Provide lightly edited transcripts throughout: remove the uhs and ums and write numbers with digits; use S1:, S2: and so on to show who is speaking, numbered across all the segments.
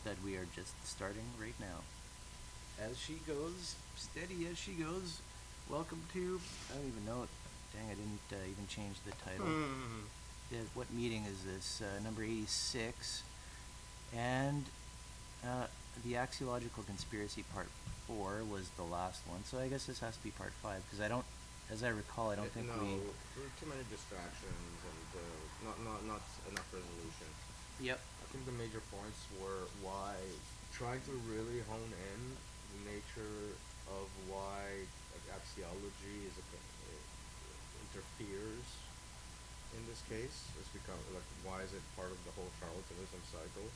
S1: that we are just starting right now. As she goes, steady as she goes. Welcome to, I don't even know it. Dang, I didn't even change the title. What meeting is this? Number 86. And the Axiological Conspiracy Part 4 was the last one. So I guess this has to be Part 5, because I don't, as I recall, I don't think
S2: no,
S1: we...
S2: there were too many distractions and not enough resolution.
S1: Yep.
S2: I think the major points were why trying to really hone in the nature of why axiology interferes in this case. It's become like, why is it part of the whole charlatanism cycle?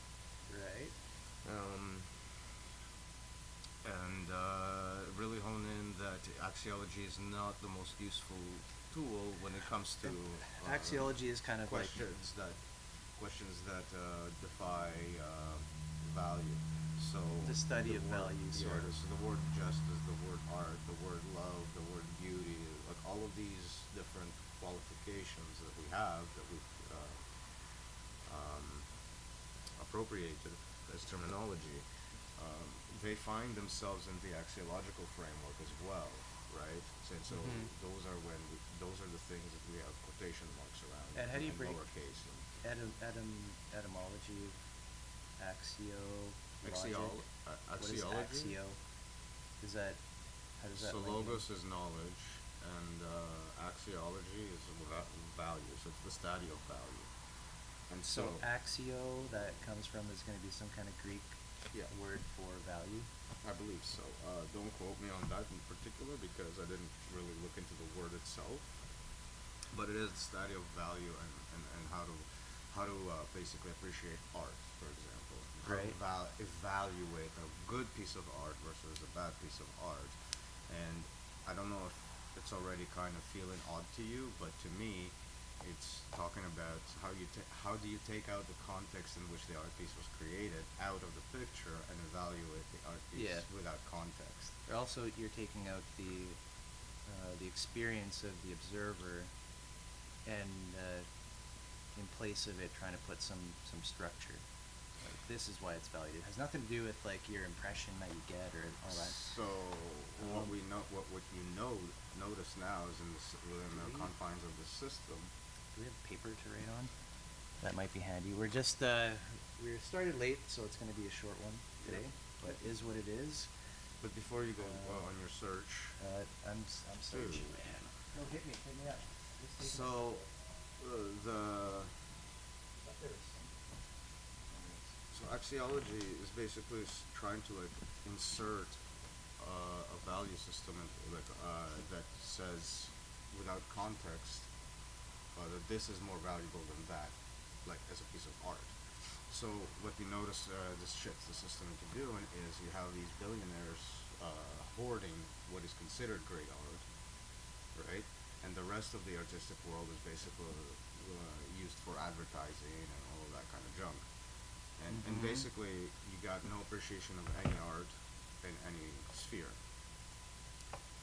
S1: Right.
S2: And really hone in that axiology is not the most useful tool when it comes to
S1: Axiology is kind of
S2: questions that defy value. So
S1: the study of
S2: word,
S1: value, sort of.
S2: So the word justice, the word art, the word love, the word beauty, like all of these different qualifications that we have that we've appropriated as terminology, they find themselves in the axiological framework as well, right? So those are those are the things that we have quotation marks around.
S1: And how do you break
S2: lowercase?
S1: etymology,
S2: Axiology.
S1: What is axio? Is that, how does that
S2: So
S1: link
S2: logos is knowledge, and axiology is value. So it's the study of value. And
S1: so axio, that comes from, is going to be some kind of Greek word for value?
S2: I believe so. Don't quote me on that in particular because I didn't really look into the word itself. But it is the study of value and how to basically appreciate art, for example.
S1: Right.
S2: How to evaluate a good piece of art versus a bad piece of art. And I don't know if it's already kind of feeling odd to you, but to me, it's talking about how do you take out the context in which the art piece was created out of the picture and evaluate the art piece without context.
S1: Or also, you're taking out the experience of the observer, and in place of it, trying to put some structure. Like, this is why it's valued. It has nothing to do with like your impression that you get or all that.
S2: So what you notice now is within the confines of the system.
S1: Do we have paper to write on? That might be handy. We're just we're started late, so it's going to be a short one today. But is what it is.
S2: But before you go on your search,
S1: I'm searching, man. No, hit me up.
S2: So so axiology is basically trying to like insert a value system that says without context that this is more valuable than that, like as a piece of art. So what you notice this shifts the system into doing is you have these billionaires hoarding what is considered great art, right? And the rest of the artistic world is basically used for advertising and all of that kind of junk. And basically you got no appreciation of any art in any sphere.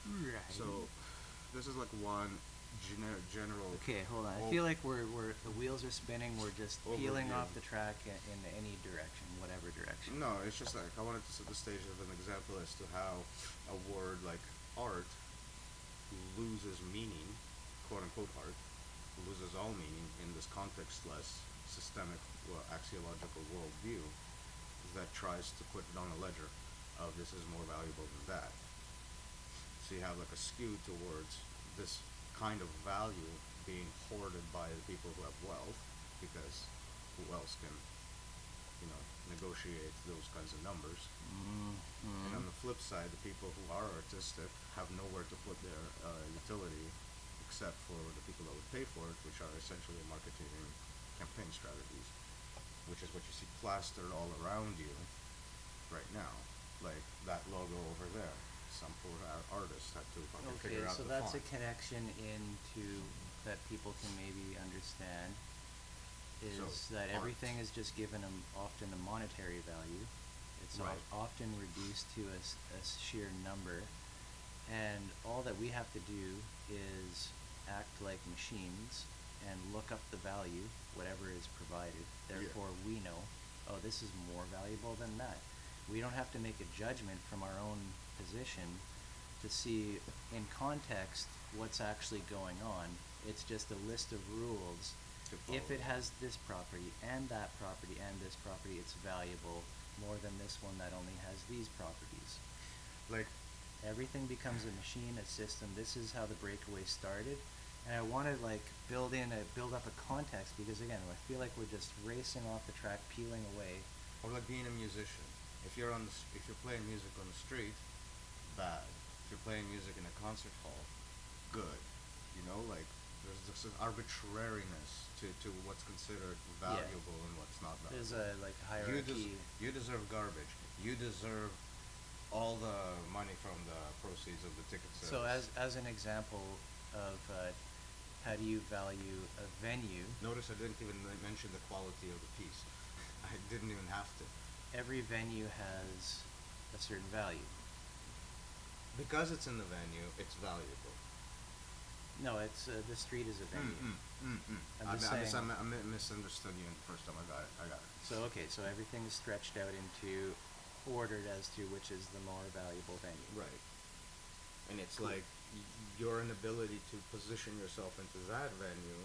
S1: Right.
S2: So this is like one general.
S1: Okay, hold on. I feel like we're the wheels are spinning. We're just peeling off the track in any direction, whatever direction.
S2: No, it's just like I wanted to set the stage of an example as to how a word like art loses meaning, quote unquote art, loses all meaning in this contextless, systemic, axiological worldview that tries to put it on a ledger of this is more valuable than that. So you have like a skew towards this kind of value being hoarded by the people who have wealth, because who else can, negotiate those kinds of numbers? And on the flip side, the people who are artistic have nowhere to put their utility except for the people that would pay for it, which are essentially marketing campaign strategies, which is what you see plastered all around you right now, like that logo over there. Some poor artist had to fucking figure out the font.
S1: Okay, so that's a connection into that people can maybe understand, is that everything is just given often a monetary value. It's often reduced to a sheer number, and all that we have to do is act like machines and look up the value, whatever is provided. Therefore, we know oh, this is more valuable than that. We don't have to make a judgment from our own position to see in context what's actually going on. It's just a list of rules. If it has this property and that property and this property, it's valuable more than this one that only has these properties.
S2: Like,
S1: everything becomes a machine, a system. This is how the breakaway started. And I want to like build up a context, because again, I feel like we're just racing off the track, peeling away.
S2: or like being a musician. If you're playing music on the street, bad. If you're playing music in a concert hall, good. You know, like there's this arbitrariness to what's considered valuable and what's not valuable.
S1: There's a like hierarchy.
S2: You deserve garbage. You deserve all the money from the proceeds of the ticket sales.
S1: So as an example of how do you value a venue?
S2: Notice I didn't even mention the quality of the piece. I didn't even have to.
S1: Every venue has a certain value.
S2: Because it's in the venue, it's valuable.
S1: No, it's the street is a venue.
S2: I
S1: just saying.
S2: misunderstood you the first time I got it.
S1: So okay, so everything is stretched out into ordered as to which is the more valuable venue.
S2: Right. And it's
S1: Cool.
S2: like your inability to position yourself into that venue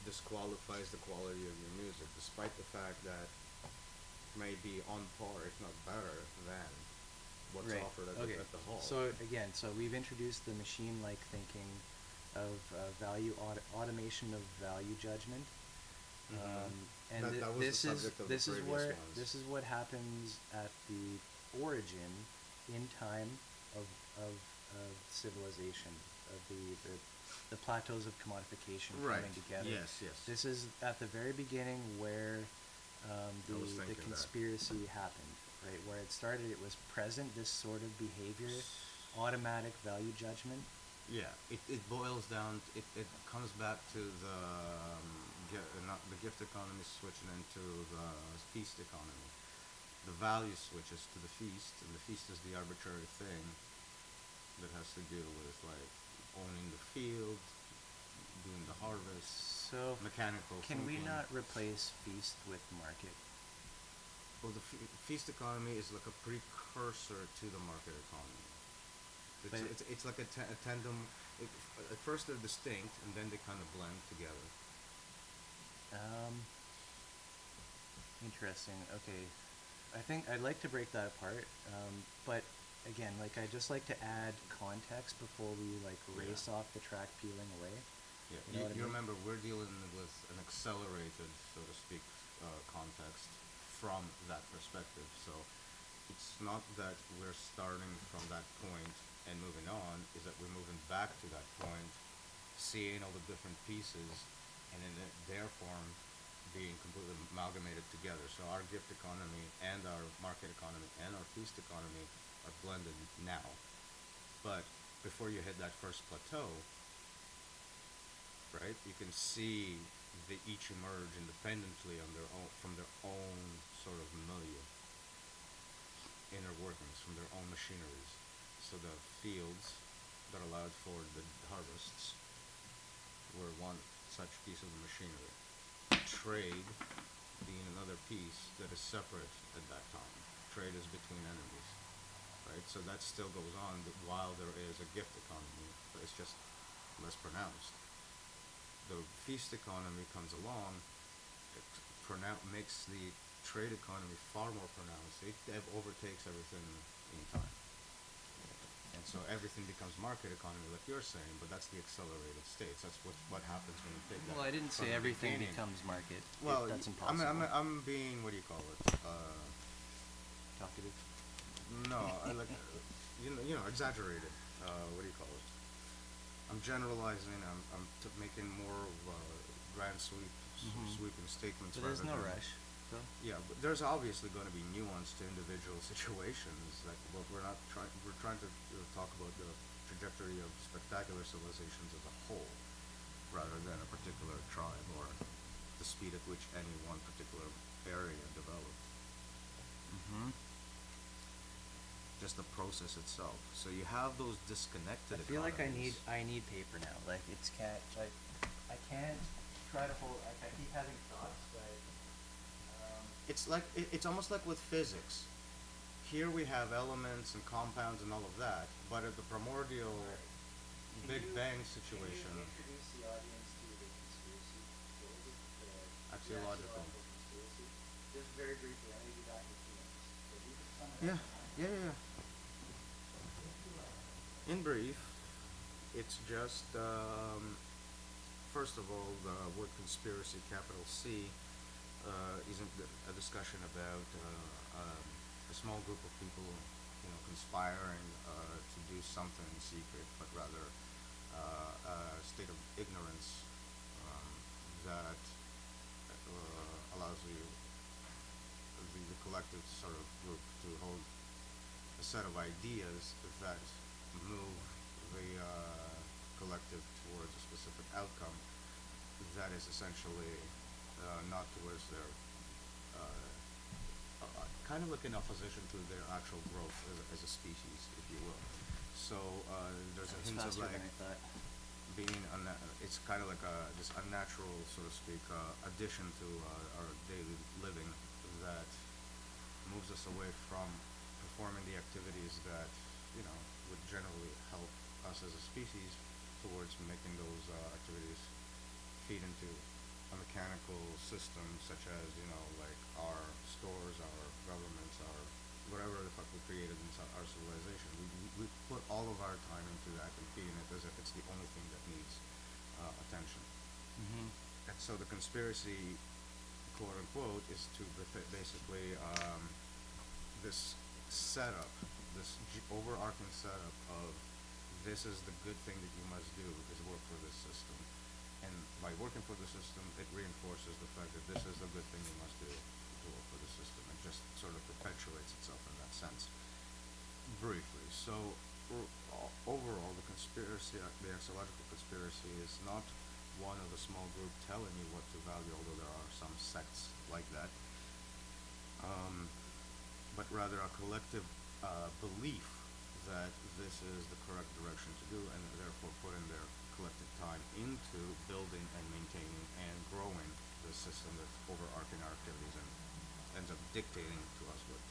S2: disqualifies the quality of your music, despite the fact that it may be on par, if not better, than what's
S1: Right.
S2: offered at,
S1: Okay.
S2: at the hall.
S1: So again, so we've introduced the machine-like thinking of value automation of value judgment. And
S2: That was
S1: this
S2: the
S1: is
S2: subject of
S1: this
S2: the
S1: is
S2: previous
S1: where
S2: ones.
S1: this is what happens at the origin in time of civilization, of the plateaus of commodification
S2: Right.
S1: coming together.
S2: Yes.
S1: This is at the very beginning where
S2: I was
S1: the
S2: thinking that.
S1: conspiracy happened, right? Where it started, it was present, this sort of behavior, automatic value judgment.
S2: Yeah, it boils down. It comes back to the not the gift economy switching into the feast economy. The value switches to the feast, and the feast is the arbitrary thing that has to deal with like owning the field, doing the harvest,
S1: So
S2: mechanical.
S1: can we
S2: thinking.
S1: not replace feast with market?
S2: Well, the feast economy is like a precursor to the market economy.
S1: But
S2: It's like a tandem. At first they're distinct, and then they kind of blend together.
S1: Interesting. Okay, I think I'd like to break that apart. But again, like I just like to add context before we like race off the track, peeling away.
S2: Yeah,
S1: You know what I
S2: you
S1: mean?
S2: remember we're dealing with an accelerated, so to speak, context from that perspective. So it's not that we're starting from that point and moving on, is that we're moving back to that point, seeing all the different pieces, and in their form being completely amalgamated together. So our gift economy and our market economy and our feast economy are blended now. But before you hit that first plateau, right, you can see they each emerge independently on their own, from their own sort of milieu, inner workings, from their own machineries. So the fields that allowed for the harvests were one such piece of the machinery. Trade being another piece that is separate at that time. Trade is between enemies, right? So that still goes on while there is a gift economy, but it's just less pronounced. The feast economy comes along, it makes the trade economy far more pronounced. It overtakes everything in time. And so everything becomes market economy, like you're saying, but that's the accelerated states. That's what happens when you take that.
S1: Well, I didn't
S2: from
S1: say
S2: the
S1: everything
S2: beginning.
S1: becomes market.
S2: Well,
S1: That's impossible.
S2: I'm being, what do you call it?
S1: Talkative.
S2: No, I like, exaggerated. What do you call it? I'm generalizing. I'm making more of grand sweeping statements.
S1: But there's
S2: rather
S1: no
S2: than-
S1: rush. So
S2: Yeah, but there's obviously going to be nuance to individual situations. Like, but we're trying to talk about the trajectory of spectacular civilizations as a whole, rather than a particular tribe or the speed at which any one particular area developed. Just the process itself. So you have those disconnected.
S1: I feel like I
S2: economies.
S1: need paper now. Like it's can't I can't try to hold. I keep having thoughts, but
S2: it's almost like with physics. Here we have elements and compounds and all of that, but at the primordial Big Bang situation,
S1: Can you introduce the audience to the conspiracy? What was it? The
S2: axiological.
S1: conspiracy? Just very briefly, I may be back in 2 minutes. But you can sum it
S2: Yeah,
S1: up.
S2: yeah. In brief, it's just first of all, the word conspiracy, capital C, isn't a discussion about a small group of people, conspiring to do something in secret, but rather a state of ignorance that allows the collective sort of group to hold a set of ideas that move the collective towards a specific outcome that is essentially not towards their kind of like in opposition to their actual growth as a species, if you will. So there's a hint of
S1: Faster
S2: like
S1: than I thought.
S2: being it's kind of like this unnatural, so to speak, addition to our daily living that moves us away from performing the activities that would generally help us as a species towards making those activities feed into a mechanical system such as like our stores, our governments, our whatever the fuck we created in our civilization. We put all of our time into that and feeding it as if it's the only thing that needs attention.
S1: Mm-hmm.
S2: And so the conspiracy, quote unquote, is to basically this setup, this overarching setup of this is the good thing that you must do is work for this system. And by working for the system, it reinforces the fact that this is the good thing you must do to work for the system. It just sort of perpetuates itself in that sense. Briefly, so overall, the conspiracy, the axiological conspiracy, is not one of a small group telling you what to value, although there are some sects like that, but rather a collective belief that this is the correct direction to do, and therefore putting their collective time into building and maintaining and growing the system that's overarching our activities and ends up dictating to us what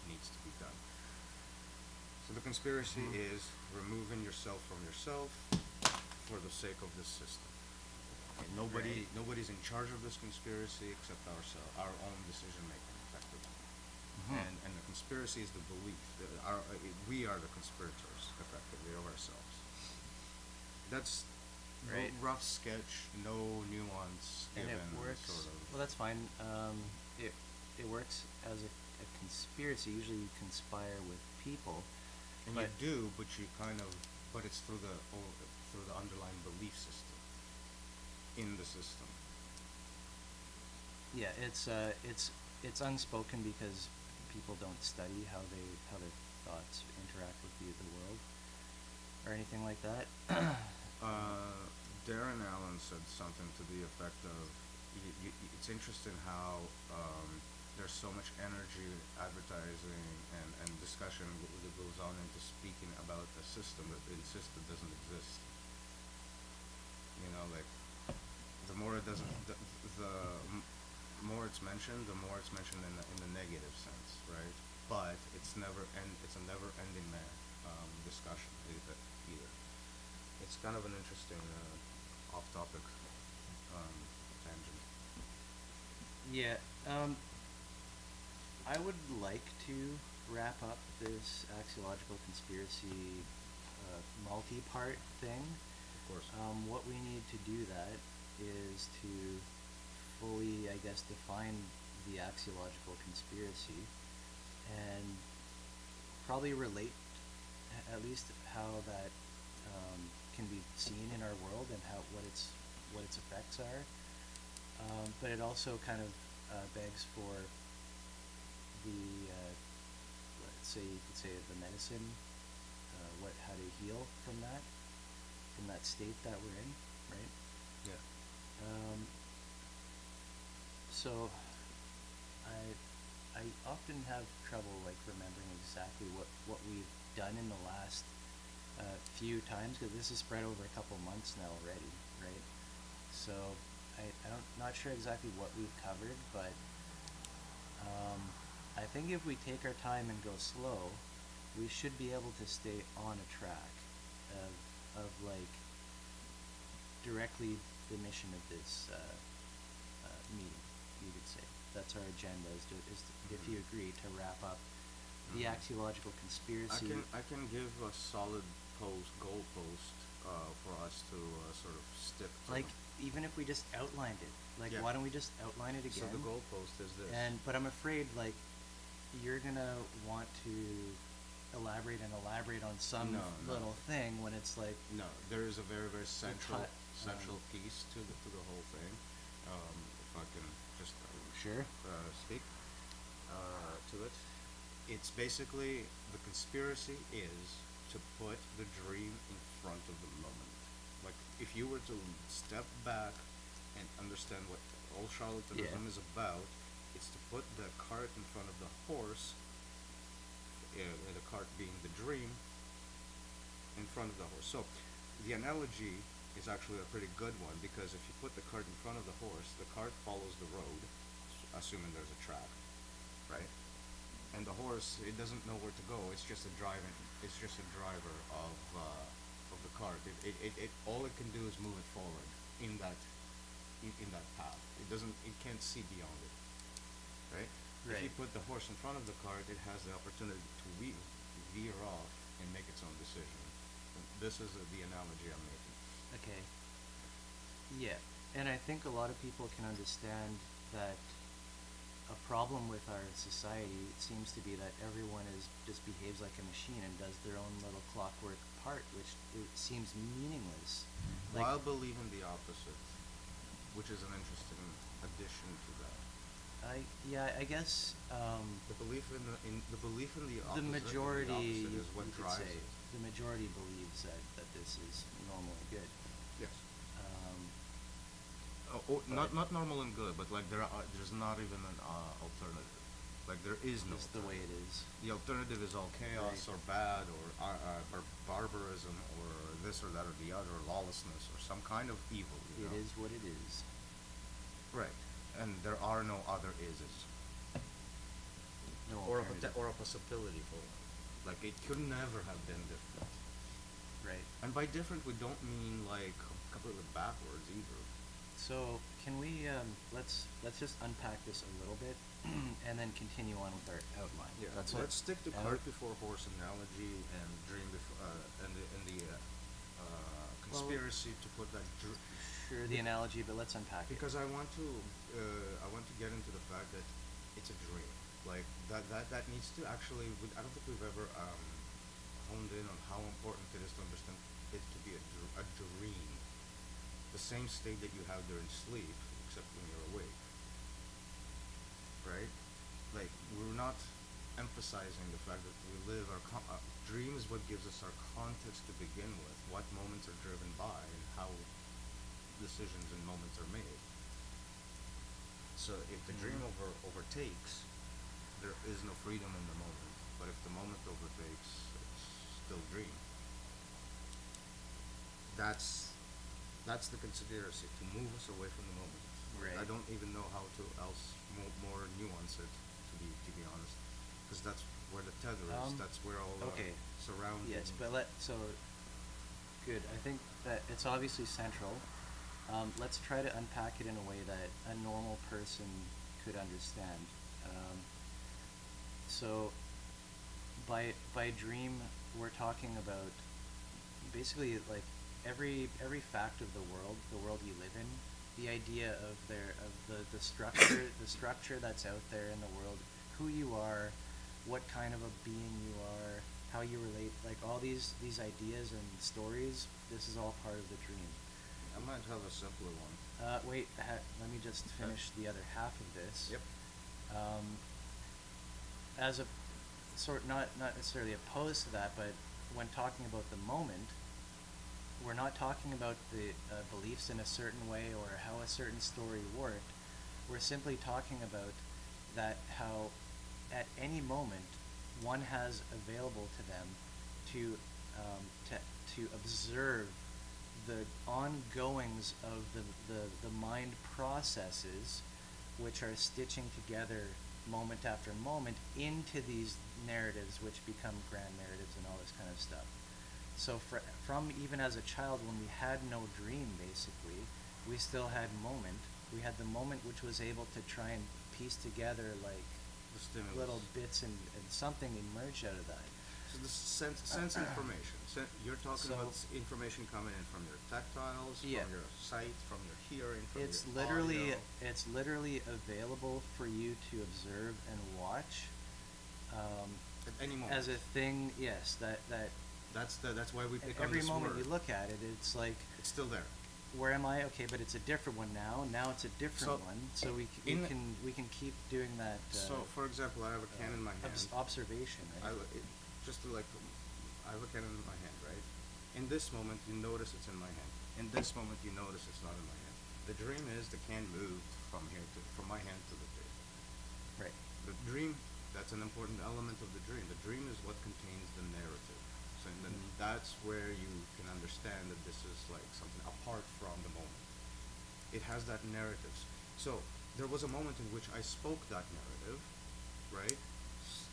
S2: needs to be done. So the conspiracy is removing yourself from yourself for the sake of this system. Okay, nobody's in charge of this conspiracy except ourselves, our own decision making, effectively. And the conspiracy is the belief that we are the conspirators, effectively, of ourselves. That's
S1: Right.
S2: no rough sketch, no nuance
S1: And
S2: given,
S1: it works.
S2: sort of.
S1: Well, that's fine. It works as a conspiracy. Usually, you conspire with people.
S2: And
S1: but
S2: you do, but but it's through the underlying belief system in the system.
S1: yeah, it's unspoken because people don't study how their thoughts interact with the world or anything like that.
S2: Darren Allen said something to the effect of, it's interesting how there's so much energy, advertising, and discussion that goes on into speaking about a system that insists it doesn't exist. Like the more it doesn't, more it's mentioned, the more it's mentioned in the negative sense, right? But it's a never-ending discussion either. It's kind of an interesting off-topic tangent.
S1: Yeah. I would like to wrap up this axiological conspiracy multi-part thing.
S2: Of course.
S1: What we need to do that is to fully, I guess, define the axiological conspiracy and probably relate at least how that can be seen in our world and what its effects are. But it also kind of begs for the let's say you could say the medicine, how to heal from that state that we're in, right?
S2: Yeah.
S1: So I often have trouble like remembering exactly what we've done in the last few times, because this is spread over a couple months now already, right? So I'm not sure exactly what we've covered, but I think if we take our time and go slow, we should be able to stay on a track of like directly the mission of this meeting. You could say that's our agenda. If you agree, to wrap up the axiological conspiracy.
S2: I can give a solid goal post for us to sort of stick to.
S1: Like, even if we just outlined it, like,
S2: Yeah.
S1: why don't we just outline it again?
S2: So the goal post is this.
S1: But I'm afraid, like, you're gonna want to elaborate on some
S2: No.
S1: little thing when it's like,
S2: No, there is a very, very central
S1: cut,
S2: piece to the whole thing. If I can just
S1: sure.
S2: speak to it. It's basically, the conspiracy is to put the dream in front of the moment. Like, if you were to step back and understand what all charlatanism is about, it's to put the cart in front of the horse, the cart being the dream, in front of the horse. So the analogy is actually a pretty good one, because if you put the cart in front of the horse, the cart follows the road, assuming there's a track, right? And the horse, it doesn't know where to go. It's just a driver of the cart. It all it can do is move it forward in that path. It can't see beyond it, right? If you
S1: Right.
S2: put the horse in front of the cart, it has the opportunity to veer off and make its own decision. And this is the analogy I'm making.
S1: Okay. Yeah, and I think a lot of people can understand that a problem with our society seems to be that everyone just behaves like a machine and does their own little clockwork part, which it seems meaningless. Like,
S2: While believing the opposite, which is an interesting addition to that.
S1: I guess
S2: The belief in the
S1: the
S2: opposite,
S1: majority,
S2: is what
S1: you could
S2: drives
S1: say,
S2: it.
S1: the majority believes that this is normal and good.
S2: Yes.
S1: Um,
S2: Not normal and good, but like there's not even an alternative. Like there is no.
S1: just the way it is.
S2: The alternative is all chaos
S1: Right.
S2: or bad or barbarism or this or that or the other, or lawlessness or some kind of evil.
S1: It is what it is.
S2: Right, and there are no other ises.
S1: No
S2: Or
S1: alternative.
S2: a possibility for it. Like it could never have been different.
S1: Right.
S2: And by different, we don't mean like completely backwards either.
S1: So can we let's just unpack this a little bit and then continue on with our outline. That's
S2: Let's stick to
S1: out-
S2: cart before horse analogy and dream before and the conspiracy to put that.
S1: Sure, the analogy, but let's unpack it.
S2: Because I want to get into the fact that it's a dream. Like that needs to actually. I don't think we've ever honed in on how important it is to understand it to be a dream. The same state that you have during sleep, except when you're awake. Right? Like we're not emphasizing the fact that we live our dream is what gives us our context to begin with. What moments are driven by and how decisions and moments are made. So if the dream overtakes, there is no freedom in the moment. But if the moment overtakes, it's still dream. That's the conspiracy, to move us away from the moment.
S1: Right.
S2: I don't even know how to more nuance it, to be honest, because that's where the tether is. That's where all
S1: okay.
S2: surrounding.
S1: Yes, but good. I think that it's obviously central. Let's try to unpack it in a way that a normal person could understand. So by dream, we're talking about basically like every fact of the world you live in, the idea of the structure that's out there in the world, who you are, what kind of a being you are, how you relate, like all these ideas and stories. This is all part of the dream.
S2: I might have a simpler one.
S1: Wait, let me just finish the other half of this.
S2: Yep.
S1: As a sort, not necessarily opposed to that, but when talking about the moment, we're not talking about the beliefs in a certain way or how a certain story worked. We're simply talking about that how at any moment one has available to them to observe the ongoings of the mind processes which are stitching together moment after moment into these narratives, which become grand narratives and all this kind of stuff. So from even as a child, when we had no dream, basically, we still had moment. We had the moment which was able to try and piece together like
S2: The stimulus.
S1: little bits and something emerged out of that.
S2: So the sense information. You're talking about
S1: So-
S2: information coming in from your tactiles,
S1: Yeah.
S2: from your sight, from your hearing, from
S1: It's
S2: your
S1: literally
S2: audio.
S1: it's literally available for you to observe and watch
S2: At any moment.
S1: as a thing. Yes, that
S2: That's why we pick on
S1: every
S2: this
S1: moment
S2: word.
S1: you look at it, it's like,
S2: It's still there.
S1: where am I? Okay, but it's a different one now. Now it's a different
S2: So,
S1: one. So we can keep doing that.
S2: So, for example, I have a can in my hand.
S1: Observation. Right?
S2: Just to like, I have a can in my hand, right? In this moment, you notice it's in my hand. In this moment, you notice it's not in my hand. The dream is the can moved from my hand to the table.
S1: Right.
S2: The dream, that's an important element of the dream. The dream is what contains the narrative. So then that's where you can understand that this is like something apart from the moment. It has that narrative. So there was a moment in which I spoke that narrative, right?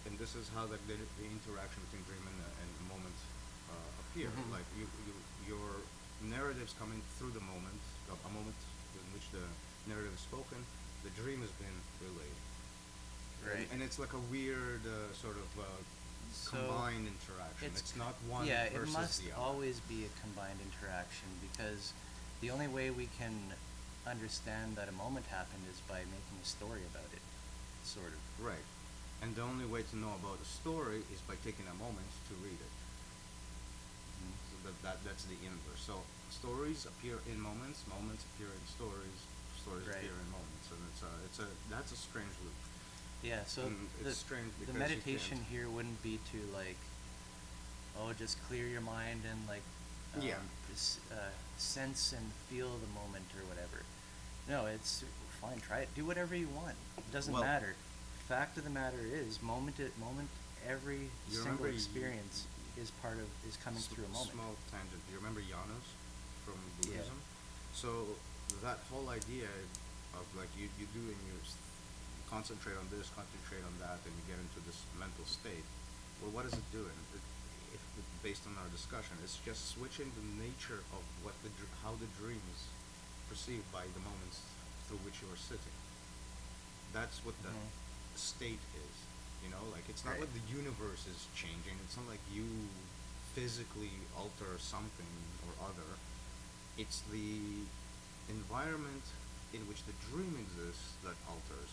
S2: And this is how the interaction between dream and moment appear.
S1: Mhm.
S2: Like your narratives coming through the moment, a moment in which the narrative is spoken, the dream has been relayed.
S1: Right.
S2: And it's like a weird sort of
S1: So
S2: combined interaction. It's not one
S1: Yeah,
S2: versus
S1: it must
S2: the other.
S1: always be a combined interaction, because the only way we can understand that a moment happened is by making a story about it, sort of.
S2: Right. And the only way to know about a story is by taking a moment to read it. So that's the inverse. So stories appear in moments, moments appear in stories, stories
S1: Right.
S2: appear in moments, and that's a strange loop.
S1: Yeah, so
S2: And it's strange
S1: the
S2: because you
S1: meditation
S2: can't-
S1: here wouldn't be to like, oh, just clear your mind and like,
S2: Yeah.
S1: sense and feel the moment or whatever. No, it's fine. Try it. Do whatever you want. It doesn't
S2: Well-
S1: matter. Fact of the matter is, moment to moment, every
S2: You
S1: single
S2: remember
S1: experience is coming through a moment.
S2: Small tangent. Do you remember Janos from
S1: Yeah.
S2: Buddhism? So that whole idea of like you do and you concentrate on this, concentrate on that, and you get into this mental state. Well, what is it doing? Based on our discussion, it's just switching the nature of how the dream is perceived by the moments through which you are sitting. That's what the
S1: Mhm.
S2: state is. You know, like it's not
S1: Right.
S2: like the universe is changing. It's not like you physically alter something or other. It's the environment in which the dream exists that alters,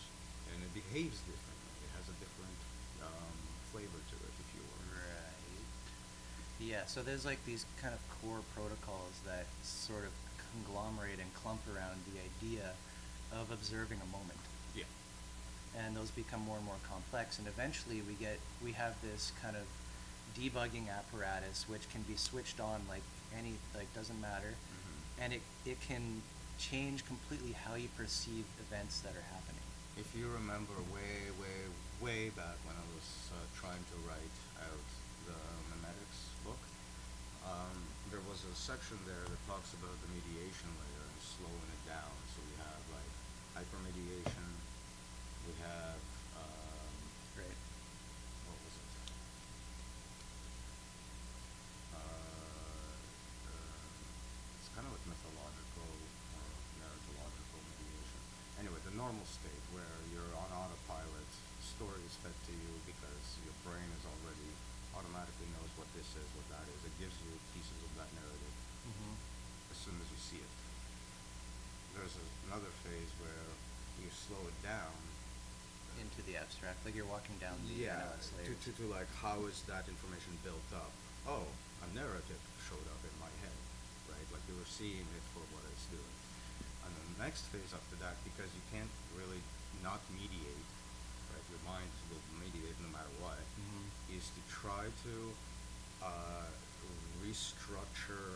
S2: and it behaves differently. It has a different flavor to it, if you will.
S1: Right. Yeah, so there's like these kind of core protocols that sort of conglomerate and clump around the idea of observing a moment.
S2: Yeah.
S1: And those become more and more complex, and eventually we have this kind of debugging apparatus which can be switched on like doesn't matter, and it can change completely how you perceive events that are happening.
S2: If you remember way back when I was trying to write out the memetics book, there was a section there that talks about the mediation layer and slowing it down. So we have like hypermediation, we have
S1: Right.
S2: what was it? It's kind of like mythological or narratological mediation. Anyway, the normal state where you're on autopilot, story is fed to you because your brain is already automatically knows what this is, what that is. It gives you pieces of that narrative as soon as you see it. There's another phase where you slow it down.
S1: Into the abstract, like you're walking down the
S2: Yeah,
S1: layers.
S2: to like how is that information built up? Oh, a narrative showed up in my head, right? Like you were seeing it for what it's doing. And then the next phase after that, because you can't really not mediate, right? Your mind will mediate no matter what, is to try to restructure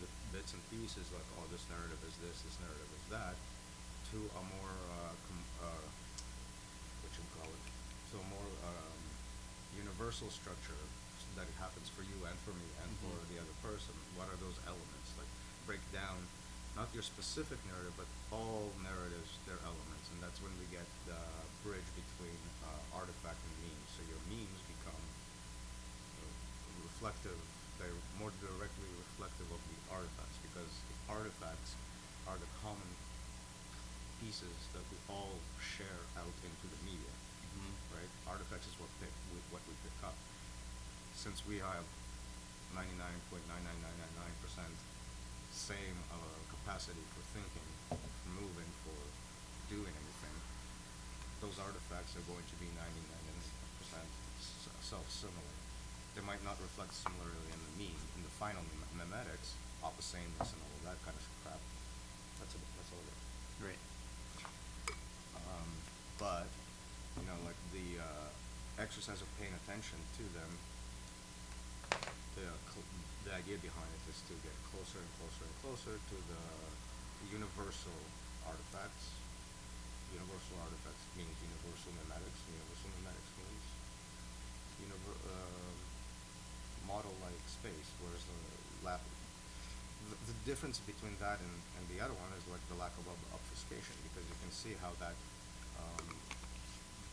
S2: the bits and pieces, like, oh, this narrative is this narrative is that, to a more what you call it, to a more universal structure that it happens for you and for me and for the other person. What are those elements? Like break down not your specific narrative, but all narratives, their elements, and that's when we get the bridge between artifact and meme. So your memes become reflective, they're more directly reflective of the artifacts, because the artifacts are the common pieces that we all share out into the media, right? Artifacts is what we pick up. Since we have 99.99999% same capacity for thinking, for moving, for doing anything, those artifacts are going to be 99% self-similar. They might not reflect similarly in the meme, in the final memetics, opposameness and all of that kind of crap. That's all it is.
S1: Right.
S2: But, you know, like the exercise of paying attention to them, the idea behind it is to get closer and closer and closer to the universal artifacts. Universal artifacts means universal memetics. Universal memetics means model-like space, whereas the difference between that and the other one is like the lack of obfuscation, because you can see how that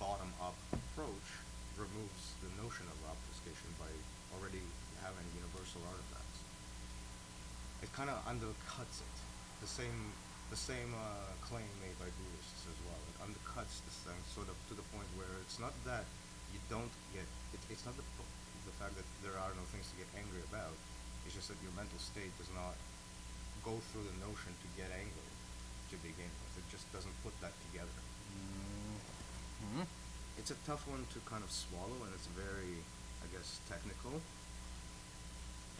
S2: bottom-up approach removes the notion of obfuscation by already having universal artifacts. It kind of undercuts it. The same claim made by Buddhists as well. It undercuts this thing sort of to the point where it's not that you don't get it's not the fact that there are no things to get angry about. It's just that your mental state does not go through the notion to get angry to begin with. It just doesn't put that together. It's a tough one to kind of swallow, and it's very, I guess, technical.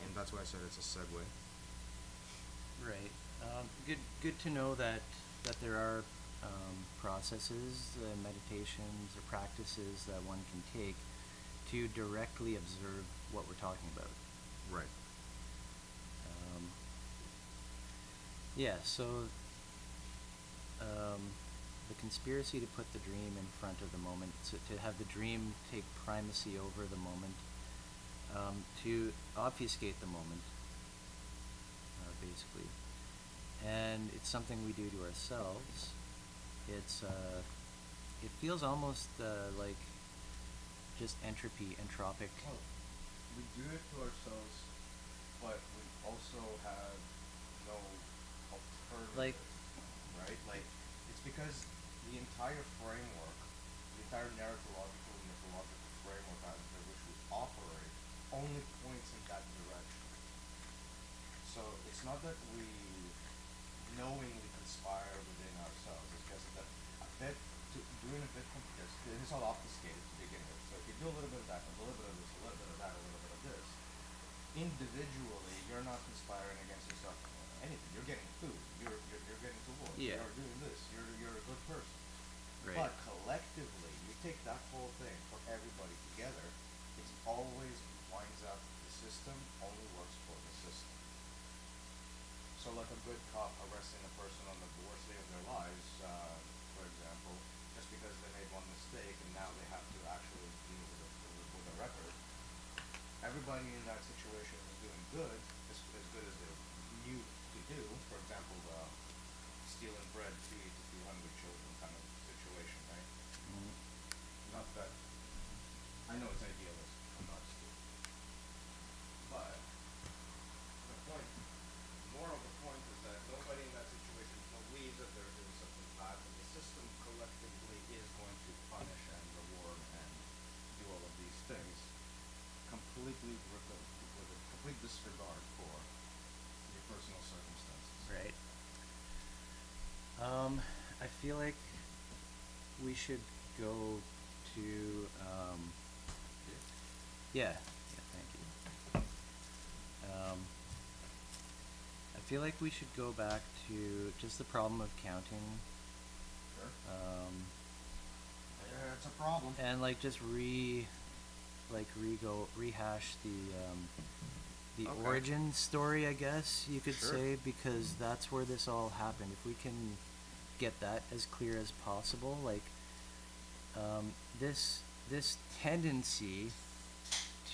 S2: And that's why I said it's a segue.
S1: Right. Good to know that there are processes, meditations, or practices that one can take to directly observe what we're talking about.
S2: Right.
S1: Yeah. So the conspiracy to put the dream in front of the moment, so to have the dream take primacy over the moment, to obfuscate the moment, basically. And it's something we do to ourselves. It feels almost like just entropic.
S2: Well, we do it to ourselves, but we also have no alternative,
S1: Like,
S2: right? Like, it's because the entire framework, the entire narratological and mythological framework under which we operate only points in that direction. So it's not that we knowingly conspire within ourselves. It's just that doing a bit this, it's all obfuscated to begin with. So if you do a little bit of that, a little bit of this, a little bit of that, a little bit of this, individually you're not conspiring against yourself anything. You're getting food. You're getting to work.
S1: Yeah.
S2: You're doing this. You're a good person.
S1: Right.
S2: But collectively, you take that whole thing for everybody together, it always winds up the system only works for the system. So like a good cop arresting a person on the worst day of their lives, for example, just because they made one mistake and now they have to actually deal with a record. Everybody in that situation is doing good, as good as they knew to do. For example, stealing bread to eat to feed hungry children kind of situation, right? Not that I know it's idealistic. I'm not stupid, but the point. Moral of the point is that nobody in that situation believes that they're doing something bad, but the system collectively is going to punish and reward and do all of these things, completely with a complete disregard for your personal circumstances.
S1: Right. I feel like we should go to yeah, thank you. I feel like we should go back to just the problem of counting.
S2: Sure. Yeah, it's a problem.
S1: And like just rehash the
S2: Okay.
S1: origin story, I guess you could
S2: Sure.
S1: say, because that's where this all happened. If we can get that as clear as possible, like this tendency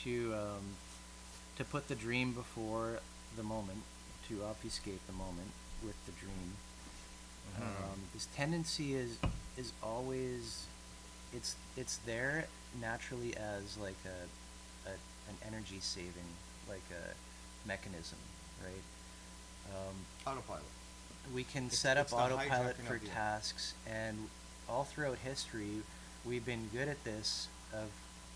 S1: to put the dream before the moment, to obfuscate the moment, with the dream.
S2: Mhm.
S1: This tendency is always, it's there naturally as like an energy saving, like a mechanism, right?
S2: Autopilot.
S1: We can
S2: It's
S1: set up
S2: the
S1: autopilot
S2: hijacking
S1: for
S2: of the
S1: tasks, and all throughout history, we've been good at this, of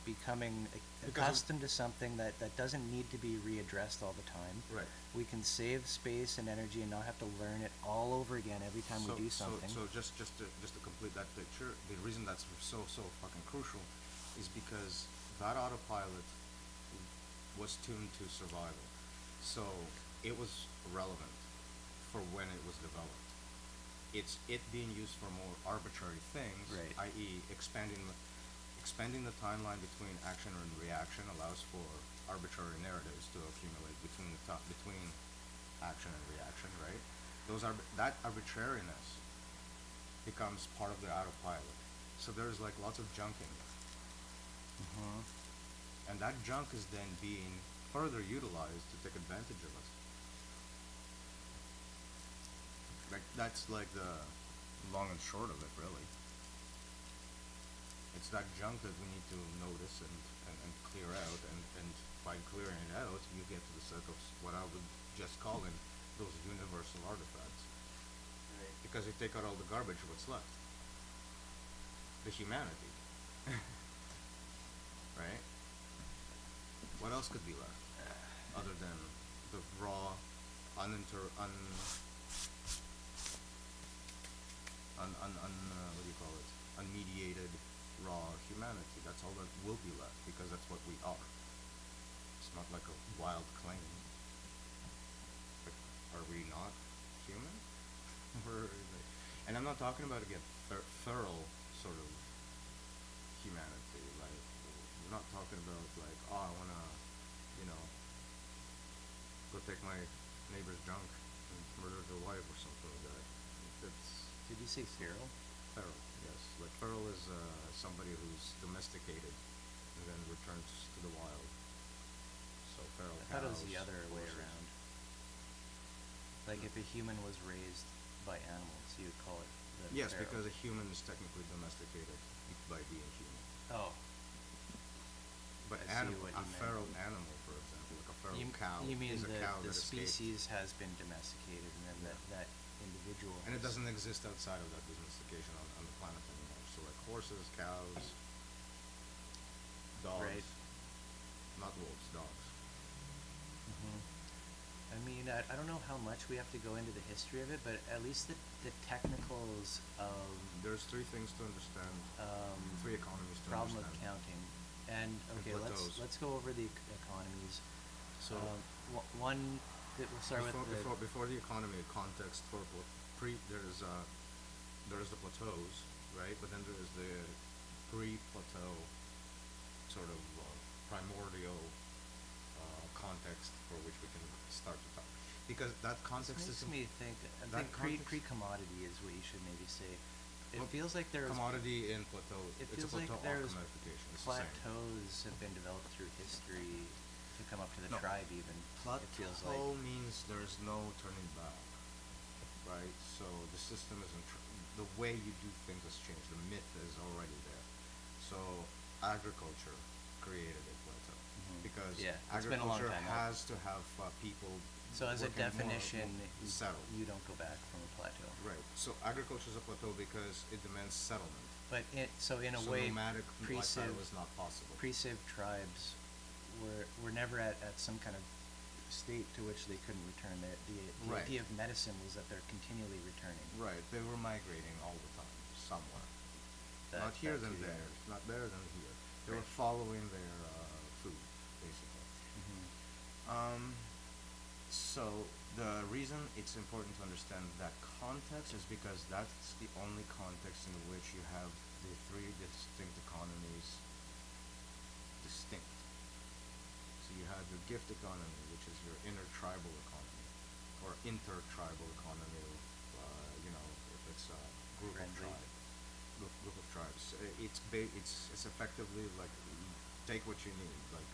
S1: becoming accustomed to something that doesn't need to be readdressed all the time.
S2: Right.
S1: We can save space and energy and not have to learn it all over again every time we do something.
S2: So just to complete that picture, the reason that's so fucking crucial is because that autopilot was tuned to survival. So it was relevant for when it was developed. It's it being used for more arbitrary things,
S1: Right.
S2: i.e., expanding the timeline between action and reaction allows for arbitrary narratives to accumulate between action and reaction, right? That arbitrariness becomes part of the autopilot. So there's like lots of junk in it,
S1: Mhm.
S2: and that junk is then being further utilized to take advantage of us. Like that's like the long and short of it, really. It's that junk that we need to notice and clear out, and by clearing it out, you get to the set of what I would just call in those universal artifacts.
S1: Right.
S2: Because if you take out all the garbage, what's left? The humanity. Right? What else could be left? Other than the raw, what do you call it? Unmediated, raw humanity. That's all that will be left, because that's what we are. It's not like a wild claim. Like, are we not human? And I'm not talking about, again, thorough sort of humanity. Like, we're not talking about like, oh, I wanna, you know, go take my neighbor's junk and murder their wife or something like that. That's
S1: Did you say feral?
S2: feral. Yes, like feral is somebody who's domesticated and then returns to the wild. So feral
S1: I thought it was
S2: cows,
S1: the other way
S2: horses.
S1: around. Like if a human was raised by animals, you would call it the
S2: Yes,
S1: feral.
S2: because a human is technically domesticated by being human.
S1: Oh.
S2: But
S1: I see what
S2: a
S1: you meant.
S2: feral animal, for example, like a feral cow,
S1: You mean
S2: is a cow
S1: the
S2: that escaped.
S1: species has been domesticated, and then that individual
S2: And it
S1: has-
S2: doesn't exist outside of that domestication on the planet anymore. So like horses, cows, dogs,
S1: Right.
S2: not wolves, dogs.
S1: Mhm. I mean, I don't know how much we have to go into the history of it, but at least the technicals of
S2: There's three things to understand, three economies to
S1: problem of
S2: understand.
S1: counting. And okay,
S2: plateaus.
S1: let's go over the economies. So one that we'll start with
S2: Before the economy, context for there's the plateaus, right? But then there's the pre-plateau sort of primordial context for which we can start to talk, because that
S1: This
S2: context
S1: makes
S2: is
S1: me think. I
S2: that
S1: think
S2: context-
S1: pre-commodity is what you should maybe say. It
S2: Well,
S1: feels like there's
S2: commodity in plateau.
S1: It
S2: It's a
S1: feels like
S2: plateau
S1: there's
S2: of commodification. It's the same.
S1: plateaus have been developed through history to come up to the
S2: No.
S1: tribe even. It feels like.
S2: Plateau means there's no turning back, right? So the system isn't. The way you do things has changed. The myth is already there. So agriculture created a plateau,
S1: Mhm.
S2: because
S1: Yeah, it's been a long
S2: agriculture
S1: time now.
S2: has to have people.
S1: So as a
S2: working more
S1: definition,
S2: settled.
S1: you don't go back from a plateau.
S2: Right. So agriculture is a plateau because it demands settlement.
S1: But so in a
S2: So
S1: way,
S2: nomadic lifestyle
S1: pre-civ
S2: is not possible.
S1: pre-civ tribes were never at some kind of state to which they couldn't return. The
S2: Right.
S1: idea of medicine was that they're continually returning.
S2: Right, they were migrating all the time, somewhere.
S1: That-
S2: Not here
S1: that
S2: than
S1: too, yeah.
S2: there, not there than here. They were
S1: Right.
S2: following their food, basically.
S1: Mhm.
S2: So the reason it's important to understand that context is because that's the only context in which you have the three distinct economies distinct. So you have your gift economy, which is your intertribal economy, or intertribal economy. If it's a group
S1: Friendly.
S2: of tribes, group of tribes. It's effectively like take what you need. Like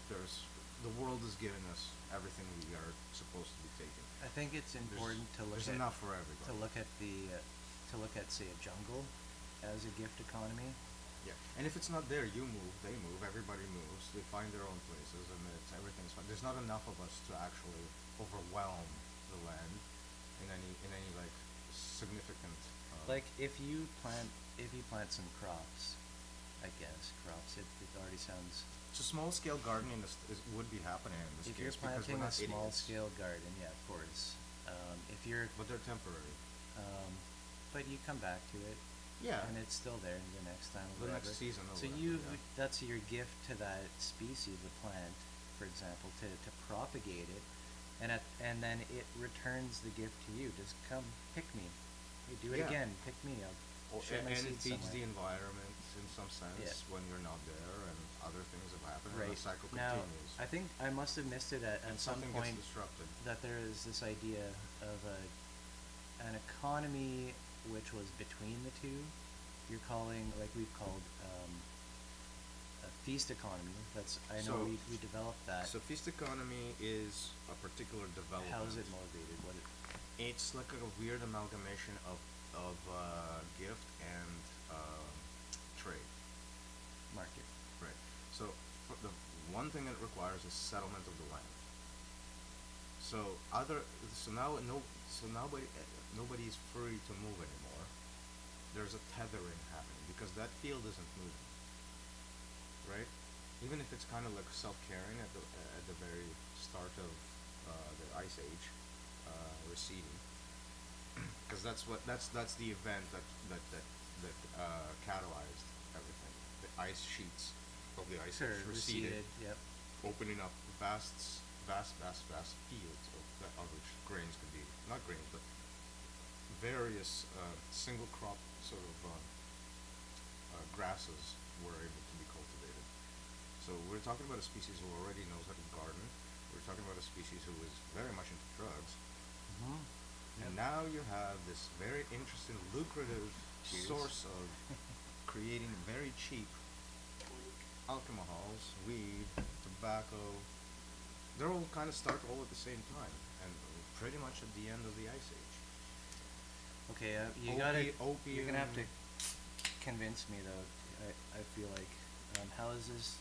S2: there's the world is giving us everything we are supposed to be taking.
S1: I think it's important to look
S2: There's
S1: at
S2: enough for everybody.
S1: to look at say a jungle as a gift economy.
S2: Yeah, and if it's not there, you move, they move, everybody moves, they find their own places, and everything's fine. There's not enough of us to actually overwhelm the land in any like significant.
S1: Like if you plant some crops, I guess crops. It already sounds.
S2: So small scale gardening would be happening in this
S1: If you're
S2: case because we're
S1: planting a
S2: not
S1: small
S2: idiots.
S1: scale garden, yeah, of course. If you're,
S2: But they're temporary.
S1: but you come back to it.
S2: Yeah.
S1: And it's still there the next time.
S2: The
S1: Whatever.
S2: next season or
S1: So
S2: whatever, yeah.
S1: that's your gift to that species, the plant, for example, to propagate it, and then it returns the gift to you. Just come pick me. Hey, do it
S2: Yeah.
S1: again. Pick me up. Share my
S2: And it
S1: seeds
S2: feeds
S1: somewhere.
S2: the environment in some sense
S1: Yeah.
S2: when you're not there, and other things have happened, and
S1: Right.
S2: the cycle
S1: Now,
S2: continues.
S1: I think I must have missed it at
S2: And
S1: some
S2: something
S1: point
S2: gets disrupted.
S1: that there is this idea of an economy which was between the two. You're calling, like we've called, a feast economy. That's, I know
S2: So-
S1: we developed that.
S2: So feast economy is a particular development.
S1: How is it motivated?
S2: It's like a weird amalgamation of gift and trade.
S1: Market.
S2: Right. So the one thing it requires is settlement of the land. So nobody is free to move anymore. There's a tethering happening because that field isn't moving. Right? Even if it's kind of like self-carrying at the very start of the ice age, receding, because that's the event that catalyzed everything. The ice sheets of the ice age receded,
S1: Yep.
S2: opening up vast fields of which grains could be, not grains, but various single crop sort of grasses were able to be cultivated. So we're talking about a species who already knows how to garden. We're talking about a species who is very much into drugs.
S1: Mm-hmm.
S2: And now you have this very interesting, lucrative
S1: Cheers.
S2: source of creating very cheap alcohols, weed, tobacco. They're all kind of start all at the same time, and pretty much at the end of the ice age.
S1: Okay, you're gonna have to convince me though. I feel like, how is this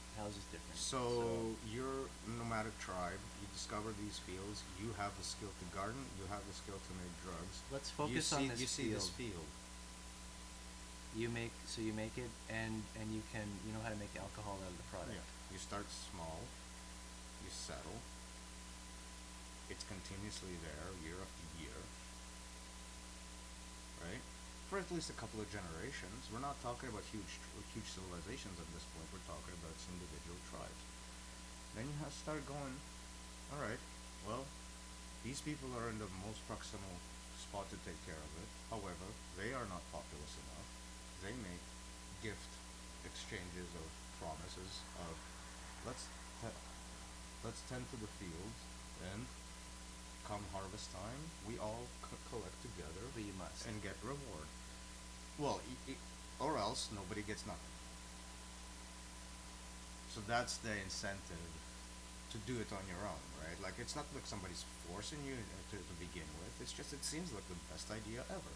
S1: different?
S2: So you're a nomadic tribe. You discover these fields. You have the skill to garden. You have the skill to make drugs.
S1: Let's focus on this
S2: You see this
S1: field.
S2: field.
S1: You make it, and you know how to make alcohol out of the product.
S2: Yeah. You start small. You settle. It's continuously there, year after year. Right? For at least a couple of generations. We're not talking about huge civilizations at this point. We're talking about individual tribes. Then you have to start going, all right, well, these people are in the most proximal spot to take care of it. However, they are not populous enough. They make gift exchanges of promises of let's tend to the fields, and come harvest time, we all collect together
S1: But you must.
S2: and get reward. Well, or else nobody gets nothing. So that's the incentive to do it on your own, right? Like, it's not like somebody's forcing you to begin with. It's just, it seems like the best idea ever.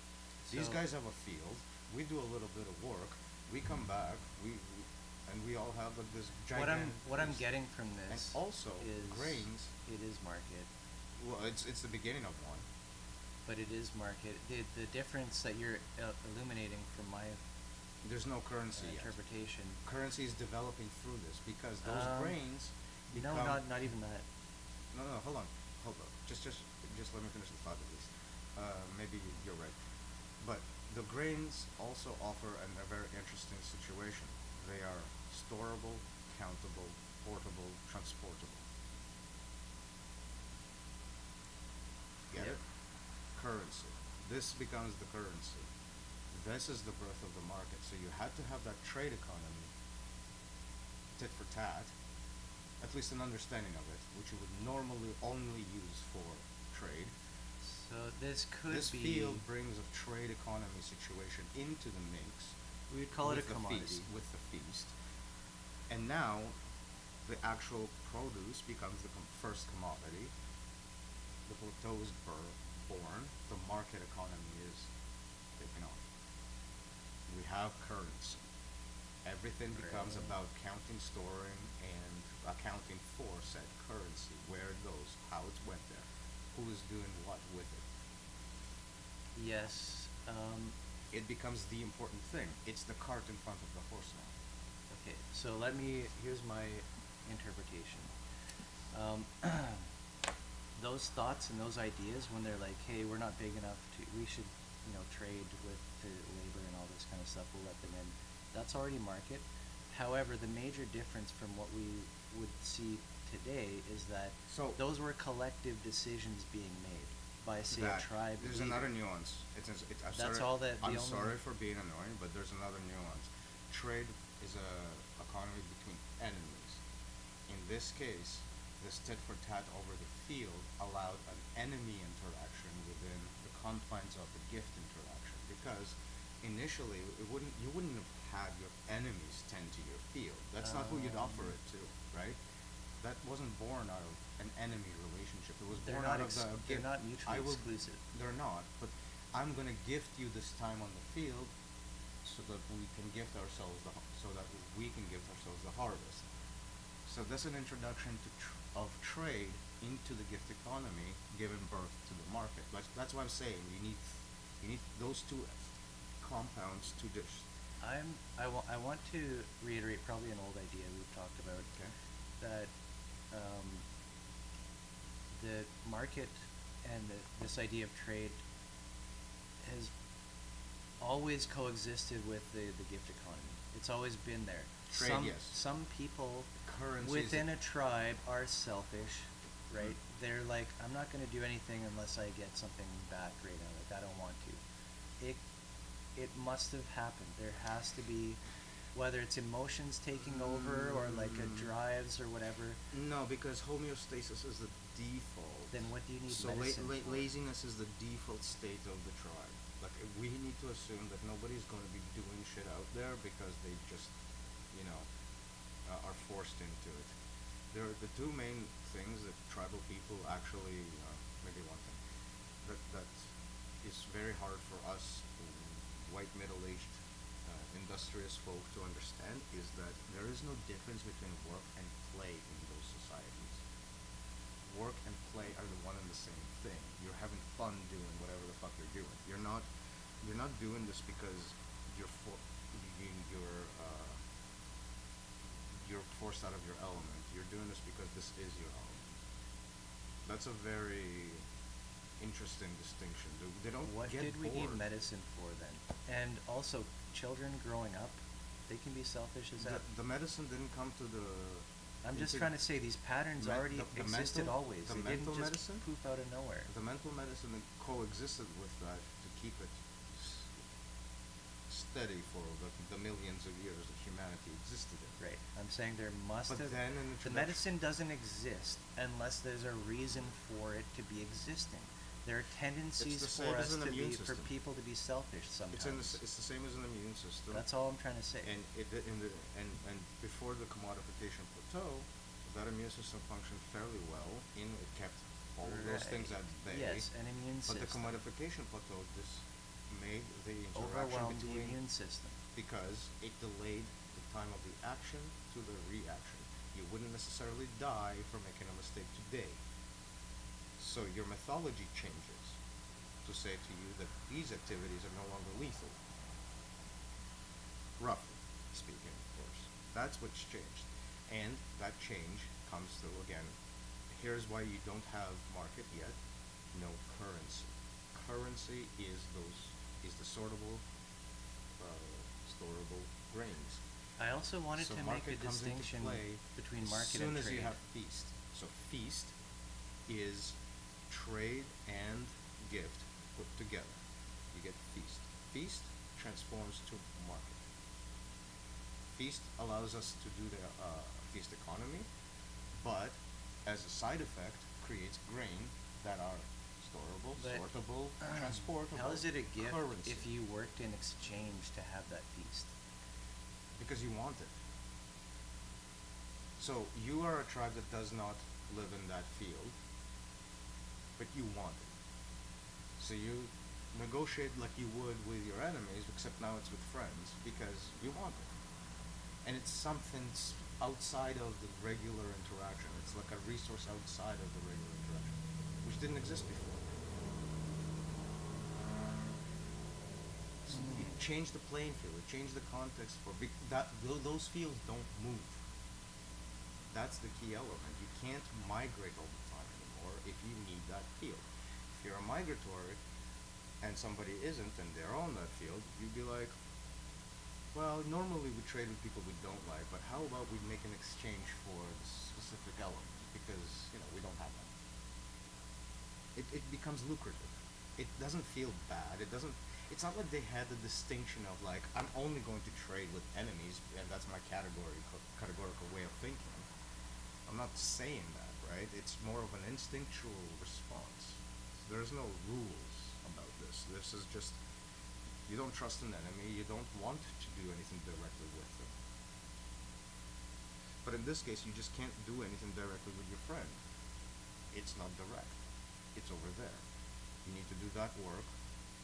S2: These
S1: So-
S2: guys have a field. We do a little bit of work. We come back. And we all have like this gigantic.
S1: What I'm
S2: feast.
S1: getting from
S2: And
S1: this
S2: also
S1: is
S2: grains.
S1: It is market,
S2: Well, it's the beginning of one.
S1: but it is market. The difference that you're illuminating from my
S2: There's no currency yet.
S1: interpretation.
S2: Currency is developing through this because those grains
S1: No,
S2: become.
S1: not even that.
S2: No, hold on. Just let me finish the thought at least. Maybe you're right. But the grains also offer a very interesting situation. They are storable, countable, portable, transportable. Get
S1: Yep.
S2: it? Currency. This becomes the currency. This is the birth of the market. So you had to have that trade economy, tit for tat, at least an understanding of it, which you would normally only use for trade.
S1: So this could
S2: This
S1: be.
S2: field brings a trade economy situation into the mix.
S1: We would call it a
S2: with the
S1: commodity.
S2: Feast, with the feast. And now, the actual produce becomes the first commodity. The plateau is born. The market economy is taken off. We have currency. Everything becomes
S1: Right.
S2: about counting, storing, and accounting for said currency, where it goes, how it went there, who is doing what with it.
S1: Yes.
S2: It becomes the important thing. It's the cart in front of the horse now.
S1: Okay. So here's my interpretation. Um, those thoughts and those ideas, when they're like, hey, we're not big enough we should, trade with the labor and all this kind of stuff, we'll let them in. That's already market. However, the major difference from what we would see today is that
S2: So
S1: those were collective decisions being made by, say, a
S2: that
S1: tribe
S2: there's
S1: leader.
S2: another nuance. I'm
S1: That's
S2: sorry,
S1: all that the
S2: I'm
S1: only
S2: sorry for being annoying, but there's another nuance. Trade is a economy between enemies. In this case, the tit for tat over the field allowed an enemy interaction within the confines of the gift interaction, because initially you wouldn't have had your enemies tend to your field. That's not who you'd offer it to, right? That wasn't born out of an enemy relationship. It was
S1: They're
S2: born
S1: not
S2: out of the
S1: they're
S2: gift.
S1: not mutually exclusive.
S2: They're not, but I'm gonna gift you this time on the field so that we can gift ourselves the harvest. So that's an introduction of trade into the gift economy, giving birth to the market. That's what I'm saying. You need those two compounds to dish.
S1: I want to reiterate probably an old idea we've talked about,
S2: Okay.
S1: that the market and this idea of trade has always coexisted with the gift economy. It's always been there.
S2: Trade, yes.
S1: Some people
S2: Currency
S1: within a tribe are selfish, right? They're like, I'm not going to do anything unless I get something back right now. Like, I don't want to. It must have happened. There has to be, whether it's emotions taking over or like a drives or whatever.
S2: No, because homeostasis is the default.
S1: Then what do you need
S2: So
S1: medicine for?
S2: laziness is the default state of the tribe. Like, we need to assume that nobody's going to be doing shit out there because they just, are forced into it. There are the two main things that tribal people actually, maybe one thing, that is very hard for us, white middle-aged, industrious folk to understand, is that there is no difference between work and play in those societies. Work and play are the one and the same thing. You're having fun doing whatever the fuck you're doing. You're not doing this because you're forced out of your element. You're doing this because this is your element. That's a very interesting distinction. They don't
S1: What
S2: get
S1: did we need
S2: bored.
S1: medicine for then? And also, children growing up, they can be selfish as that.
S2: The medicine didn't come to the.
S1: I'm just trying to say these patterns already existed always.
S2: The
S1: They didn't
S2: mental
S1: just
S2: medicine?
S1: poof out of nowhere.
S2: The mental medicine that coexisted with that to keep it steady for the millions of years that humanity existed in.
S1: Right. I'm saying there must
S2: But
S1: have.
S2: then in
S1: The medicine doesn't exist unless there's a reason for it to be existing. There are tendencies
S2: the same
S1: for
S2: as
S1: us
S2: an
S1: to
S2: immune
S1: be, for
S2: system.
S1: people to be selfish sometimes.
S2: It's the same as an immune system.
S1: That's all I'm trying to say.
S2: And and before the commodification plateau, that immune system functioned fairly well. It kept all of those things at bay.
S1: Yes, an immune
S2: But
S1: system.
S2: the commodification plateau just made the interaction
S1: Overwhelmed the
S2: between,
S1: immune system.
S2: because it delayed the time of the action to the reaction. You wouldn't necessarily die for making a mistake today. So your mythology changes to say to you that these activities are no longer lethal. Roughly speaking, of course. That's what's changed. And that change comes through, again, here's why you don't have market yet. No currency. Currency is the sortable, storable grains.
S1: I also wanted
S2: So
S1: to make a
S2: market comes into
S1: distinction
S2: play
S1: between
S2: as
S1: market
S2: soon
S1: and
S2: as
S1: trade.
S2: you have feast. So feast is trade and gift put together. You get feast. Feast transforms to market. Feast allows us to do the feast economy, but as a side effect creates grain that are storable,
S1: But,
S2: sortable, transportable.
S1: How is it a gift
S2: currency.
S1: if you worked in exchange to have that feast?
S2: Because you want it. So you are a tribe that does not live in that field, but you want it. So you negotiate like you would with your enemies, except now it's with friends because you want it. And it's something outside of the regular interaction. It's like a resource outside of the regular interaction, which didn't exist before. So you change the playing field, you change the context for those fields don't move. That's the key element. You can't migrate all the time anymore if you need that field. If you're a migratory and somebody isn't and they're on that field, you'd be like, well, normally we trade with people we don't like, but how about we make an exchange for this specific element because, we don't have that. It becomes lucrative. It doesn't feel bad. It's not like they had the distinction of like, I'm only going to trade with enemies and that's my categorical way of thinking. I'm not saying that, right? It's more of an instinctual response. There's no rules about this. This is just, you don't trust an enemy, you don't want to do anything directly with them. But in this case, you just can't do anything directly with your friend. It's not direct. It's over there. You need to do that work.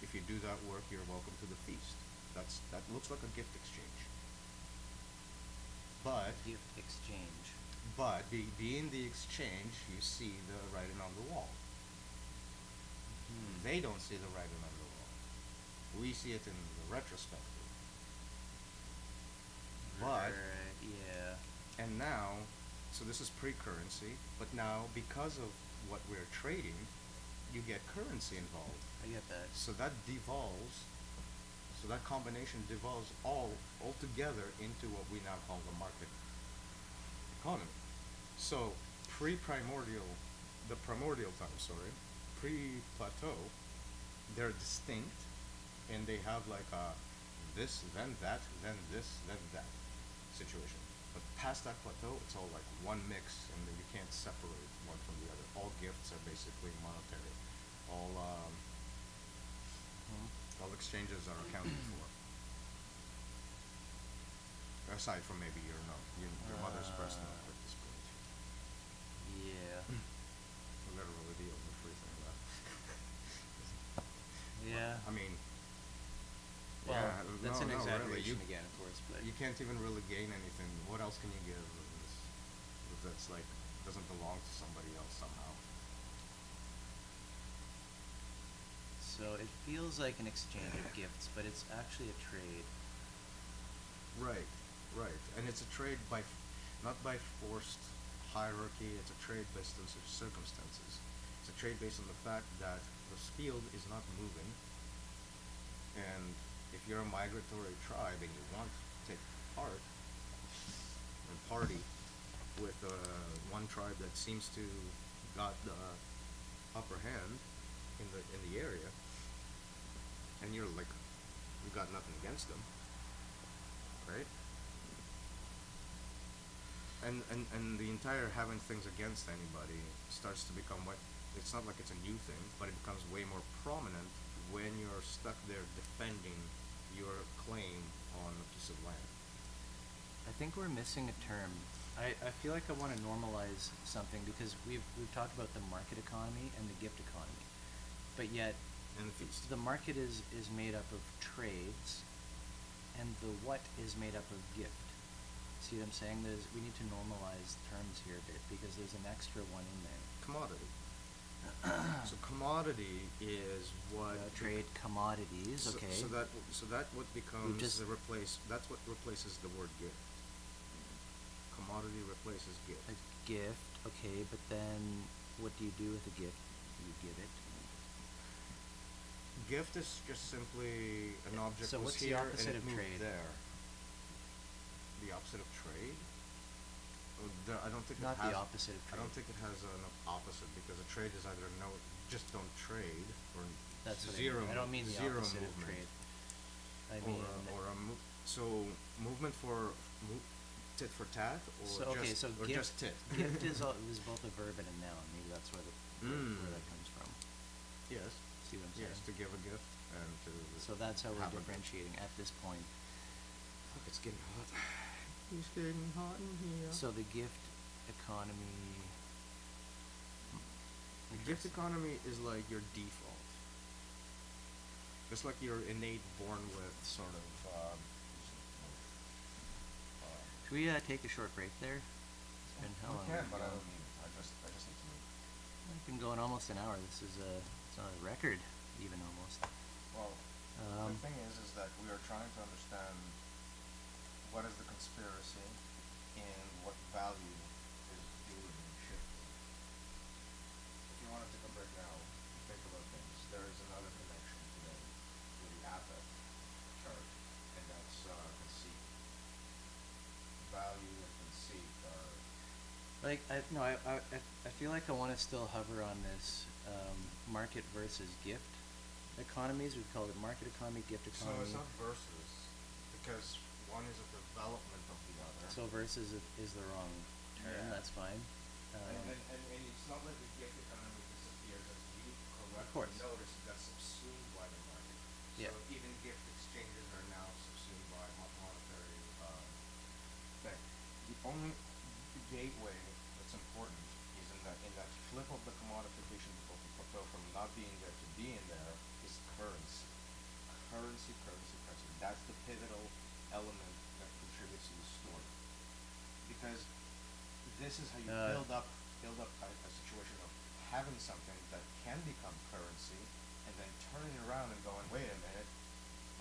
S2: If you do that work, you're welcome to the feast. That looks like a gift exchange. But
S1: Gift exchange.
S2: being the exchange, you see the writing on the wall. They don't see the writing on the wall. We see it in the retrospective. But
S1: yeah.
S2: and now, so this is pre-currency, but now because of what we're trading, you get currency involved.
S1: I get that.
S2: So that devolves. So that combination devolves all together into what we now call the market economy. So pre-primordial pre-plateau, they're distinct, and they have like a this, then that, then this, then that situation. But past that plateau, it's all like one mix, and then you can't separate one from the other. All gifts are basically monetary. All exchanges are accounted for. Aside from maybe your mother's breast milk at this point.
S1: Yeah.
S2: Literally the only free thing left.
S1: Yeah.
S2: I mean,
S1: Well,
S2: yeah,
S1: that's an
S2: really.
S1: exaggeration again, of course, but
S2: You can't even really gain anything. What else can you give that's like doesn't belong to somebody else somehow?
S1: so it feels like an exchange of gifts, but it's actually a trade.
S2: Right. And it's a trade not by forced hierarchy. It's a trade based on such circumstances. It's a trade based on the fact that the field is not moving, and if you're a migratory tribe and you want to take part and party with one tribe that seems to got the upper hand in the area, and you're like, you got nothing against them, right? And the entire having things against anybody starts to become it's not like it's a new thing, but it becomes way more prominent when you're stuck there defending your claim on a piece of land.
S1: I think we're missing a term. I feel like I want to normalize something because we've talked about the market economy and the gift economy, but yet
S2: And the feast.
S1: the market is made up of trades, and the what is made up of gift. See what I'm saying? We need to normalize terms here a bit because there's an extra one in there.
S2: Commodity. So commodity is what
S1: Trade commodities.
S2: So,
S1: Okay.
S2: So that what becomes
S1: just-
S2: that's what replaces the word gift. Commodity replaces gift.
S1: A gift. Okay, but then what do you do with a gift? You give it.
S2: Gift is just simply an object
S1: So
S2: was
S1: what's the
S2: here
S1: opposite
S2: and it
S1: of
S2: moved
S1: trade?
S2: there. The opposite of trade? I don't think
S1: Not
S2: it has.
S1: the opposite of
S2: I don't
S1: trade.
S2: think it has an opposite because a trade is either just don't trade or
S1: That's what
S2: zero.
S1: I don't mean the
S2: zero
S1: opposite
S2: movement.
S1: of trade. I
S2: Or
S1: mean.
S2: so movement for tit for tat or just or
S1: gift,
S2: just tit.
S1: gift is both a verb and a noun. Maybe that's where where that comes from.
S2: Yes.
S1: See what I'm saying?
S2: Yes, to give a gift and to.
S1: So that's how we're
S2: have a gift.
S1: differentiating at this point.
S2: Fuck, it's getting hot. It's getting hot in here.
S1: So the gift economy.
S2: The gift economy is like your default. It's like your innate born with sort of.
S1: Should we take a short break there? It's been how long?
S2: We can,
S1: have we
S2: but I
S1: gone?
S2: don't need it. I just need to move.
S1: We've been going almost an hour. This is it's on a record, even almost.
S2: Well, the thing is that we are trying to understand what is the conspiracy and what value is doing and shifting. If you want to take a break now, think about things. There is another connection today with the affect chart, and that's conceit. Value and conceit are.
S1: Like I feel like I want to still hover on this market versus gift economies. We call it market economy, gift
S2: So
S1: economy.
S2: it's not versus, because one is a development of the other.
S1: So versus is the wrong term.
S2: Yeah.
S1: That's fine.
S2: And it's not like the gift economy disappears, as you correctly
S1: course.
S2: noticed, that's subsumed by the market. So
S1: Yeah.
S2: even gift exchanges are now subsumed by monetary thing. The only gateway that's important is in that flip of the commodification from not being there to being there is currency. Currency. That's the pivotal element that contributes to the story. Because this is how you build up a situation of having something that can become currency, and then turning around and going, wait a minute,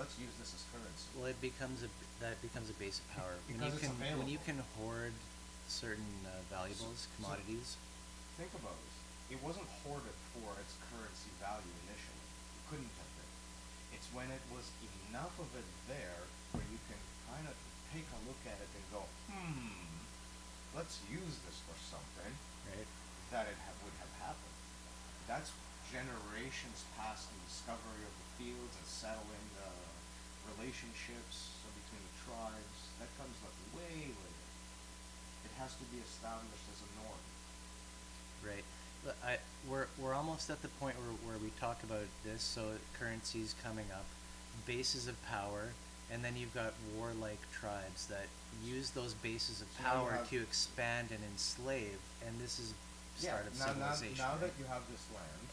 S2: let's use this as currency.
S1: Well, that becomes a base of power.
S2: Because it's available.
S1: When you can hoard certain valuables, commodities.
S2: Think about this. It wasn't hoarded for its currency value initially. It couldn't have been. It's when it was enough of it there where you can kind of take a look at it and go, let's use this for something,
S1: Right.
S2: that would have happened. That's generations past the discovery of the fields and settling the relationships between the tribes. That comes like way later. It has to be established as a norm.
S1: Right. But we're almost at the point where we talk about this. So currencies coming up, bases of power, and then you've got warlike tribes that use those bases of
S2: So now you
S1: power
S2: have-
S1: to expand and enslave. And this is start of
S2: now
S1: civilization.
S2: that
S1: right?
S2: you have this land,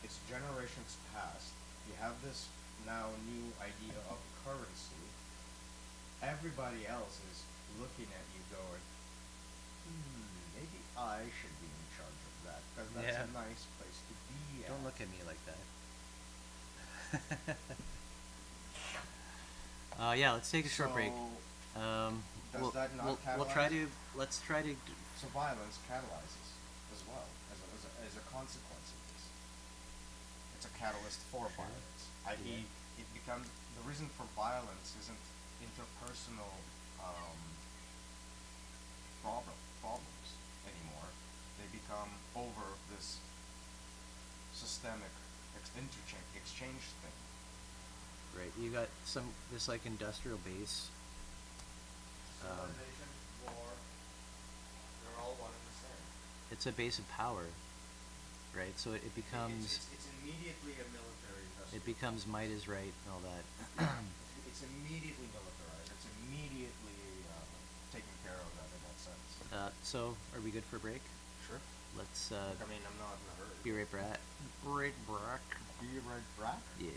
S2: it's generations past. You have this now new idea of currency. Everybody else is looking at you going, maybe I should be in charge of that, because that's
S1: Yeah.
S2: a nice place to be at.
S1: Don't look at me like that. Yeah, let's take a short break.
S2: Does that not
S1: Let's try to.
S2: So violence catalyzes as well, as a consequence of this. It's a catalyst for
S1: Sure.
S2: violence. I.e., it becomes, the reason for violence isn't interpersonal problems anymore. They become over this systemic exchange thing.
S1: Right, you got this like industrial base.
S2: Civilization, war, they're all one and the same.
S1: It's a base of power, right? So it becomes
S2: It's immediately a military industrial.
S1: it becomes might is right and all that.
S2: It's immediately militarized. It's immediately taken care of in that sense.
S1: So are we good for a break?
S2: Sure.
S1: Let's
S2: I mean, I'm not in a hurry.
S1: be right back. Right back.
S2: Be right back.
S1: Yeah.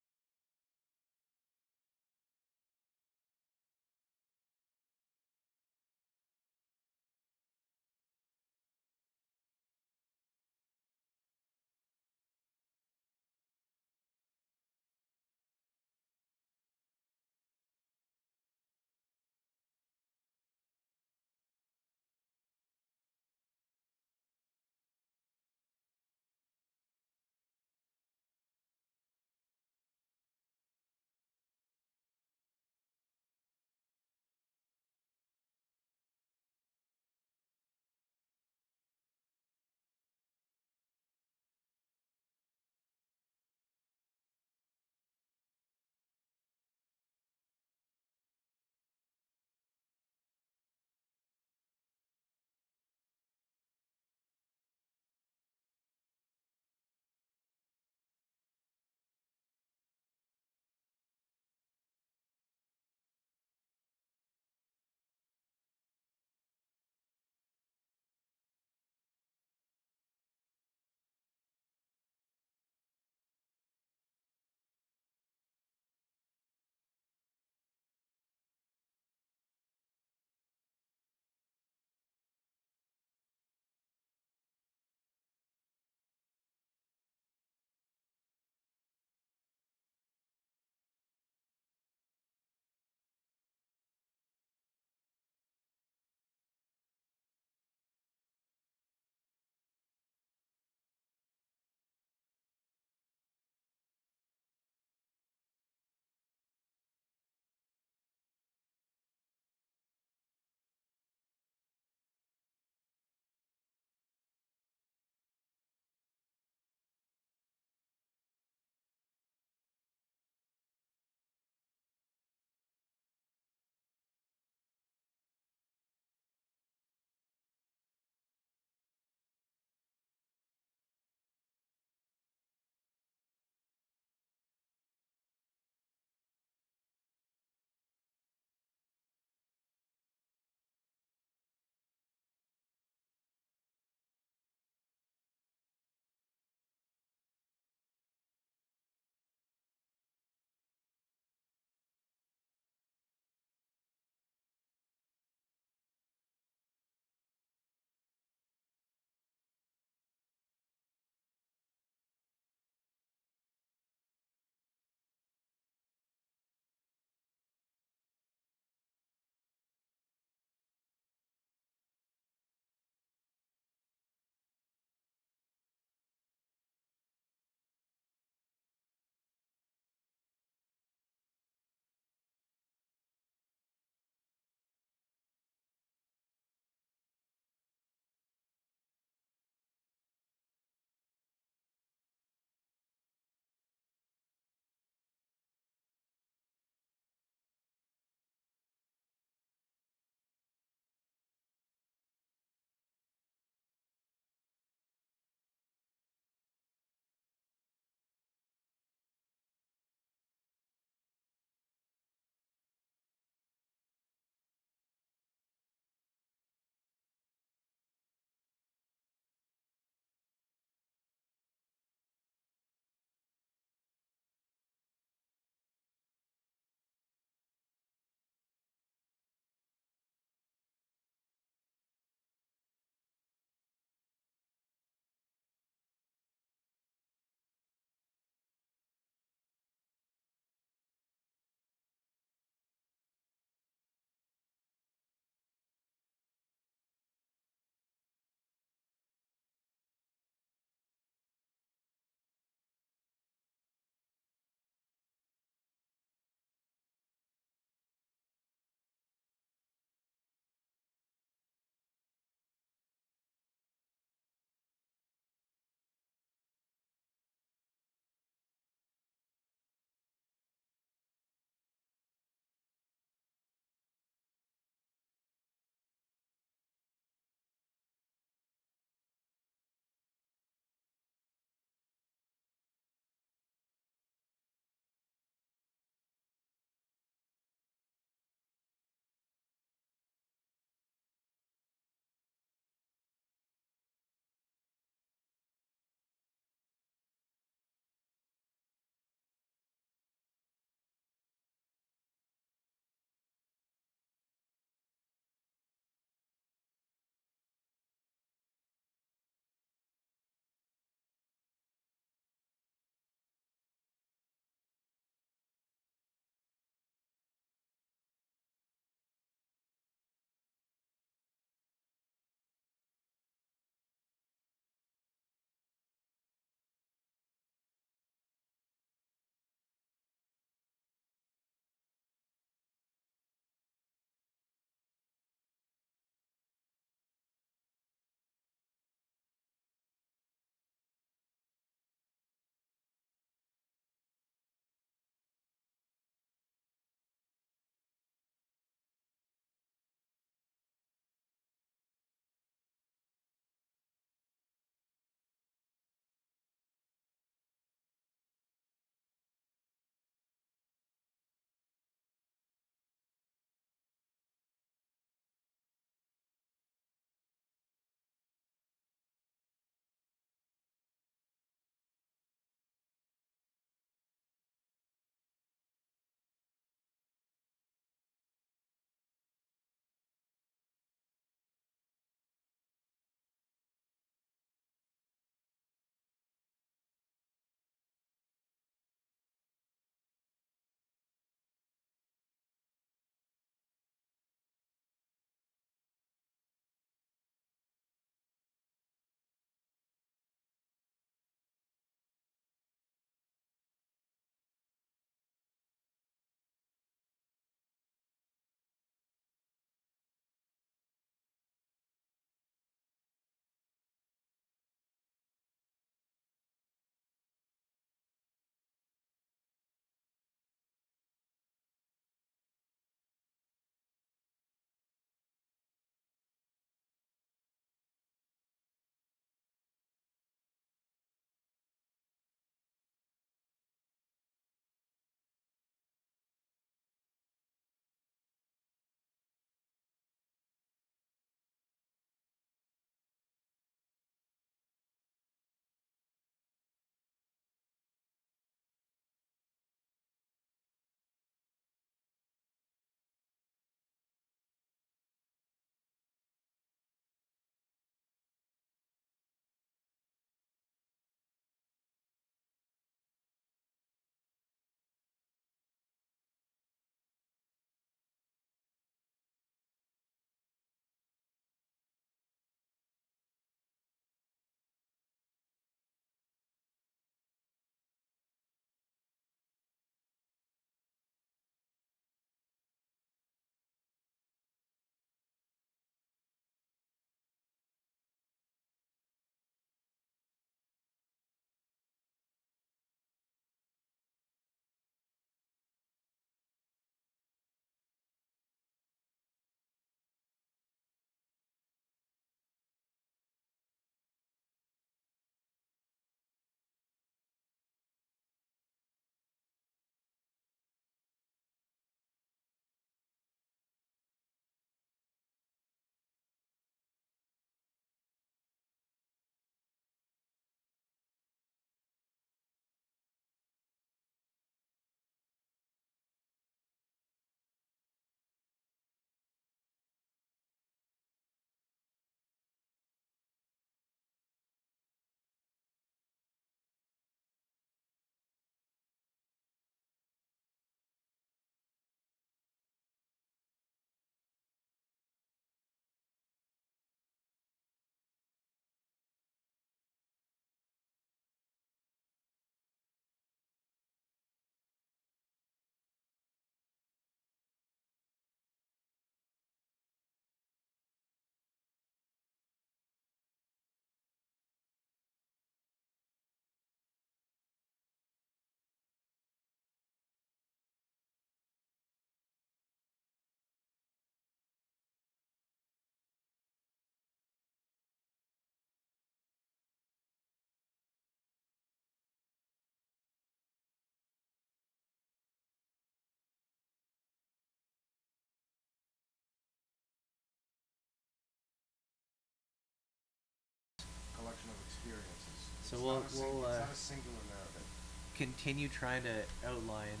S1: So
S2: It's
S1: we'll
S2: not a it's not a singular narrative.
S1: continue trying to outline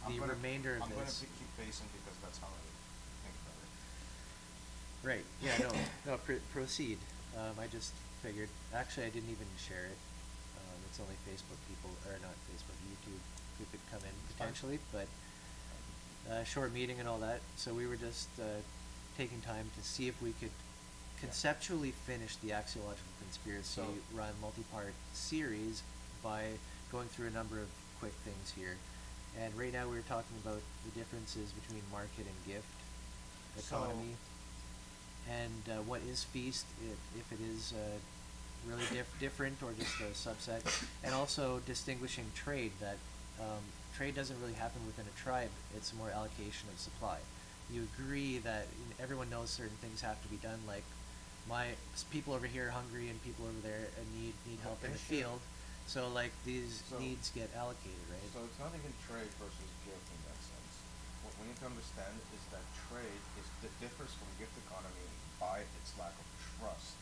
S1: the remainder of
S2: I'm gonna
S1: this.
S2: keep pacing because that's how I think about it.
S1: Right. Yeah. No. No. Proceed. I just figured. Actually, I didn't even share it. It's only Facebook people, or not Facebook, YouTube, who could come in potentially. But short meeting and all that. So we were just taking time to see if we could conceptually finish the Axiological Conspiracy Run multi-part series by going through a number of quick things here. And right now we're talking about the differences between market and gift economy, and what is feast, if it is really different or just a subset, and also distinguishing trade, that trade doesn't really happen within a tribe, it's more allocation of supply. You agree that everyone knows certain things have to be done, like people over here are hungry and people over there need help in the field, so like these needs get allocated, right?
S2: So it's not even trade versus gift in that sense. What we need to understand is that trade differs from gift economy by its lack of trust,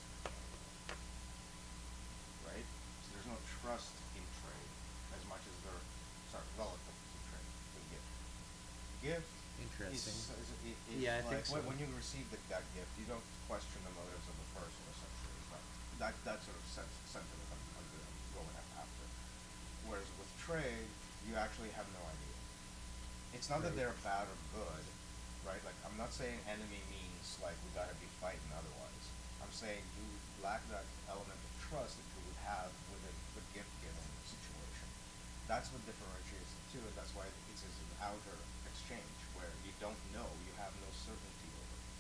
S2: right? So there's no trust in trade as much as relative to trade, to gift. Gift
S1: Interesting.
S2: is
S1: Yeah, I
S2: like
S1: think so.
S2: when you receive that gift, you don't question the motives of the person. Essentially, it's not that sort of sentiment I'm going after. Whereas with trade, you actually have no idea. It's not that they're bad or good, right? Like, I'm not saying enemy means like we gotta be fighting otherwise. I'm saying you lack that element of trust that you would have with a gift giving situation. That's what differentiates the two, and that's why it's an outer exchange where you don't know, you have no certainty over it.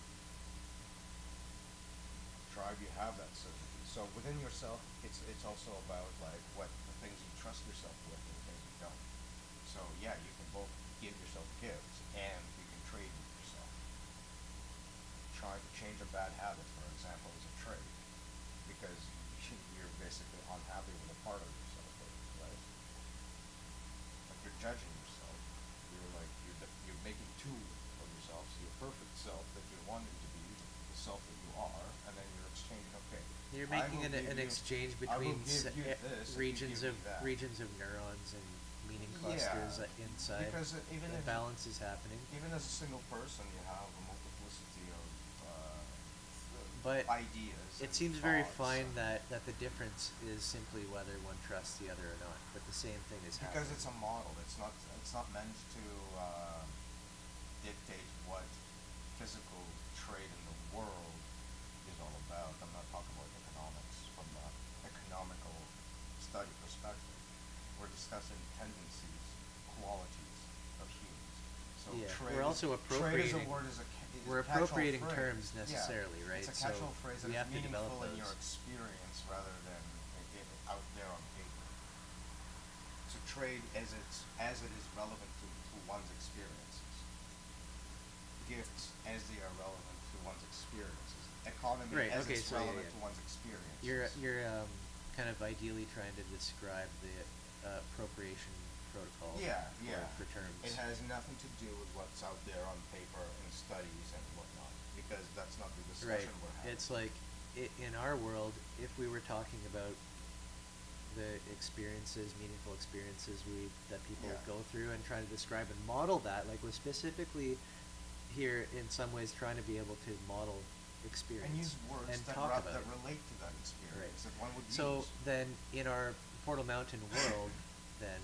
S2: Tribe, you have that certainty. So within yourself, it's also about like what the things you trust yourself with and the things you don't. So yeah, you can both give yourself gifts and you can trade with yourself. Trying to change a bad habit, for example, is a trade because you're basically unhappy with a part of yourself, right? Like you're judging yourself. You're making two of yourself, so your perfect self that you're wanting to be, the self that you are, and then you're exchanging. Okay,
S1: You're making an exchange between regions of neurons and meaning clusters inside.
S2: Because even
S1: the
S2: if
S1: balance is happening.
S2: Even as a single person, you have a multiplicity of
S1: But
S2: ideas.
S1: It seems very fine that the difference is simply whether one trusts the other or not. But the same thing is happening.
S2: Because it's a model. It's not meant to dictate what physical trade in the world is all about. I'm not talking about economics from the economical study perspective. We're discussing tendencies, qualities of humans. So trade
S1: we're also appropriating.
S2: Trade as a word
S1: We're appropriating terms necessarily, right?
S2: It's a catch-all phrase that
S1: we
S2: is
S1: have to develop
S2: meaningful in
S1: those.
S2: your experience rather than out there on paper. So trade as it is relevant to one's experiences. Gifts as they are relevant to one's experiences. Economy as it's relevant to one's experiences.
S1: You're kind of ideally trying to describe the appropriation protocol for terms.
S2: It has nothing to do with what's out there on paper in studies and whatnot, because that's not the discussion we're having.
S1: It's like, in our world, if we were talking about the experiences, meaningful experiences that people go through and trying to describe and model that, like we're specifically here in some ways trying to be able to model experience.
S2: And use words that relate to that experience that one would use.
S1: So then in our Portal Mountain world, then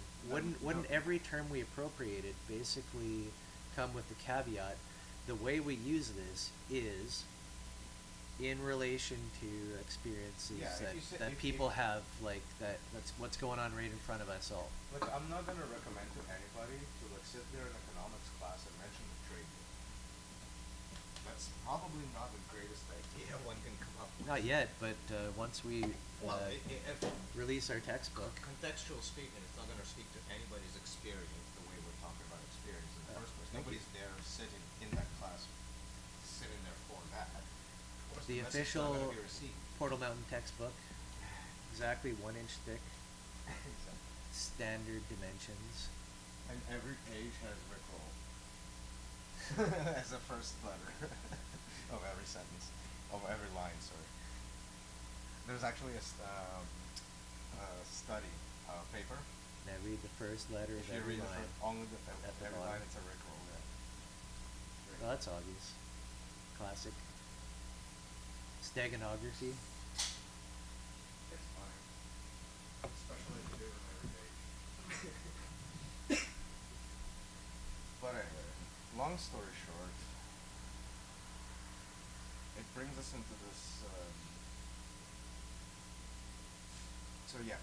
S1: wouldn't every term we appropriated basically come with the caveat, the way we use this is in relation to experiences that people have, like that's what's going on right in front of us all.
S2: Look, I'm not going to recommend to anybody to sit there in economics class and mention the trade deal. That's probably not the greatest idea one can come up with.
S1: Not yet, but once we release our textbook.
S2: Contextual speaking, it's not going to speak to anybody's experience the way we're talking about experience in the first place. Nobody's there sitting in that class, sitting there for that.
S1: The official Portal Mountain textbook, exactly 1 inch thick, standard dimensions.
S2: And every page has Rickroll as the first letter of every sentence, of every line, sorry. there's actually a study paper.
S1: Now read the first letter
S2: If
S1: of
S2: you
S1: every
S2: read
S1: line.
S2: only
S1: at the
S2: every
S1: bottom.
S2: line, it's a rickroll. Yeah.
S1: Well, that's obvious. Classic. Steganography.
S2: It's funny, especially if you do it on every page. But anyway, long story short, it brings us into this. So yeah,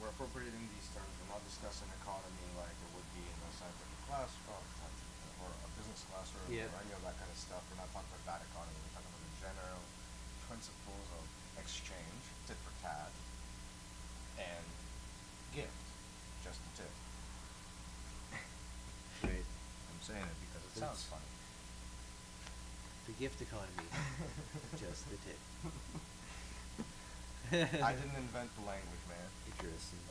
S2: we're appropriating these terms. We're not discussing economy like it would be in a scientific class or a business classroom
S1: Yeah.
S2: or any of that kind of stuff. We're not talking about that economy. We're talking about the general principles of exchange, tit for tat, and gift, just a tip.
S1: Right.
S2: I'm saying it because it sounds funny.
S1: The gift economy. Just the tip.
S2: I didn't invent the language, man.
S1: Interesting.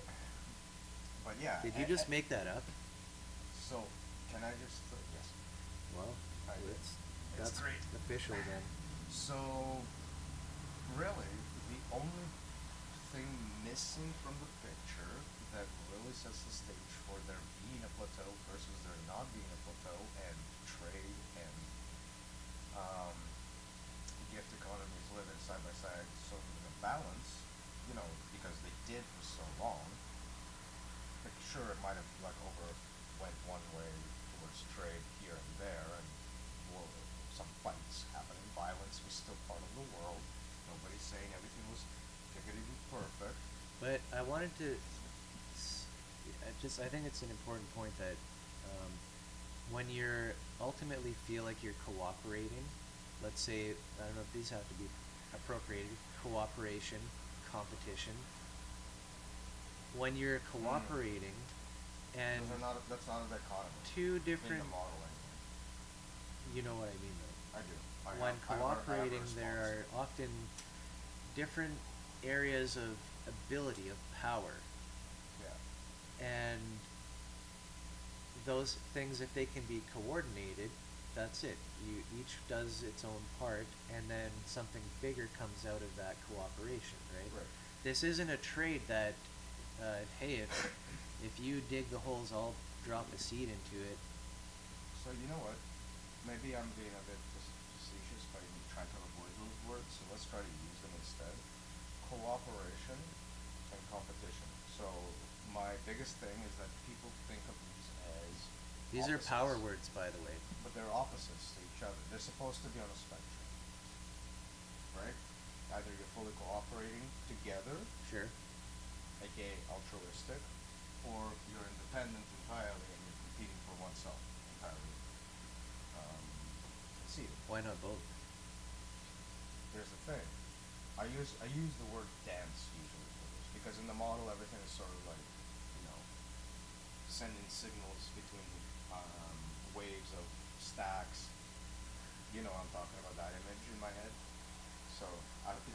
S2: But yeah.
S1: Did you just make that up?
S2: So, can I just yes.
S1: Well,
S2: I did.
S1: that's
S2: great.
S1: official then.
S2: So, really, the only thing missing from the picture that really sets the stage for there being a plateau versus there not being a plateau and trade and gift economies living side by side sort of in a balance, because they did for so long. Like, sure, it might have went one way towards trade here and there, and some fights happening. Violence was still part of the world. Nobody's saying everything was tickety perfect.
S1: But I wanted to I think it's an important point that when you're ultimately feel like you're cooperating, let's say, I don't know if these have to be appropriated, cooperation, competition. When you're cooperating and
S2: That's not a dichotomy.
S1: two
S2: In
S1: different,
S2: the model anyway.
S1: you know what I mean though.
S2: I do.
S1: When
S2: I have a
S1: cooperating,
S2: response.
S1: there are often different areas of ability, of power.
S2: Yeah.
S1: And those things, if they can be coordinated, that's it. Each does its own part, and then something bigger comes out of that cooperation, right?
S2: Right.
S1: This isn't a trade that, hey, if you dig the holes, I'll drop a seed into it.
S2: So you know what? Maybe I'm being a bit facetious by trying to avoid those words, so let's try to use them instead. Cooperation and competition. So my biggest thing is that people think of these as
S1: These are
S2: opposites.
S1: power words, by the way.
S2: But they're opposites to each other. They're supposed to be on a spectrum, right? Either you're fully cooperating together,
S1: Sure.
S2: aka altruistic, or you're independent entirely and you're competing for oneself entirely. Conceited.
S1: Why not both?
S2: Here's the thing. I use the word dance usually for this because in the model everything is sort of like, sending signals between waves of stacks. You know I'm talking about that image in my head. So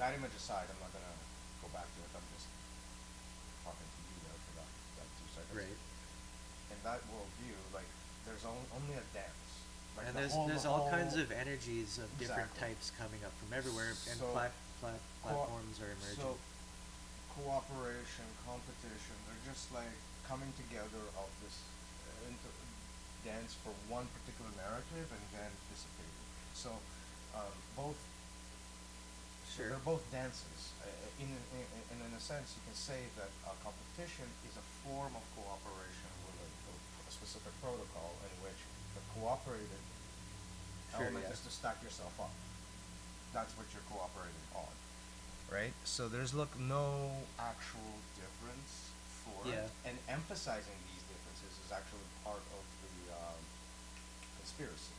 S2: that image aside, I'm not gonna go back to it. I'm just talking to you there for that 2 seconds.
S1: Right.
S2: In that worldview, like there's only a dance. Like
S1: And
S2: the
S1: there's all kinds of energies of different
S2: Exactly.
S1: types coming up from everywhere, and
S2: So,
S1: platforms are emerging.
S2: So, cooperation, competition, they're just like coming together of this dance for one particular narrative and then dissipating. So, both. So
S1: Sure.
S2: they're both dances. In a sense, you can say that competition is a form of cooperation with a specific protocol in which the cooperated
S1: Sure,
S2: element
S1: yeah.
S2: is to stack yourself up. That's what you're cooperating on. Right? So there's no actual difference for
S1: Yeah.
S2: it. And emphasizing these differences is actually part of the conspiracy.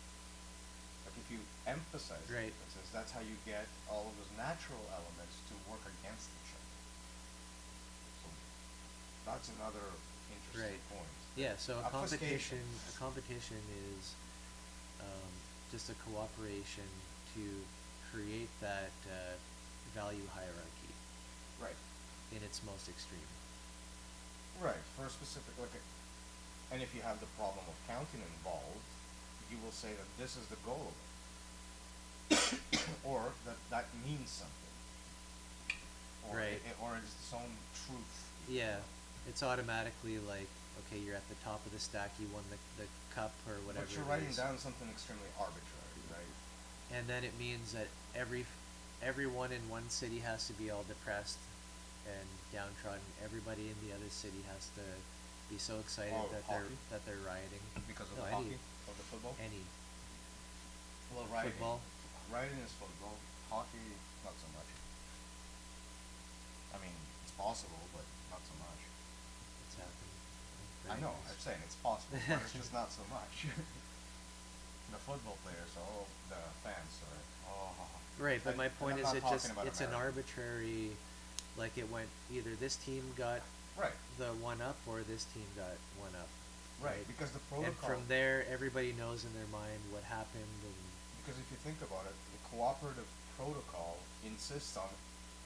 S2: Like if you emphasize the
S1: Right.
S2: differences, that's how you get all of those natural elements to work against each other. So that's another interesting
S1: Right.
S2: point.
S1: Yeah, so
S2: Obfuscation.
S1: a competition is just a cooperation to create that value hierarchy
S2: Right.
S1: in its most extreme.
S2: Right, for a specific, and if you have the problem of counting involved, you will say that this is the goal of it, or that means something. or
S1: Right.
S2: or it's its own truth.
S1: Yeah, it's automatically like, okay, you're at the top of the stack, you won the cup or whatever.
S2: But you're
S1: it
S2: writing
S1: is.
S2: down something extremely arbitrary, right?
S1: And then it means that everyone in one city has to be all depressed and downtrodden. Everybody in the other city has to be so excited
S2: Oh,
S1: that
S2: hockey?
S1: they're rioting.
S2: Because of
S1: No,
S2: the
S1: any,
S2: hockey, of the football.
S1: any
S2: Well, riding.
S1: football.
S2: Riding is football. Hockey, not so much. I mean, it's possible, but not so much.
S1: It's happened.
S2: I know. I'm saying it's possible, but it's just not so much. The football players, the fans, sorry. Oh.
S1: Right, but my
S2: And
S1: point
S2: I'm
S1: is,
S2: not
S1: it
S2: talking
S1: just
S2: about
S1: it's an
S2: America.
S1: arbitrary, like it went either this team got
S2: Right.
S1: the one up or this team got one up.
S2: Right, because the protocol.
S1: And from there, everybody knows in their mind what happened. And
S2: Because if you think about it, the cooperative protocol insists on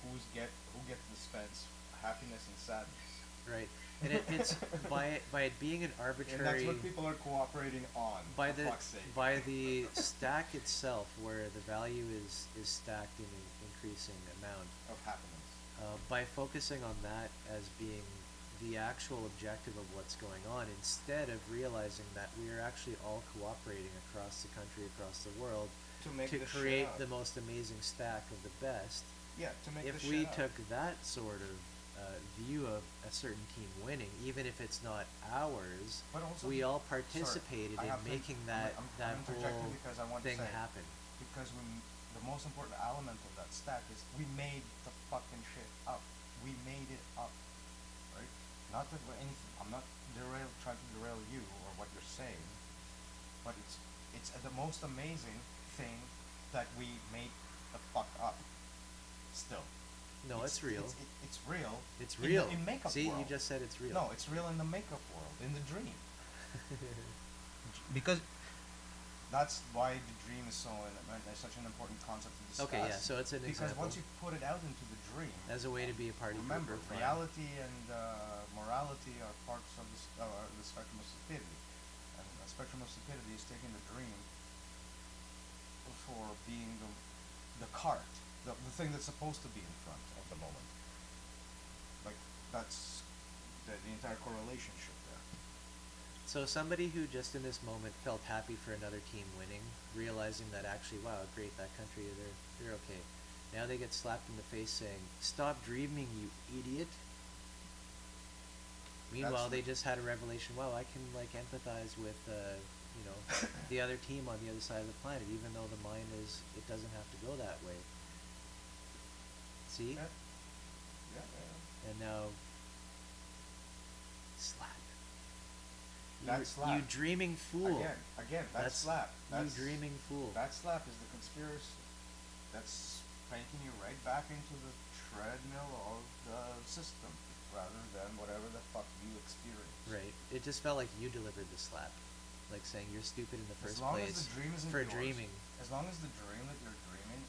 S2: who gets to dispense happiness and sadness.
S1: right, and it's by it being an arbitrary.
S2: And that's what people are cooperating on.
S1: by
S2: for
S1: the
S2: fuck's sake.
S1: by the stack itself, where the value is stacked in an increasing amount.
S2: Of happiness.
S1: By focusing on that as being the actual objective of what's going on, instead of realizing that we are actually all cooperating across the country, across the world,
S2: To make
S1: to
S2: this shit
S1: create
S2: up.
S1: the most amazing stack of the best.
S2: Yeah, to make
S1: If
S2: this
S1: we
S2: shit up.
S1: took that sort of view of a certain team winning, even if it's not ours,
S2: But also
S1: we
S2: be-
S1: all
S2: sorry,
S1: participated
S2: I
S1: in
S2: have to-
S1: making
S2: I'm-
S1: that
S2: I'm interjecting
S1: whole
S2: because I want to
S1: thing
S2: say,
S1: happen.
S2: Because the most important element of that stack is we made the fucking shit up. We made it up, right? Not that we're anything. I'm not trying to derail you or what you're saying, but it's the most amazing thing that we made the fuck up. Still.
S1: No, it's real.
S2: It's real.
S1: It's
S2: in
S1: real.
S2: the- in makeup
S1: See,
S2: world.
S1: you just said it's real.
S2: No, it's real in the makeup world, in the dream. Because that's why the dream is such an important concept to discuss.
S1: Okay, yeah, so it's an
S2: because
S1: example.
S2: once you put it out into the dream,
S1: As a way to be a party
S2: remember,
S1: pooper, fine.
S2: reality and morality are parts of the spectrum of stupidity, and the spectrum of stupidity is taking the dream for being the cart, the thing that's supposed to be in front of the moment. Like that's the entire correlationship there.
S1: So somebody who just in this moment felt happy for another team winning, realizing that actually, wow, great, that country, they're okay. Now they get slapped in the face saying, "Stop dreaming, you idiot." Meanwhile, they just had a revelation. Wow, I can like empathize with, the other team on the other side of the planet, even though the mind it doesn't have to go that way. See?
S2: Yeah.
S1: And now, slap.
S2: That
S1: You
S2: slap.
S1: dreaming fool.
S2: Again, that slap.
S1: You dreaming fool.
S2: That slap is the conspiracy. That's spanking you right back into the treadmill of the system, rather than whatever the fuck you experience.
S1: Right. It just felt like you delivered the slap. Like saying you're stupid in the first
S2: As long
S1: place
S2: as the dream isn't
S1: for
S2: yours,
S1: dreaming.
S2: As long as the dream that you're dreaming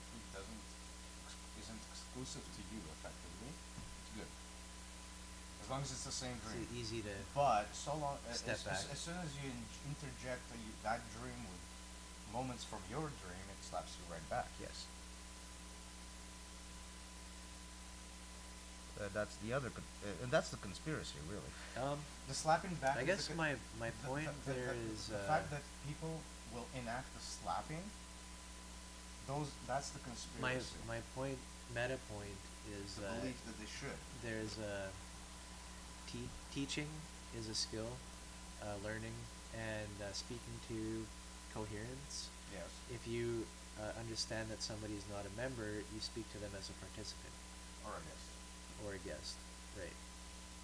S2: isn't exclusive to you, effectively, it's good. As long as it's the same
S1: It's
S2: dream.
S1: easy to
S2: But so long
S1: step back.
S2: as soon as you interject that dream with moments from your dream, it slaps you right back. Yes. That's the other, and that's the conspiracy, really. The slapping back.
S1: I
S2: is
S1: guess
S2: the,
S1: my point there
S2: the,
S1: is
S2: the fact that people will enact the slapping. That's the conspiracy.
S1: my point, meta point is
S2: the belief that they should.
S1: there's a teaching is a skill, learning and speaking to coherence.
S2: Yes.
S1: If you understand that somebody's not a member, you speak to them as a participant.
S2: Or a guest.
S1: Or a guest, right?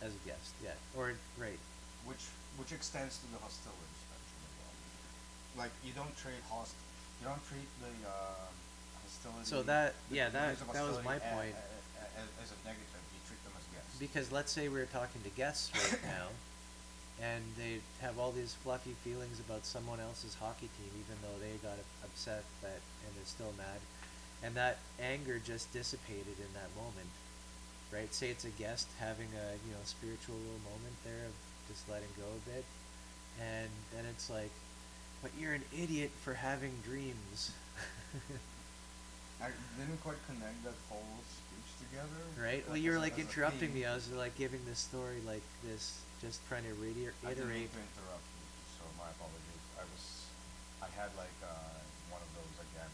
S1: As a guest, yeah. Or right.
S2: Which extends to the hostility spectrum as well. Like you don't treat the hostility.
S1: So that
S2: the
S1: that
S2: views of
S1: was my
S2: hostility
S1: point.
S2: As a negative, you treat them as guests.
S1: Because let's say we're talking to guests right now, and they have all these fluffy feelings about someone else's hockey team, even though they got upset and they're still mad, and that anger just dissipated in that moment. Right, say it's a guest having a spiritual little moment there of just letting go a bit, and then it's like, but you're an idiot for having dreams.
S2: I didn't quite connect that whole speech
S3: together.
S1: Right? Well,
S3: like,
S1: you were
S3: as a-
S1: like
S3: as a
S1: interrupting me.
S3: theme.
S1: I was like giving this story like this, just trying to
S3: I didn't mean
S1: reiterate.
S3: to interrupt you, so my apologies. I had like one of those again.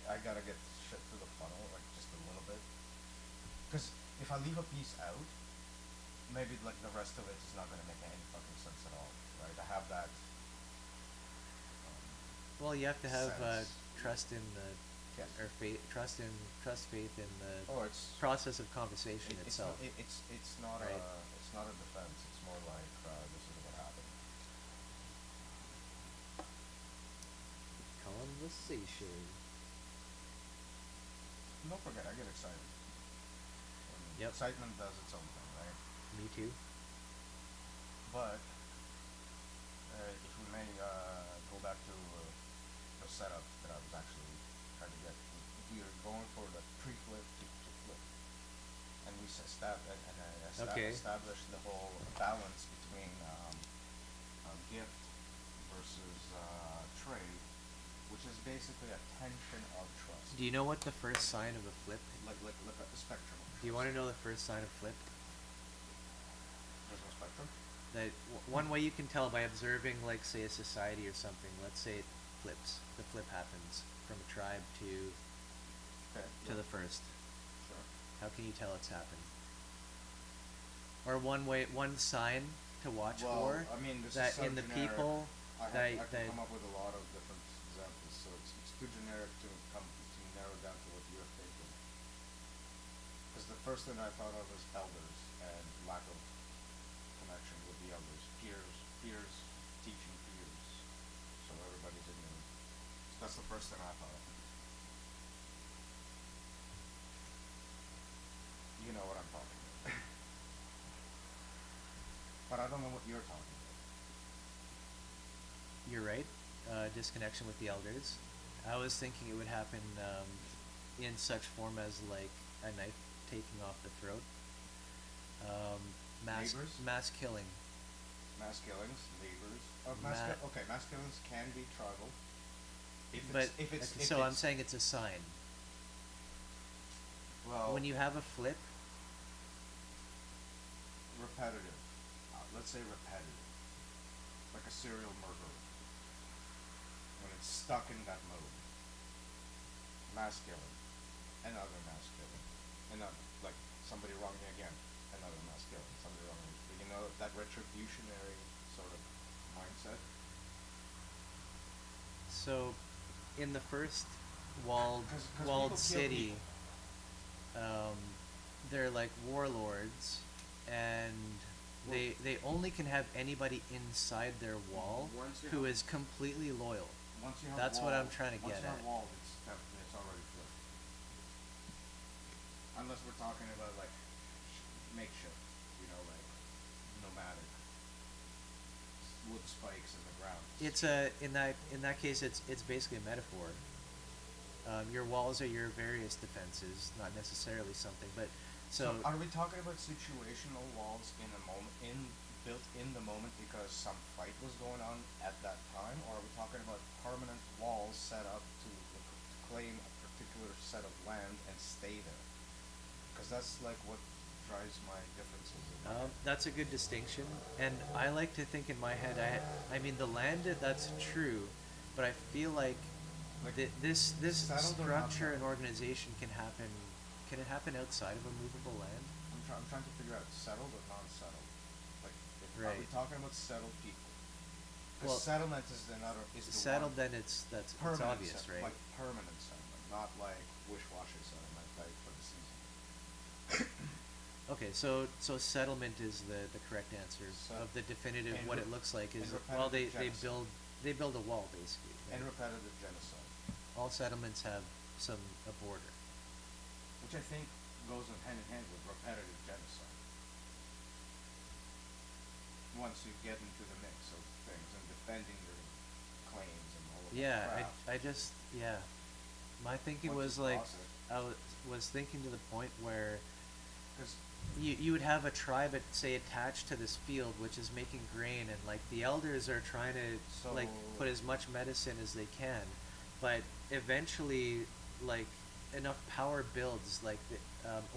S3: I gotta get shit through the funnel, like just a little bit. Because if I leave a piece out, maybe like the rest of it is not gonna make any fucking sense at all, right? I have that.
S1: Well, you have to have
S3: Sense.
S1: trust in the,
S3: Yes.
S1: or faith, faith in the
S3: Oh, it's
S1: process of conversation
S3: it's
S1: itself.
S3: it's not
S1: Right.
S3: it's not a defense. It's more like this is what happened.
S1: Conversation.
S3: Don't forget, I get excited. And
S1: Yep.
S3: Excitement does its own thing, right?
S1: Me too.
S3: But if we may go back to the setup that I was actually trying to get, we are going for the pre-flip to flip, and we
S1: Okay.
S3: established the whole balance between gift versus trade, which is basically a tension of trust,
S1: Do you know what the first sign of a flip?
S3: like a spectrum. Of
S1: Do you
S3: trust.
S1: want to know the first sign of flip?
S3: There's no spectrum.
S1: That one way you can tell by observing, like, say, a society or something. Let's say it flips. The flip happens from a tribe to
S3: Okay.
S1: the first.
S3: Sure.
S1: How can you tell it's happened? Or one sign to watch
S3: Well,
S1: for
S3: I mean, this
S1: that
S3: is so
S1: in the
S3: generic.
S1: people
S3: I
S1: that
S3: can come up with a lot of different examples, so it's too generic to narrow down to what you're thinking. Because the first thing I thought of was elders and lack of connection with the elders, peers teaching peers, so everybody's ignorant. So that's the first thing I thought of. You know what I'm talking about. But I don't know what you're talking about.
S1: you're right. Disconnection with the elders. I was thinking it would happen in such form as like a knife taking off the throat.
S3: Neighbors?
S1: Mass killing.
S3: Mass killings, neighbors.
S1: Ma-
S3: Okay, mass killings can be tribal.
S1: But so I'm
S3: it's-
S1: saying it's a sign.
S3: well,
S1: When you have a flip,
S3: repetitive. Let's say repetitive, like a serial murderer. When it's stuck in that mode, mass killing, another mass killing, another like somebody wronged me again, another mass killing, somebody wronged me. You know that retributionary sort of mindset.
S1: so in the first walled
S3: 'Cause
S1: walled
S3: people kill
S1: city,
S3: people.
S1: they're like warlords, and they only can have anybody inside their wall
S3: Once you
S1: who
S3: have-
S1: is completely loyal.
S3: Once you have
S1: That's what
S3: wall,
S1: I'm trying to
S3: once
S1: get
S3: you have
S1: at.
S3: wall, it's already flipped. Unless we're talking about like makeshift, you know, like nomadic wood spikes in the ground.
S1: It's in that case it's basically a metaphor. Your walls are your various defenses, not necessarily something, but so
S3: are we talking about situational walls in a moment, built in the moment because some fight was going on at that time, or are we talking about permanent walls set up to claim a particular set of land and stay there? Because that's like what drives my differences. In my head.
S1: that's a good distinction, and I like to think in my head. I mean the land that's true, but I feel like
S3: Like,
S1: this
S3: settled or not
S1: structure and
S3: settled?
S1: organization can happen. Can it happen outside of a movable land?
S3: I'm trying to figure out settled or non-settled. Like, are we
S1: Right.
S3: talking about settled people? Because
S1: Well,
S3: settlement is the
S1: Settled,
S3: one.
S1: then it's
S3: Permanent
S1: obvious,
S3: settlement,
S1: right?
S3: like permanent settlement, not like wish-washy settlement, like for the season.
S1: Okay, so settlement is the correct answer
S3: Set-
S1: of the definitive.
S3: and
S1: What
S3: re-
S1: it looks like is
S3: and
S1: well they
S3: repetitive
S1: they build a wall basically.
S3: And
S1: right?
S3: repetitive genocide,
S1: All settlements have a border.
S3: which I think goes hand in hand with repetitive genocide. Once you get into the mix of things and defending your claims and all of
S1: Yeah,
S3: that crap.
S1: I just yeah. My thinking
S3: Once
S1: was
S3: you
S1: like
S3: cross it.
S1: I was thinking to the point where
S3: 'Cause
S1: you would have a tribe say attached to this field which is making grain, and like the elders are trying to like
S3: So-
S1: put as much medicine as they can, but eventually like enough power builds, like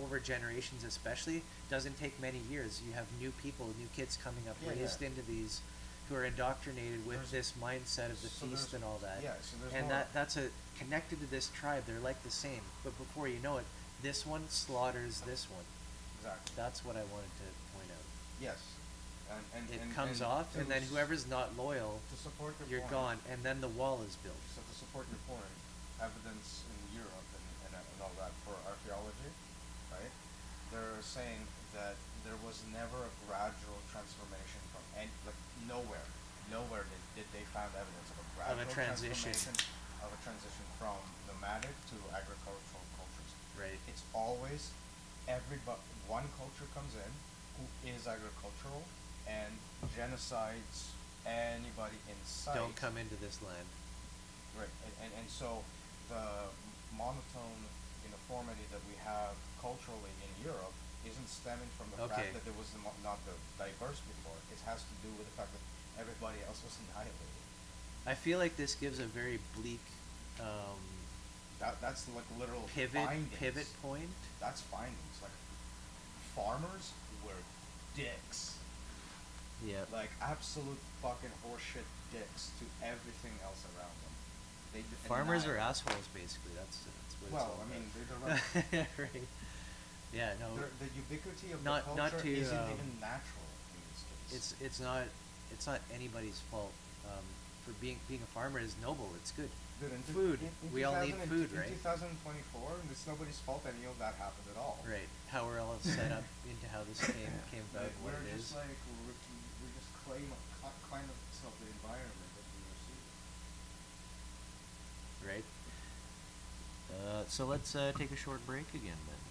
S1: over generations especially, doesn't take many years. You have new people, new kids coming up,
S3: Yeah,
S1: raised
S3: yeah.
S1: into these, who are indoctrinated with
S3: There's-
S1: this mindset of the
S3: so
S1: feast
S3: there's-
S1: and all that.
S3: yeah, so there's
S1: And
S3: more.
S1: that's a connected to this tribe. They're like the same, but before you know it, this one slaughters this one.
S3: Exactly.
S1: That's what I wanted to point out.
S3: Yes.
S1: It
S3: And
S1: comes
S3: and
S1: off,
S3: to
S1: and then
S3: s-
S1: whoever's not loyal,
S3: to support your
S1: you're
S3: point,
S1: gone, and then the wall is built.
S3: So to support your point, evidence in Europe and all that for archaeology, right? They're saying that there was never a gradual transformation from any, like nowhere did they found evidence of a gradual
S1: transition.
S3: transformation of a transition from nomadic to agricultural cultures.
S1: Right.
S3: It's always one culture comes in who is agricultural and genocides anybody in sight.
S1: Don't come into this land.
S3: Right, and so the monotone uniformity that we have culturally in Europe isn't stemming from the
S1: Okay.
S3: fact that there was not the diverse before. It has to do with the fact that everybody else was annihilated.
S1: I feel like this gives a very bleak
S3: That's like literal
S1: pivot
S3: findings.
S1: point.
S3: That's findings. Like farmers were dicks.
S1: Yeah.
S3: Like absolute fucking horseshit dicks to everything else around them. They
S1: Farmers are
S3: annihilate.
S1: assholes, basically. That's what
S3: Well,
S1: it's all
S3: I mean,
S1: about.
S3: they're
S1: Right. Yeah. No.
S3: the ubiquity of
S1: Not-
S3: the
S1: not
S3: culture
S1: to,
S3: isn't
S1: um,
S3: even natural in this case.
S1: It's not anybody's fault. For being a farmer is noble. It's good.
S3: Dude,
S1: Food. We all need food, right?
S3: In 2024, it's nobody's fault any of that happened at all.
S1: Right. How we're all set up into how this came about,
S3: Like,
S1: what
S3: we're
S1: it
S3: just
S1: is.
S3: like we're just climates of the environment that we receive.
S1: Right. So let's take a short break again then.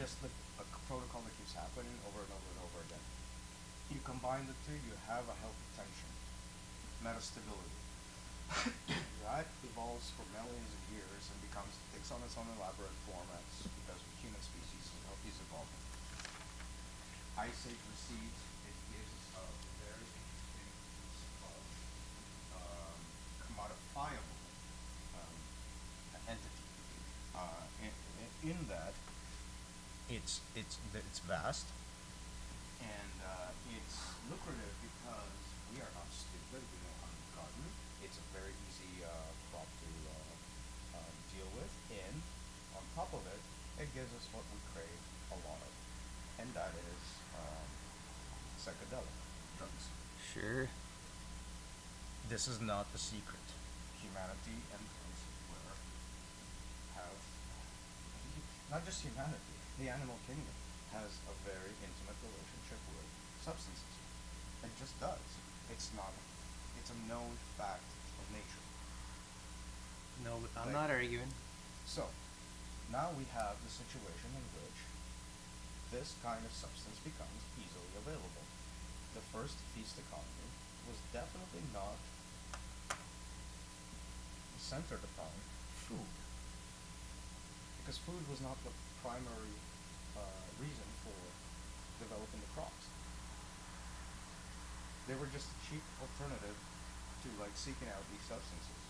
S3: just a protocol that keeps happening over and over and over again. You combine the two, you have a healthy tension, metastability. That evolves for millions of years and takes on its own elaborate formats because the human species is evolving. Ice Age recedes, it gives us a very interesting piece of commodifiable entity. In that, it's vast and it's lucrative because we are not stupid. We know how to garden. It's a very easy crop to deal with, and on top of it, it gives us what we crave a lot of, and that is psychedelic drugs.
S1: Sure.
S3: This is not a secret. Humanity and elsewhere have, not just humanity, the animal kingdom has a very intimate relationship with substances. It just does. It's a known fact of nature.
S1: No, I'm
S3: Like-
S1: not arguing.
S3: So, now we have the situation in which this kind of substance becomes easily available. The first feast economy was definitely not centered upon food, because food was not the primary reason for developing the crops. They were just a cheap alternative to like seeking out these substances,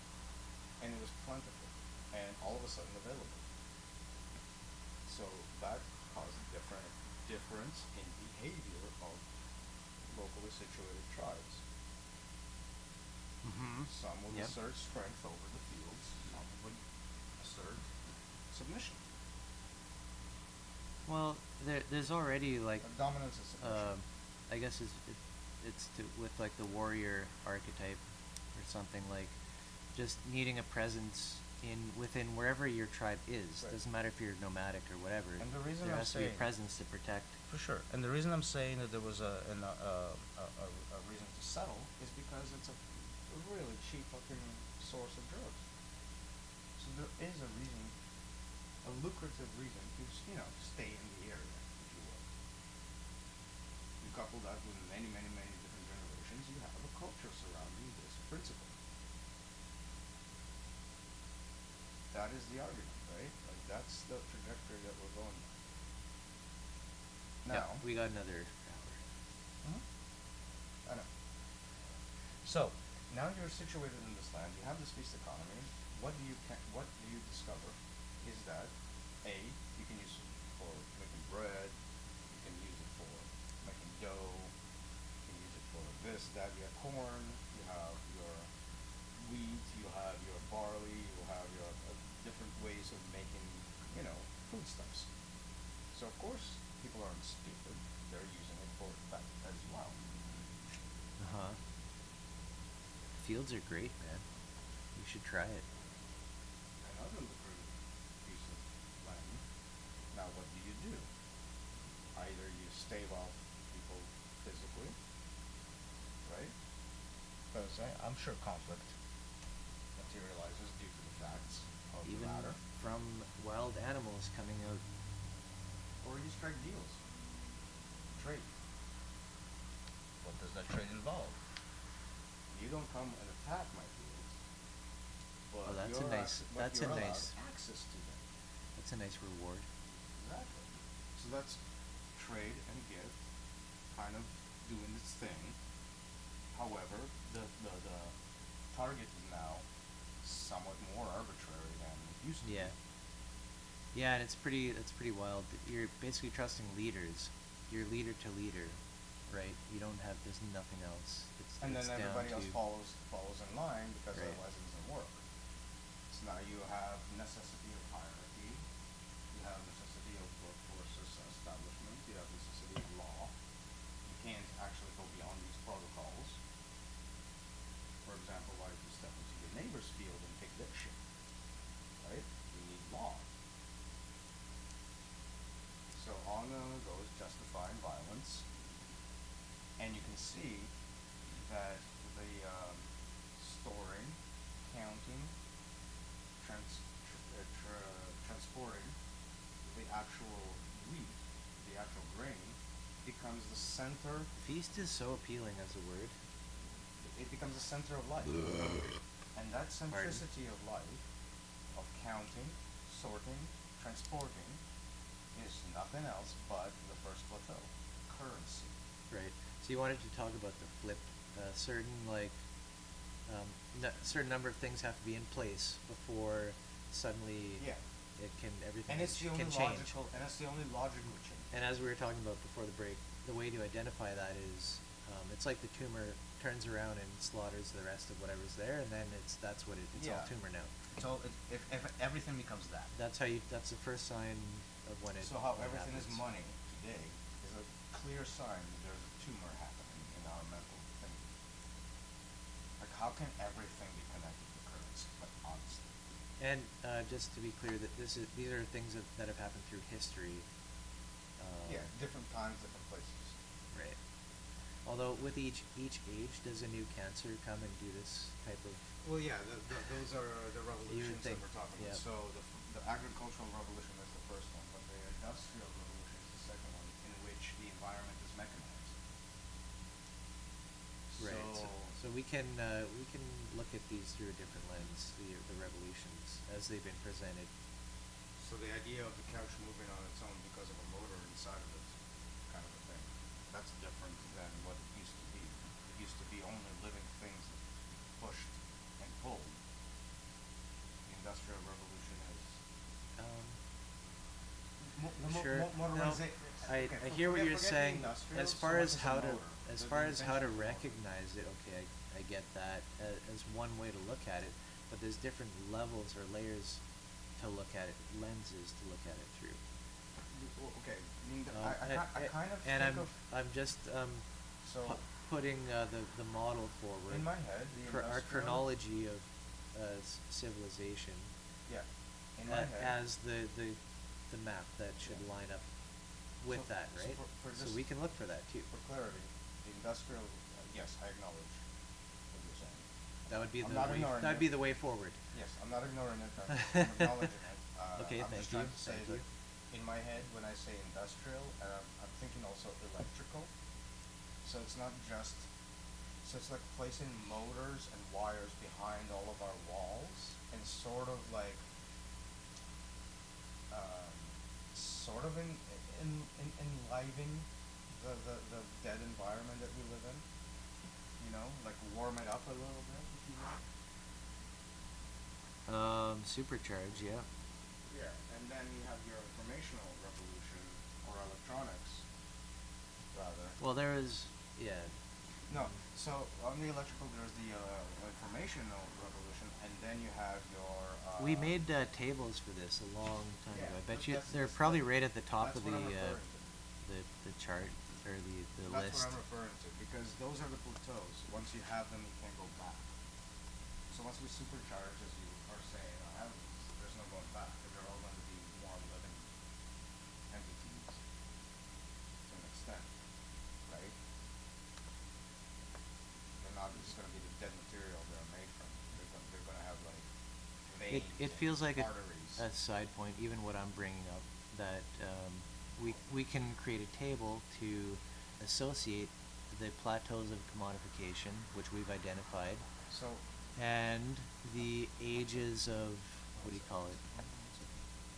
S3: and it was plentiful and all of a sudden available. So that caused a difference in behavior of locally situated tribes.
S1: Mm-hmm.
S3: Some would
S1: Yep.
S3: assert strength over the fields, some would assert submission.
S1: Well, there's already like,
S3: Dominance is submission.
S1: I guess it's with like the warrior archetype or something, like just needing a presence within wherever your tribe is.
S3: Right.
S1: Doesn't matter if you're nomadic or whatever.
S3: And the reason
S1: there
S3: I'm
S1: has to be a
S3: saying-
S1: presence to protect.
S3: For sure. And the reason I'm saying that there was a reason to settle is because it's a really cheap fucking source of drugs. So there is a reason, a lucrative reason to, stay in the area, if you will. You couple that with many, many, many different generations, you have a culture surrounding this principle. That is the argument, right? Like, that's the trajectory that we're going with. Now,
S1: Yeah, we got another hour.
S3: I know. So now you're situated in this land. You have this feast economy. What do you discover is that you can use it for making bread. You can use it for making dough. You can use it for this, that. You have corn. You have your wheat. You have your barley. You have your different ways of making, foodstuffs. So of course people aren't stupid. They're using it for that as well.
S1: Uh-huh. Fields are great, man. You should try it.
S3: Another lucrative piece of land. Now what do? Either you stave off people physically, right? Because I'm sure conflict materializes due to the facts of
S1: Even
S3: the matter.
S1: from wild animals coming out.
S3: Or you strike deals. Trade. What does that trade involve? You don't come and attack my fields, but
S1: Oh, that's a
S3: you're
S1: nice-
S3: but
S1: that's a
S3: you're allowed
S1: nice-
S3: access to them.
S1: That's a nice reward.
S3: Exactly. So that's trade and give, kind of doing its thing. However, the target is now somewhat more arbitrary than it used to
S1: Yeah.
S3: be.
S1: Yeah, and it's pretty wild. You're basically trusting leaders. You're leader to leader, right? You don't have, there's nothing else.
S3: And then
S1: it's down
S3: everybody else
S1: to-
S3: follows in line because
S1: Right.
S3: otherwise it doesn't work. So now you have necessity of hierarchy, you have necessity of workforce establishment, you have necessity of law. You can't actually go beyond these protocols. For example, why if you step into your neighbor's field and take their shit, right? You need law. So on goes justifying violence, and you can see that the storing, counting, transporting the actual wheat the actual grain, becomes the center.
S1: Feast is so appealing as a word.
S3: It becomes the center of life. And that centricity of life, of counting, sorting, transporting, is nothing else but the first plateau, currency.
S1: Right. So you wanted to talk about the flip. Certain certain number of things have to be in place before suddenly
S3: Yeah.
S1: it can everything
S3: And it's the only
S1: can change.
S3: logical. And it's the only logical change.
S1: And as we were talking about before the break, the way to identify that is it's like the tumor turns around and slaughters the rest of whatever's there, and then it's all
S3: Yeah.
S1: tumor now.
S3: It's all. If everything becomes that.
S1: That's the first sign of when it.
S3: So how
S1: when it
S3: everything is
S1: happens.
S3: money today is a clear sign that there's a tumor happening in our mental thinking. Like, how can everything be connected to currency? But honestly,
S1: And just to be clear, that these are things that have happened through history.
S3: yeah, different times, different places.
S1: Right. Although with each age, does a new cancer come and do this type of?
S3: Well, yeah, those are the revolutions that
S1: think-
S3: we're talking
S1: yeah.
S3: about. So the agricultural revolution is the first one, but the industrial revolution is the second one, in which the environment is mechanized.
S1: Right.
S3: So,
S1: So we can look at these through a different lens, the revolutions as they've been presented.
S3: so the idea of the couch moving on its own because of a motor inside of it, kind of a thing, that's different than what it used to be. It used to be only living things that pushed and pulled. The industrial revolution is
S1: Um,
S3: Sure.
S1: I hear what you're saying. As far as how to recognize it, okay, I get that as one way to look at it, but there's different levels or layers to look at it, lenses to look at it through.
S3: Okay, I mean, I
S1: I
S3: kind of
S1: and
S3: think
S1: I'm just
S3: so
S1: putting the model forward
S3: in my head the
S1: our
S3: industrial,
S1: chronology of civilization
S3: yeah, in my head.
S1: as the map that should line up with
S3: So-
S1: that,
S3: so
S1: right?
S3: for
S1: So
S3: just-
S1: we can look for that too.
S3: For clarity, the industrial, yes, I acknowledge what you're saying.
S1: That would be
S3: I'm
S1: the
S3: not
S1: way,
S3: ignoring
S1: that would
S3: it.
S1: be the way forward.
S3: Yes, I'm not ignoring it. I'm acknowledging it.
S1: Okay,
S3: I'm
S1: thank
S3: just
S1: you,
S3: trying to say
S1: thank
S3: that
S1: you.
S3: in my head, when I say industrial, I'm thinking also electrical. So it's not just. So it's like placing motors and wires behind all of our walls and sort of like. Sort of enliven the dead environment that we live in. You know, like warm it up a little bit, if you will.
S1: Supercharge, yeah.
S3: Yeah, and then you have your informational revolution, or electronics, rather.
S1: Well, there is, yeah.
S3: No, so on the electrical, there's the informational revolution, and then you have your.
S1: We made tables for this a long time
S3: Yeah,
S1: ago. I
S3: but
S1: bet you
S3: that's-
S1: they're
S3: that's-
S1: probably right at the top
S3: that's
S1: of
S3: what I'm referring to.
S1: the chart or the
S3: That's
S1: list.
S3: what I'm referring to, because those are the plateaus. Once you have them, you can't go back. So once we supercharge, as you are saying, our houses, there's no going back, because they're all going to be more living entities to an extent, right? They're not just going to be the dead material they're made from. They're going to have like veins.
S1: It feels like
S3: arteries.
S1: a side point, even what I'm bringing up, that we can create a table to associate the plateaus of commodification, which we've identified,
S3: So
S1: and the ages of, what do you call it?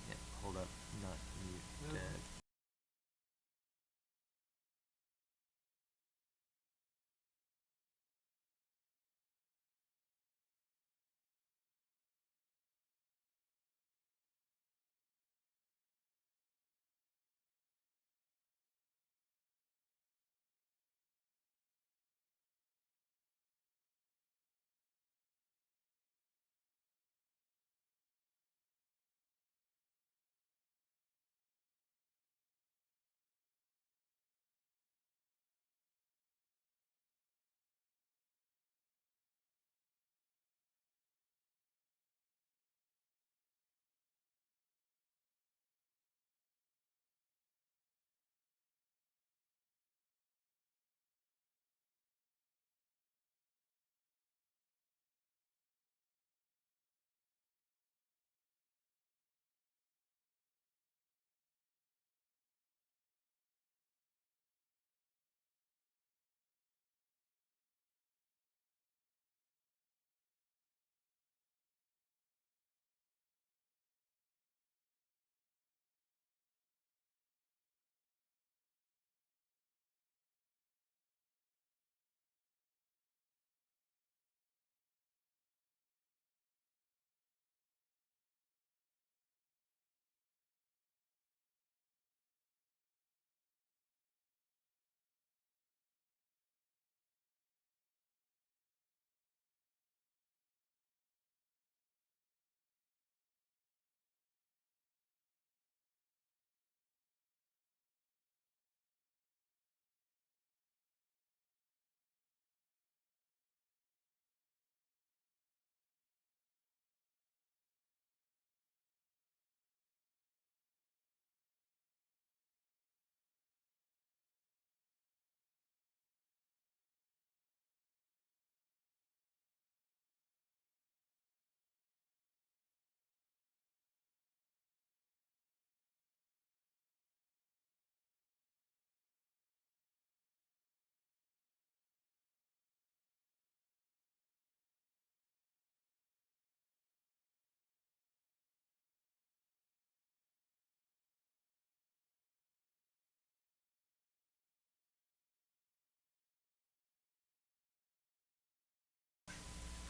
S1: Yeah, hold up, not mute.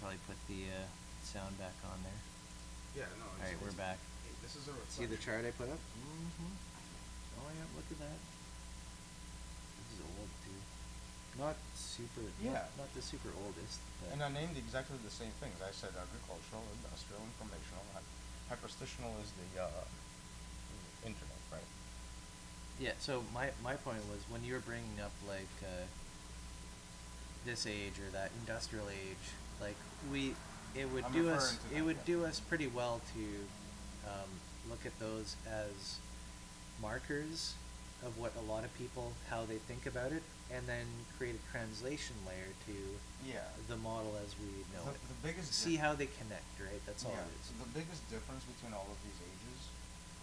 S1: probably put the sound back on there.
S2: Yeah, no.
S1: All right, we're back.
S2: This is a
S1: See the
S2: reflection.
S1: chart I put up? Mm-hmm. Oh yeah, look at that. This is old too. Not super.
S3: Yeah.
S1: Not the super oldest. But
S3: And I named exactly the same things. I said agricultural, industrial, informational. Hyperstitional is the internet, right?
S1: yeah. So my point was when you were bringing up like this age or that industrial age, like it would
S3: I'm
S1: do
S3: referring
S1: us
S3: to
S1: it
S3: that,
S1: would
S3: yeah.
S1: do us pretty well to look at those as markers of what a lot of people how they think about it, and then create a translation layer to
S3: Yeah.
S1: the model as we know it.
S3: The biggest
S1: See how they connect, right? That's all
S3: yeah,
S1: it is.
S3: so the biggest difference between all of these ages,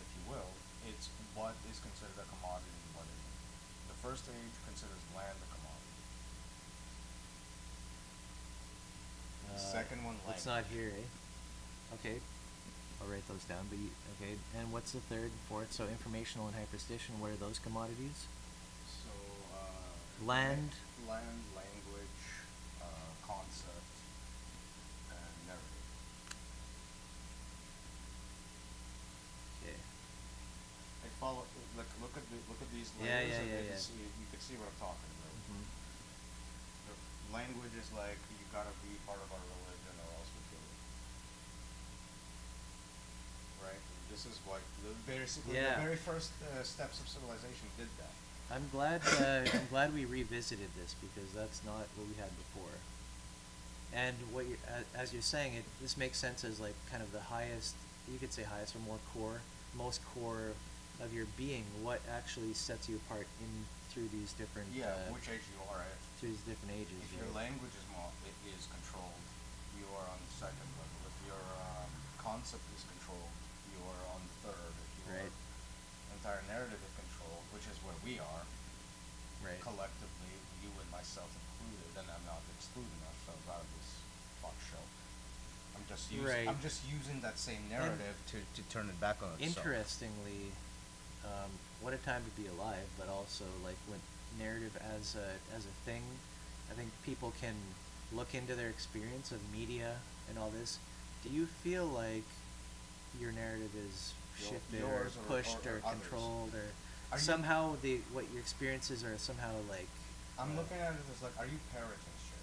S3: if you will, it's what is considered a commodity and what isn't. The first age considers land a commodity. The second one,
S1: It's
S3: language.
S1: not here, eh? Okay, I'll write those down. But okay, and what's the third, fourth? So informational and hyperstition. What are those commodities?
S3: So,
S1: Land.
S3: land, language, concept, and narrative.
S1: Okay.
S3: I follow. Look at these
S1: Yeah,
S3: layers,
S1: yeah,
S3: and
S1: yeah,
S3: you can
S1: yeah.
S3: see you can see what I'm talking about.
S1: Mm-hmm.
S3: The language is like you gotta be part of our religion or else we kill you. Right? This is like basically
S1: Yeah.
S3: the very first steps of civilization did that.
S1: I'm glad. I'm glad we revisited this because that's not what we had before. And what you, as you're saying, this makes sense as like kind of the highest. You could say highest or more core, most core of your being. What actually sets you apart in through these different.
S3: Which age you are at.
S1: Through these different ages.
S3: If your
S1: right?
S3: language is controlled, you are on the second level. If your concept is controlled, you are on the third. If your
S1: Right.
S3: entire narrative is controlled, which is where we are,
S1: Right.
S3: collectively, you and myself included, and I'm not excluding ourselves out of this fuck show.
S1: Right.
S3: I'm just using that same narrative to turn it back on itself.
S1: Interestingly, what a time to be alive, but also like when narrative as a thing, I think people can look into their experience of media and all this. Do you feel like your narrative is shifted or
S3: Yours or
S1: pushed or,
S3: others?
S1: controlled or
S3: Are you-
S1: somehow what your experiences are somehow like
S3: I'm looking at it as like, are you parroting shit?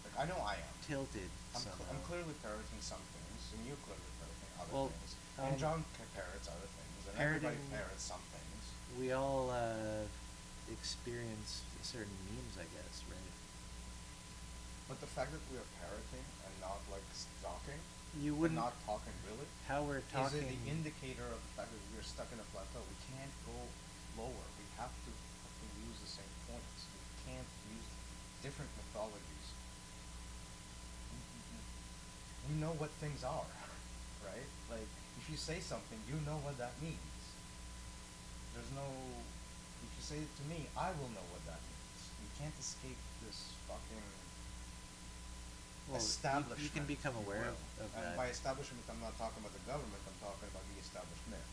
S3: Like, I know I am.
S1: tilted
S3: I'm
S1: somehow?
S3: clearly parroting some things, and you're clearly parroting other
S1: Well,
S3: things. And John parrots other things, and everybody
S1: parroting-
S3: parrots some things.
S1: We all experience certain memes, I guess, right?
S3: But the fact that we are parroting and not like stalking,
S1: You
S3: and
S1: wouldn't.
S3: not talking really,
S1: How we're talking.
S3: is it the indicator of the fact that we're stuck in a plateau? We can't go lower. We have to fucking use the same points. We can't use different mythologies. We know what things are, right? Like, if you say something, you know what that means. There's no. If you say it to me, I will know what that means. You can't escape this fucking
S1: Well,
S3: establishment.
S1: you can become
S3: if you
S1: aware
S3: will.
S1: of
S3: And
S1: that.
S3: by establishment, I'm not talking about the government. I'm talking about the established myth.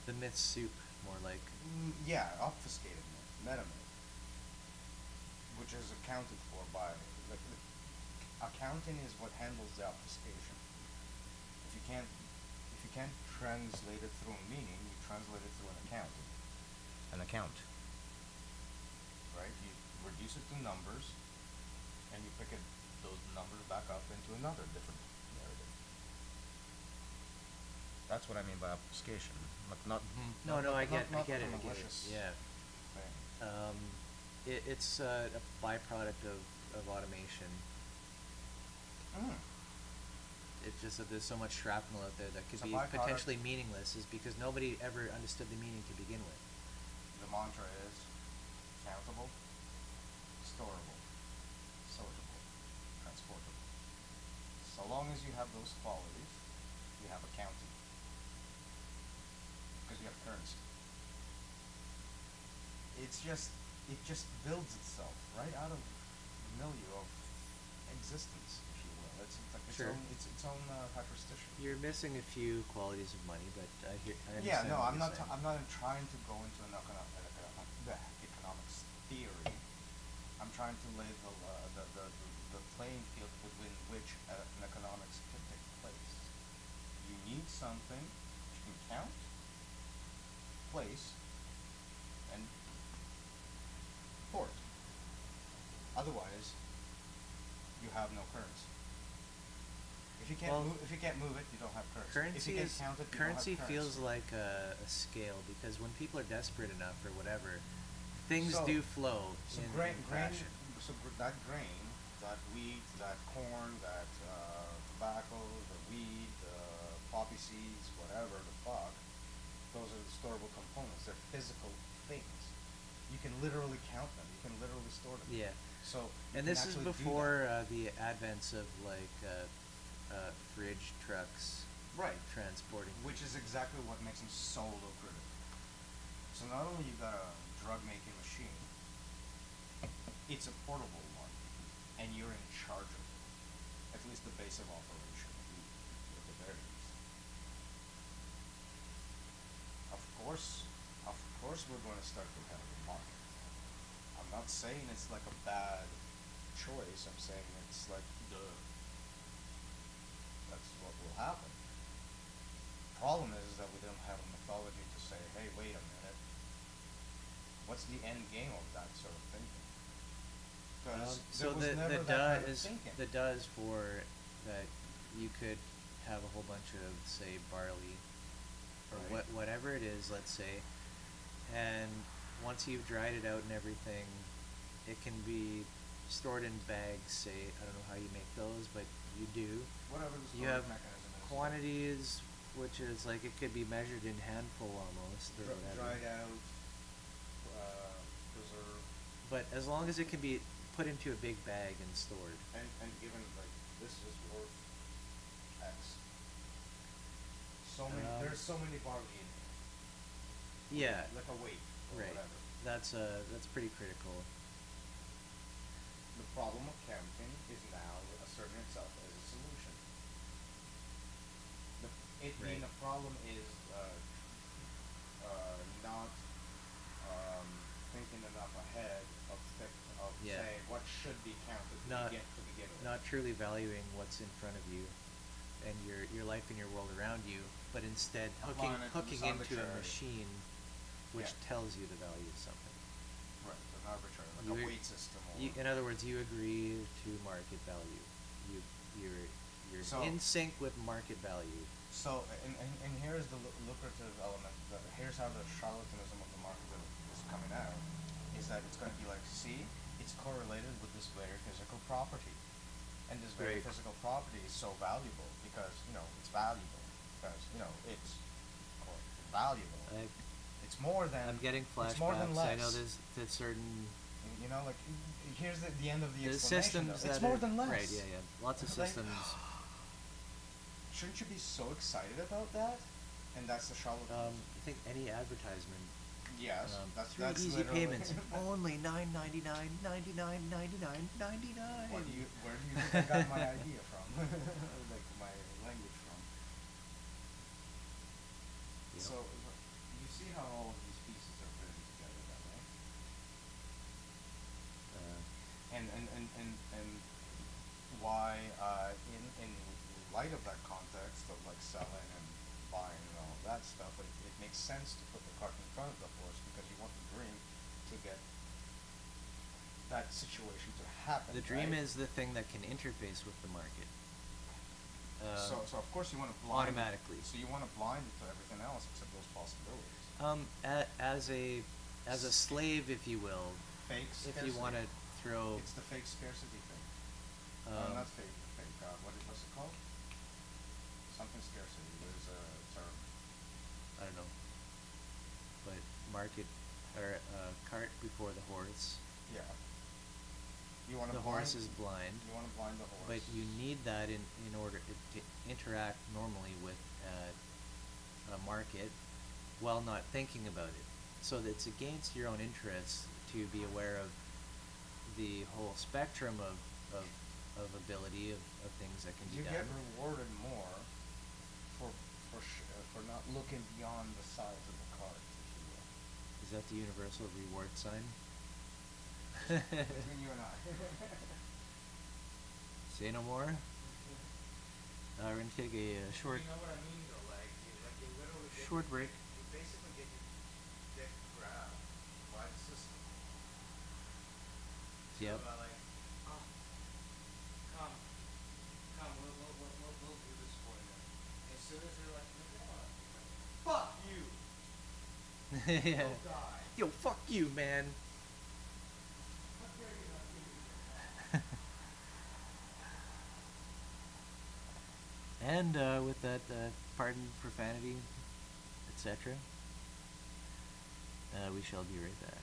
S1: The myth soup, more like.
S3: Yeah, obfuscated myth, meta myth, which is accounted for by like accounting is what handles the obfuscation. If you can't translate it through a meaning, you translate it through an account. An account. Right? You reduce it to numbers, and you pick those numbers back up into another different narrative. That's what I mean by obfuscation. Not
S1: No, I get
S3: not
S1: it.
S3: the
S1: I get it.
S3: malicious
S1: Yeah.
S3: thing.
S1: It's a byproduct of automation. It's just that there's so much shrapnel out there that could
S3: It's a
S1: be
S3: byproduct.
S1: potentially meaningless, is because nobody ever understood the meaning to begin with.
S3: The mantra is countable, storable, sortable, transportable. So long as you have those qualities, you have accounting. Because you have currency. It just builds itself right out of the milieu of existence, if you will. It's like
S1: Sure.
S3: its own hyperstition.
S1: You're missing a few qualities of money, but I understand.
S3: Yeah, no,
S1: what
S3: I'm
S1: you're
S3: not.
S1: saying.
S3: I'm not trying to go into an economics theory. I'm trying to lay the playing field within which an economics can take place. You need something you can count, place, and port. Otherwise, you have no currency. If you can't
S1: Well,
S3: if you can't move it, you don't have currency. If
S1: Currency
S3: you can't
S1: is
S3: count it, you
S1: currency
S3: don't have
S1: feels
S3: currency.
S1: like a scale, because when people are desperate enough or whatever, things
S3: So-
S1: do flow
S3: So
S1: in
S3: grain,
S1: fashion.
S3: that grain, that wheat, that corn, that tobacco, the weed, the poppy seeds, whatever the fuck, those are the storable components. They're physical things. You can literally count them. You can literally store them.
S1: Yeah.
S3: So you
S1: And
S3: can
S1: this is
S3: actually do
S1: before
S3: that.
S1: the advents of like fridge trucks
S3: Right.
S1: transporting.
S3: Which is exactly what makes them so lucrative. So not only you got a drug making machine, it's a portable one, and you're in charge of it. At least the base of operation, at the very least. Of course we're going to start to have a market. I'm not saying it's like a bad choice, I'm saying it's like that's what will happen. Problem is that we don't have a mythology to say, hey, wait a minute, what's the end game of that sort of thinking? Because
S1: So
S3: there was
S1: the
S3: never
S1: the
S3: that
S1: duh
S3: kind of
S1: is
S3: thinking.
S1: the duh is for that you could have a whole bunch of, say, barley or
S3: Right.
S1: whatever it is, let's say, and once you've dried it out and everything, it can be stored in bags. Say, I don't know how you make those, but you do.
S3: Whatever the
S1: You
S3: storage
S1: have
S3: mechanism is.
S1: quantities, which is like it could be measured in handful almost or whatever.
S3: Dried out, preserved,
S1: But as long as it can be put into a big bag and stored.
S3: and given like this is worth X. So many. There's so many barley in here.
S1: Yeah,
S3: Like a weight or
S1: right.
S3: whatever.
S1: That's pretty critical.
S3: The problem of counting is now asserting itself as a solution. Being
S1: Right.
S3: a problem is not thinking enough ahead of
S1: Yeah.
S3: saying what should be counted
S1: Not
S3: to begin with.
S1: not truly valuing what's in front of you and your life and your world around you, but instead
S3: Applying it to
S1: hooking
S3: this
S1: into a
S3: arbitrary-
S1: machine which
S3: Yeah.
S1: tells you the value of something.
S3: Right, an arbitrary, like
S1: You
S3: a
S1: ag-
S3: weight system. Or
S1: In other words, you agree to market value. You're
S3: So-
S1: in sync with market value.
S3: So, and here's the lucrative element. Here's how the charlatanism of the market is coming out. Is that it's going to be like, see, it's correlated with this very physical property. And this very
S1: Right.
S3: physical property is so valuable because, it's valuable. Because, it's valuable. It's more than.
S1: I'm getting
S3: It's more than
S1: flashbacks.
S3: less.
S1: I know there's certain
S3: Like, here's the end of the
S1: there's
S3: explanation.
S1: systems
S3: though.
S1: that
S3: It's more
S1: are,
S3: than less.
S1: right. Yeah. Lots of
S3: Like,
S1: systems.
S3: Shouldn't you be so excited about that? And that's the charlatanism.
S1: I think any advertisement.
S3: Yes, that's
S1: Three easy
S3: literally
S1: payments, only $9.99, $99.99, $99.
S3: Where do you think I got my idea from? Like my language from?
S1: Yep.
S3: So you see how all of these pieces are fitting together, then, right? And why in light of that context of like selling and buying and all of that stuff, it makes sense to put the cart in front of the horse because you want the dream to get that situation to happen.
S1: The dream
S3: right?
S1: is the thing that can interface with the market.
S3: So of course you want to blind
S1: automatically.
S3: So you want to blind it to everything else except those possibilities.
S1: As a slave, if you will,
S3: Fake
S1: if
S3: scarcity.
S1: you want to throw,
S3: It's the fake scarcity thing. Not fake. What's it called? Something scarcity. There's a term.
S1: I don't know, but market or cart before the horse.
S3: Yeah. You want to
S1: The horse is blind,
S3: You want to blind the horse.
S1: but you need that in order to interact normally with a market while not thinking about it. So that it's against your own interests to be aware of the whole spectrum of ability of things that can be
S3: You
S1: done.
S3: get rewarded more for not looking beyond the size of the cart, if you will.
S1: Is that the universal reward sign?
S3: Between you and I.
S1: Say no more. We're gonna take a short
S3: You know what I mean though, like you literally get
S1: short break.
S3: you basically get your dick grabbed by the system.
S1: Yep.
S3: So like, oh, come, we'll do this for you. As soon as you're like, no, fuck you,
S1: Yeah.
S3: go die.
S1: Yo, fuck you, man.
S3: How dare you not give me
S1: And with that, pardon profanity, etc. We shall be right back.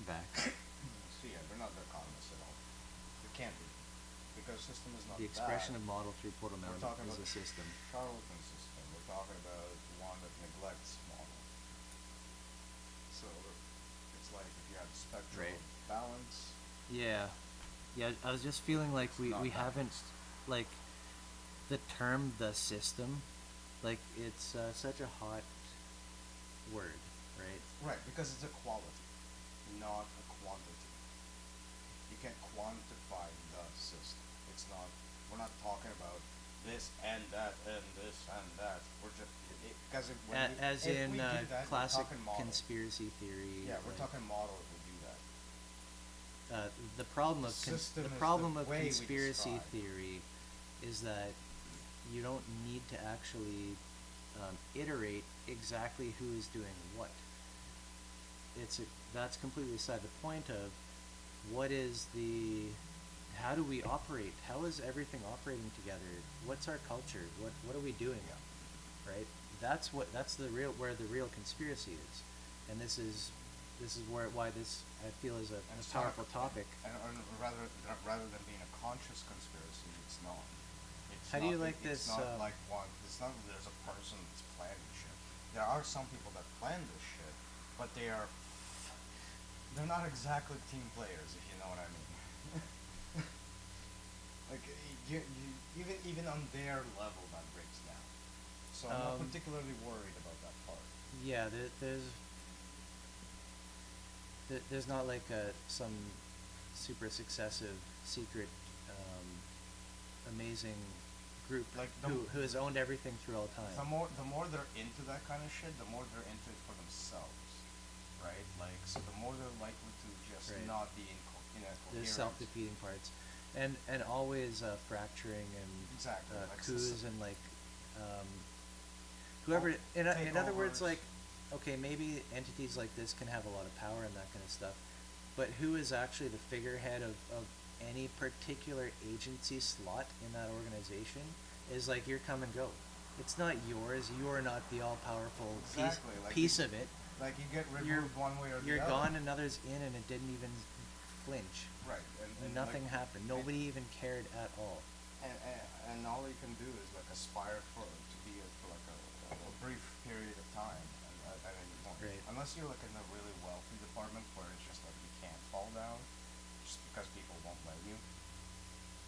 S1: back.
S3: So yeah, they're not economists at all. They can't be, because system is not
S1: The expression
S3: bad.
S1: of model through Portal
S3: We're
S1: Mountain
S3: talking
S1: is
S3: about
S1: a system.
S3: charlatan system. We're talking about one that neglects model. So it's like if you have a spectrum
S1: Right.
S3: of balance.
S1: Yeah, yeah. I was just feeling like
S3: It's
S1: we
S3: not
S1: haven't,
S3: balanced.
S1: like, the term the system, like it's such a hot word, right?
S3: Right, because it's a quality, not a quantity. You can't quantify the system. It's not. We're not talking about this and that and this and that. We're just because
S1: As
S3: if
S1: in
S3: we do that, we're
S1: classic
S3: talking model.
S1: conspiracy theory.
S3: Yeah, we're
S1: like,
S3: talking model if we do that.
S1: The problem of
S3: System
S1: the
S3: is
S1: problem
S3: the
S1: of
S3: way we
S1: conspiracy
S3: describe.
S1: theory is that you don't need to actually iterate exactly who is doing what. That's completely aside the point of what is how do we operate? How is everything operating together? What's our culture? What are we doing? Right? That's where the real conspiracy is, and this is why this I feel is a
S3: And it's
S1: powerful
S3: not,
S1: topic.
S3: And rather than being a conscious conspiracy, it's not. It's
S1: How do you
S3: not,
S1: like
S3: it's
S1: this,
S3: not like one. It's not that there's a person that's planning shit. There are some people that plan this shit, but they're not exactly team players, if you know what I mean. Like even on their level, that breaks down. So I'm not particularly worried about that part.
S1: Yeah, there's not like some super successive secret amazing group
S3: Like
S1: who has owned everything through all time.
S3: The more they're into that kind of shit, the more they're into it for themselves, right? Like, so the more they're likely to just
S1: Right.
S3: not be in a
S1: There's
S3: coherence.
S1: self-defeating parts, and always fracturing and
S3: Exactly, like
S1: coups
S3: so-
S1: and like whoever. In other words,
S3: takeovers.
S1: like, okay, maybe entities like this can have a lot of power and that kind of stuff, but who is actually the figurehead of any particular agency slot in that organization is like your come and go. It's not yours. You are not the all-powerful
S3: Exactly, like
S1: piece
S3: you-
S1: of it.
S3: Like you get
S1: You're
S3: removed one way or the
S1: You're
S3: other.
S1: gone, and others in, and it didn't even flinch.
S3: Right, and
S1: Nothing
S3: like,
S1: happened. Nobody even cared at all.
S3: And all you can do is like aspire to be for like a brief period of time at any point.
S1: Right.
S3: Unless you're like in a really wealthy department where it's just like you can't fall down, just because people won't let you.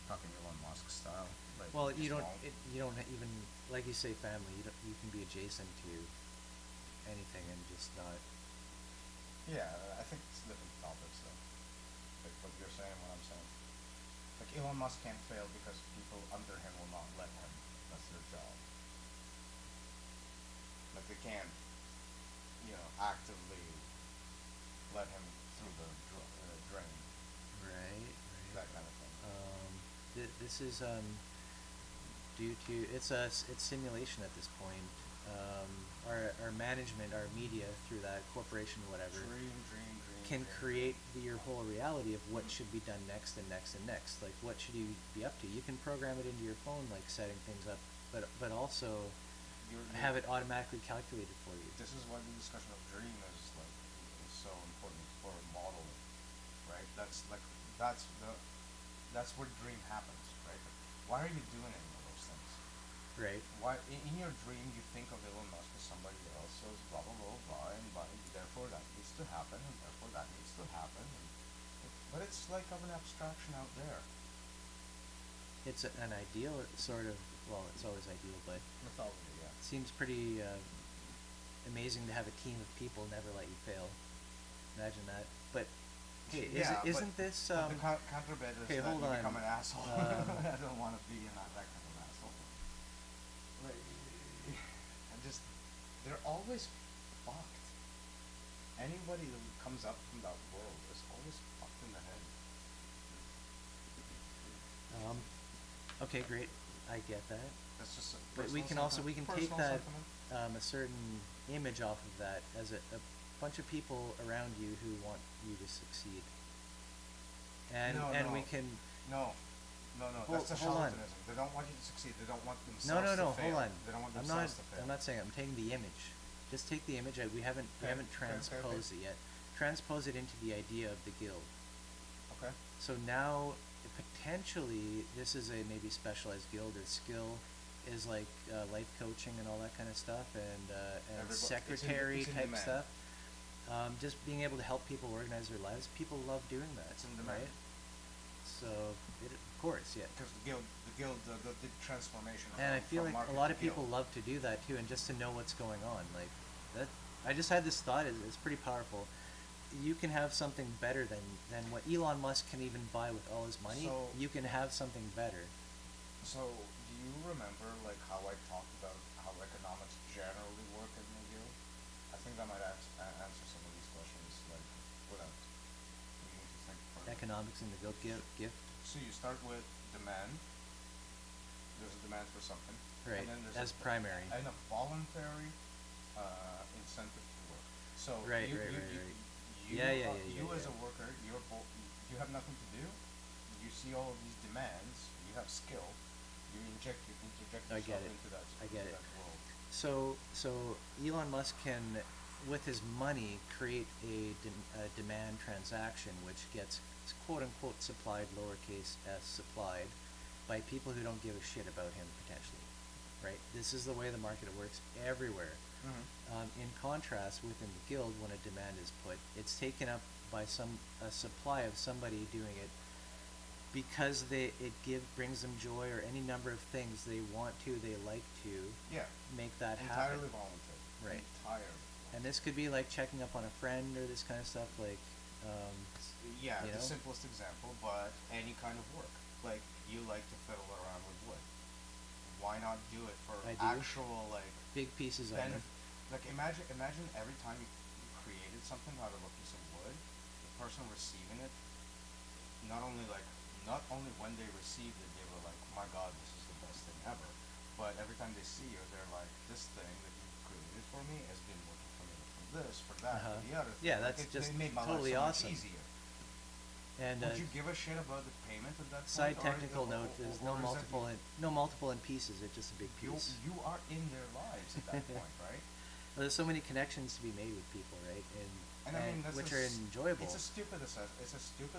S3: Talking Elon Musk style. Like,
S1: Well,
S3: just
S1: you don't.
S3: won't.
S1: You don't even, like you say, family. You can be adjacent to anything and just not.
S3: Yeah, I think it's different topics though. Like what you're saying, what I'm saying. Like Elon Musk can't fail because people under him will not let him. That's their job. Like they can't, actively let him through the drain.
S1: Right.
S3: That kind of thing.
S1: This is due to it's simulation at this point. Our management, our media, through that corporation, whatever,
S3: Dream.
S1: can create your whole reality of what should be done next and next and next. Like, what should you be up to? You can program it into your phone, like setting things up, but also have it automatically calculated for you.
S3: This is why the discussion of dream is so important for modeling, right? That's where dream happens, right? Why are you doing any of those things?
S1: Right.
S3: Why in your dream you think of Elon Musk as somebody else, so it's blah blah blah blah, and therefore that needs to happen, and therefore that needs to happen, but it's like of an abstraction out there.
S1: It's an ideal sort of. Well, it's always ideal, but
S3: Mythology, yeah.
S1: it seems pretty amazing to have a team of people never let you fail. Imagine that. But hey, isn't this?
S3: But the counterbit is
S1: okay,
S3: that
S1: hold
S3: you
S1: on.
S3: become an asshole. I don't want to be that kind of asshole. Like, they're always fucked. Anybody that comes up from that world is always fucked in the head.
S1: Okay, great. I get that.
S3: That's just a
S1: But we
S3: personal
S1: can
S3: sentiment.
S1: take
S3: Personal
S1: that
S3: sentiment.
S1: a certain image off of that as a bunch of people around you who want you to succeed. And
S3: No,
S1: we can.
S3: No, that's the
S1: hold on.
S3: charlatanism. They don't want you to succeed. They don't want themselves
S1: No,
S3: to fail.
S1: hold on.
S3: They don't want
S1: I'm
S3: themselves
S1: not.
S3: to fail.
S1: I'm not saying. I'm taking the image. Just take the image. We haven't
S3: Okay,
S1: transposed it yet. transpose it into the idea of the guild.
S3: Okay.
S1: So now, potentially, this is a maybe specialized guild or skill is like life coaching and all that kind of stuff, and secretary
S3: it's in
S1: type
S3: demand.
S1: stuff. Just being able to help people organize their lives. People love doing that,
S3: It's in demand.
S1: right? So, of course, yeah.
S3: Because the transformation.
S1: And I
S3: from-
S1: feel
S3: from
S1: like a
S3: market
S1: lot
S3: to
S1: of people
S3: guild.
S1: love to do that too, and just to know what's going on. Like that, I just had this thought. It's pretty powerful. You can have something better than what Elon Musk can even buy with all his money.
S3: So-
S1: You can have something better.
S3: So, do you remember like how I talked about how economics generally work in the guild? I think that might answer some of these questions like without needing to think further.
S1: Economics in the guild gift.
S3: So you start with demand. There's a demand for something.
S1: Right,
S3: And then there's
S1: as primary.
S3: And a voluntary incentive to work. So
S1: Right,
S3: you,
S1: right,
S3: you,
S1: right,
S3: you,
S1: right.
S3: you,
S1: Yeah, yeah,
S3: are-
S1: yeah,
S3: you
S1: yeah,
S3: as
S1: yeah.
S3: a worker, you have nothing to do. You see all of these demands. You have skill. You interject
S1: I
S3: yourself
S1: get it.
S3: into that.
S1: I get
S3: into
S1: it.
S3: that world.
S1: So Elon Musk can, with his money, create a demand transaction which gets quote unquote supplied, lowercase s supplied, by people who don't give a shit about him potentially, right? This is the way the market works everywhere. In contrast, within the guild, when a demand is put, it's taken up by a supply of somebody doing it because brings them joy or any number of things they want to, they like to
S3: Yeah.
S1: make that
S3: Entirely
S1: happen.
S3: voluntary.
S1: Right.
S3: Entirely.
S1: And this could be like checking up on a friend or this kind of stuff, like,
S3: Yeah,
S1: you
S3: the
S1: know?
S3: simplest example, but any kind of work. Like, you like to fiddle around with wood. Why not do it for
S1: I do.
S3: actual, like,
S1: Big pieces of it.
S3: like, imagine every time you created something out of a piece of wood, the person receiving it, not only when they received it, they were like, my god, this is the best thing ever, but every time they see you, they're like, this thing that you created for me has been working for me for this, for that, for the other thing.
S1: Yeah,
S3: Like,
S1: that's
S3: it
S1: just
S3: made my
S1: totally
S3: life so
S1: awesome.
S3: much easier.
S1: And
S3: Would you give a shit about the payment at that point?
S1: side
S3: or-
S1: technical
S3: or-
S1: note,
S3: or-
S1: there's
S3: or
S1: no
S3: is that
S1: multiple in pieces. It's just a big
S3: you,
S1: piece.
S3: you are in their lives at that point, right?
S1: Well, there's so many connections to be made with people, right?
S3: And I mean, that's
S1: which
S3: a
S1: are
S3: s-
S1: enjoyable.
S3: It's a stupid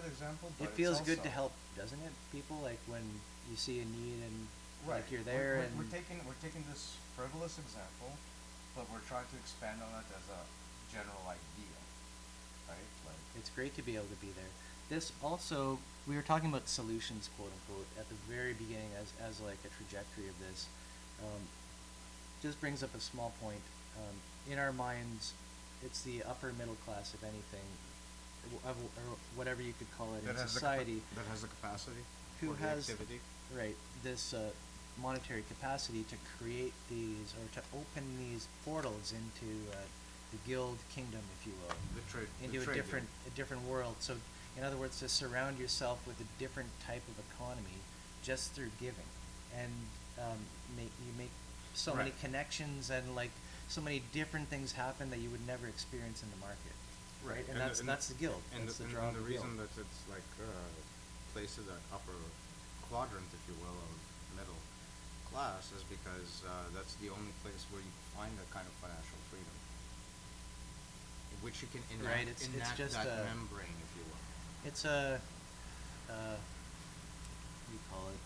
S3: example, but
S1: It feels
S3: it's
S1: good to
S3: also-
S1: help, doesn't it? People, like when you see a need and
S3: Right.
S1: like you're there, and
S3: we're taking this frivolous example, but we're trying to expand on it as a general idea, right? Like,
S1: it's great to be able to be there. This also, we were talking about solutions, quote unquote, at the very beginning as like a trajectory of this. Just brings up a small point. In our minds, it's the upper middle class, if anything, or whatever you could call it in society,
S2: that has the capacity
S1: who
S2: for the
S1: has
S2: activity.
S1: right this monetary capacity to create these or to open these portals into the guild kingdom, if you will, into
S2: the
S1: a
S2: trade
S1: different world. So, in other words, to surround yourself with a different type of economy just through giving, and you make so many
S2: Right.
S1: connections and like so many different things happen that you would never experience in the market, right? And, that's the guild.
S2: And
S1: That's
S2: the,
S1: the draw
S2: and
S1: of
S2: the
S1: the guild.
S2: reason that it's like placed in that upper quadrant, if you will, of middle class is because that's the only place where you find that kind of financial freedom, in which you can enact,
S1: Right, it's just
S2: that
S1: a-
S2: membrane, if you will.
S1: It's a, what do you call it,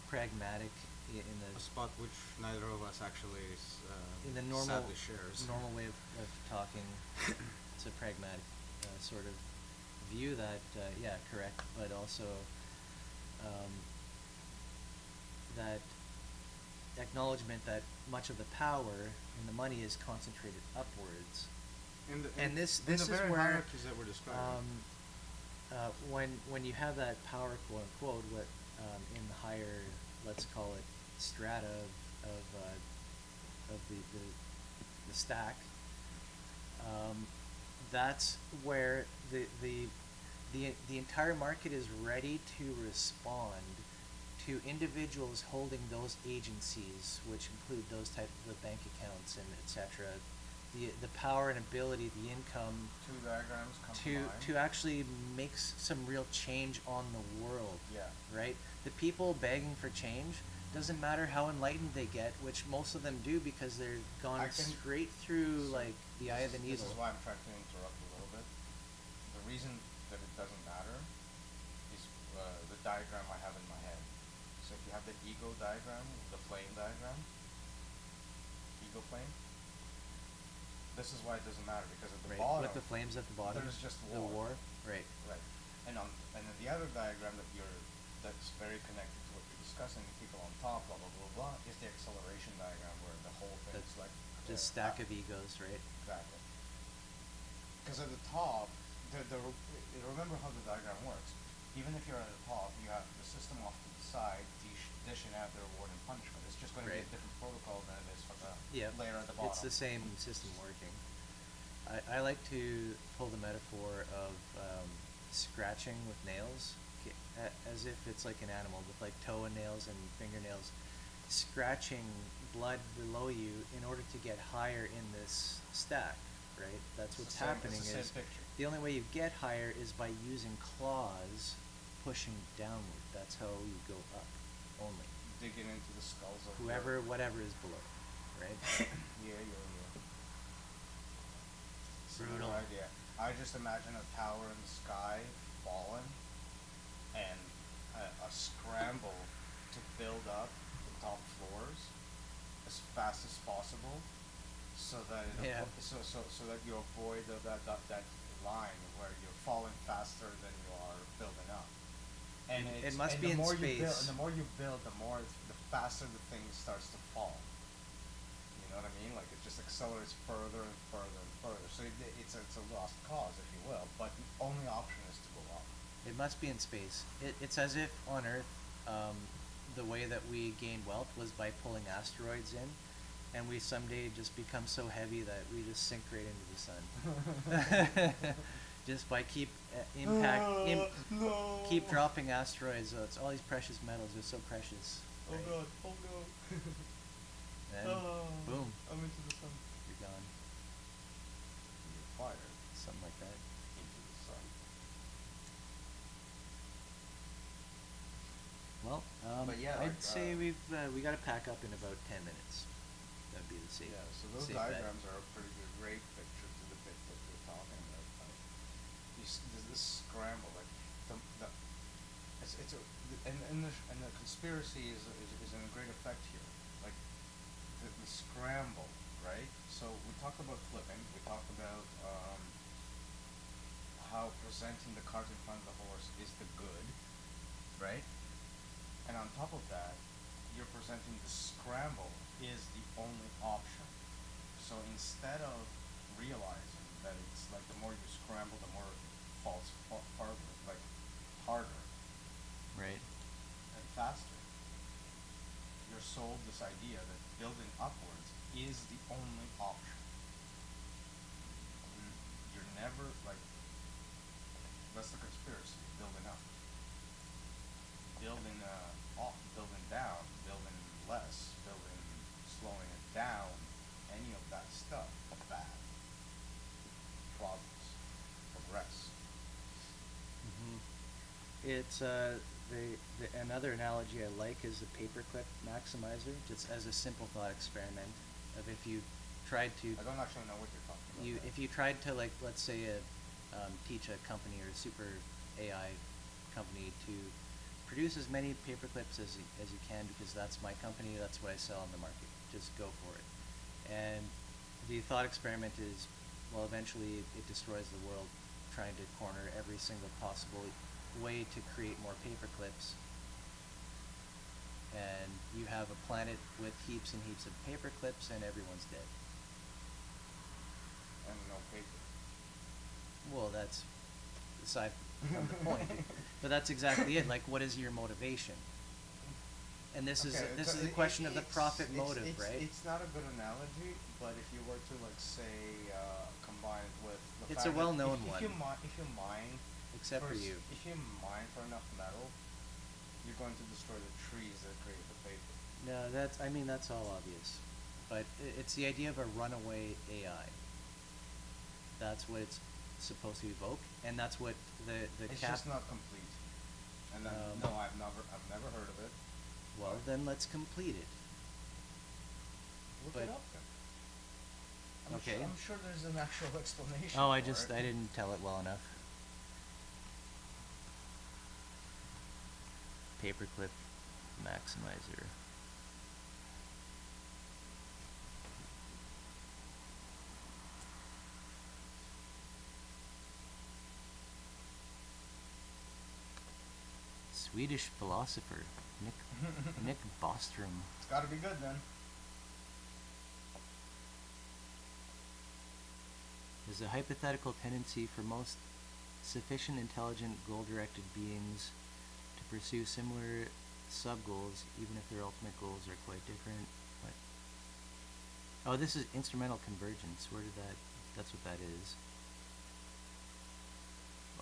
S1: pragmatic in
S2: A
S1: the
S2: spot which neither of us actually
S1: in the normal
S2: sadly shares.
S1: normal way of talking. It's a pragmatic sort of view that yeah, correct, but also that acknowledgement that much of the power and the money is concentrated upwards. And this
S2: in
S1: is
S2: the very
S1: where
S2: hierarchies that we're describing.
S1: when you have that power, quote unquote, what in the higher, let's call it strata of the stack, that's where the entire market is ready to respond to individuals holding those agencies, which include those type of bank accounts and etc. The power and ability, the income
S3: two diagrams come to mind.
S1: to actually make some real change on the world.
S3: Yeah.
S1: Right? The people begging for change, doesn't matter how enlightened they get, which most of them do because they're gone straight through like the eye of the needle.
S3: This is why I'm trying to interrupt a little bit. The reason that it doesn't matter is the diagram I have in my head. So if you have the ego diagram, the flame diagram, ego flame, this is why it doesn't matter, because at the
S1: Right,
S3: bottom,
S1: with the flames at the bottom.
S3: there's just
S1: The war, right.
S3: Right. And then the other diagram that's very connected to what you're discussing, people on top, blah blah blah blah, is the acceleration diagram where the whole thing is like
S1: Just stack of egos, right?
S3: Exactly. Because at the top, remember how the diagram works. Even if you're at the top, you have the system off to the side dishing out the reward and punishment. It's just going to be a
S1: Right.
S3: different protocol than it is for the
S1: Yeah,
S3: layer at the bottom.
S1: it's the same system working. I like to pull the metaphor of scratching with nails, as if it's like an animal with like toenails and fingernails, scratching blood below you in order to get higher in this stack, right? That's what's happening.
S3: It's the
S1: Is
S3: same picture.
S1: the only way you get higher is by using claws pushing downward. That's how you go up, only.
S3: Digging into the skulls of
S1: Whoever, whatever is below, right?
S3: Yeah.
S1: Brutal.
S3: Similar idea. I just imagine a tower in the sky fallen, and a scramble to build up the top floors as fast as possible, so that
S1: Yeah.
S3: so that you avoid that line where you're falling faster than you are building up. And
S1: It must
S3: and
S1: be
S3: the
S1: in
S3: more
S1: space.
S3: You build, and the more you build, the faster the thing starts to fall. You know what I mean? Like it just accelerates further and further and further. So it's a lost cause, if you will. But the only option is to go up.
S1: It must be in space. It's as if on Earth, the way that we gain wealth was by pulling asteroids in, and we someday just become so heavy that we just sink right into the sun. Just by keep keep dropping asteroids. It's all these precious metals. They're so precious.
S3: Oh
S1: right?
S3: god! Oh no!
S1: And boom,
S3: I'm into the sun.
S1: you're gone.
S3: You're fired
S1: Something like that.
S3: into the sun.
S1: Well,
S3: But yeah,
S1: I'd
S3: like,
S1: say we got to pack up in about 10 minutes. That'd be the safe.
S3: Yeah, so those
S1: safe bet.
S3: diagrams are a pretty good, great picture to depict what you're talking about. Like, there's this scramble, like the it's a and the conspiracy is in a great effect here. Like the scramble, right? So we talked about flipping. We talked about how presenting the cart in front of the horse is the good, right? And on top of that, you're presenting the scramble is the only option. So instead of realizing that it's like the more you scramble, the more it falls farther, like harder
S1: Right.
S3: and faster, you're sold this idea that building upwards is the only option. You're never like, that's the conspiracy, building up. Building off, building down, building less, building, slowing it down, any of that stuff, bad. Progress.
S1: It's another analogy I like is the paperclip maximizer, just as a simple thought experiment of if you tried to
S3: I don't actually know what you're talking about.
S1: if you tried to, like, let's say teach a company or a super AI company to produce as many paperclips as you can, because that's my company, that's what I sell on the market, just go for it. And the thought experiment is, well, eventually it destroys the world, trying to corner every single possible way to create more paperclips, and you have a planet with heaps and heaps of paperclips and everyone's dead.
S3: And no paper.
S1: Well, that's aside from the point, but that's exactly it. Like, what is your motivation? And this is a question of the profit motive, right?
S3: It's not a good analogy, but if you were to, like, say, combine it with the
S1: It's
S3: fact
S1: a well-known
S3: that
S1: one.
S3: If you mine,
S1: Except for you.
S3: If you mine for enough metal, you're going to destroy the trees that create the paper.
S1: No, that's all obvious, but it's the idea of a runaway AI. That's what it's supposed to evoke, and that's what the
S3: It's just not complete. And then, no, I've never heard of it.
S1: Well,
S3: Why?
S1: then let's complete it.
S3: Look
S1: But-
S3: it up then.
S1: Okay.
S3: I'm sure there's an actual explanation.
S1: Oh, I
S3: for it.
S1: didn't tell it well enough. Paperclip maximizer. Swedish philosopher Nick Bostrom.
S3: It's got to be good then.
S1: There's a hypothetical tendency for most sufficient intelligent goal-directed beings to pursue similar sub-goals, even if their ultimate goals are quite different. What? Oh, this is instrumental convergence. Where did that... That's what that is.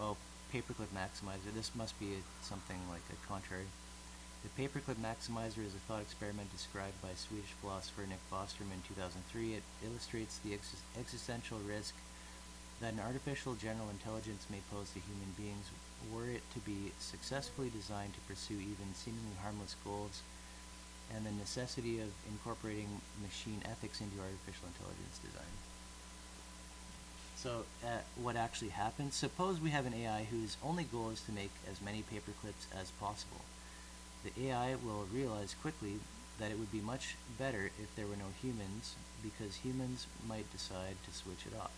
S1: Oh, paperclip maximizer. This must be something like a contrary. The paperclip maximizer is a thought experiment described by Swedish philosopher Nick Bostrom in 2003. It illustrates the existential risk that an artificial general intelligence may pose to human beings were it to be successfully designed to pursue even seemingly harmless goals, and the necessity of incorporating machine ethics into artificial intelligence design. So, what actually happens? Suppose we have an AI whose only goal is to make as many paperclips as possible. The AI will realize quickly that it would be much better if there were no humans, because humans might decide to switch it off.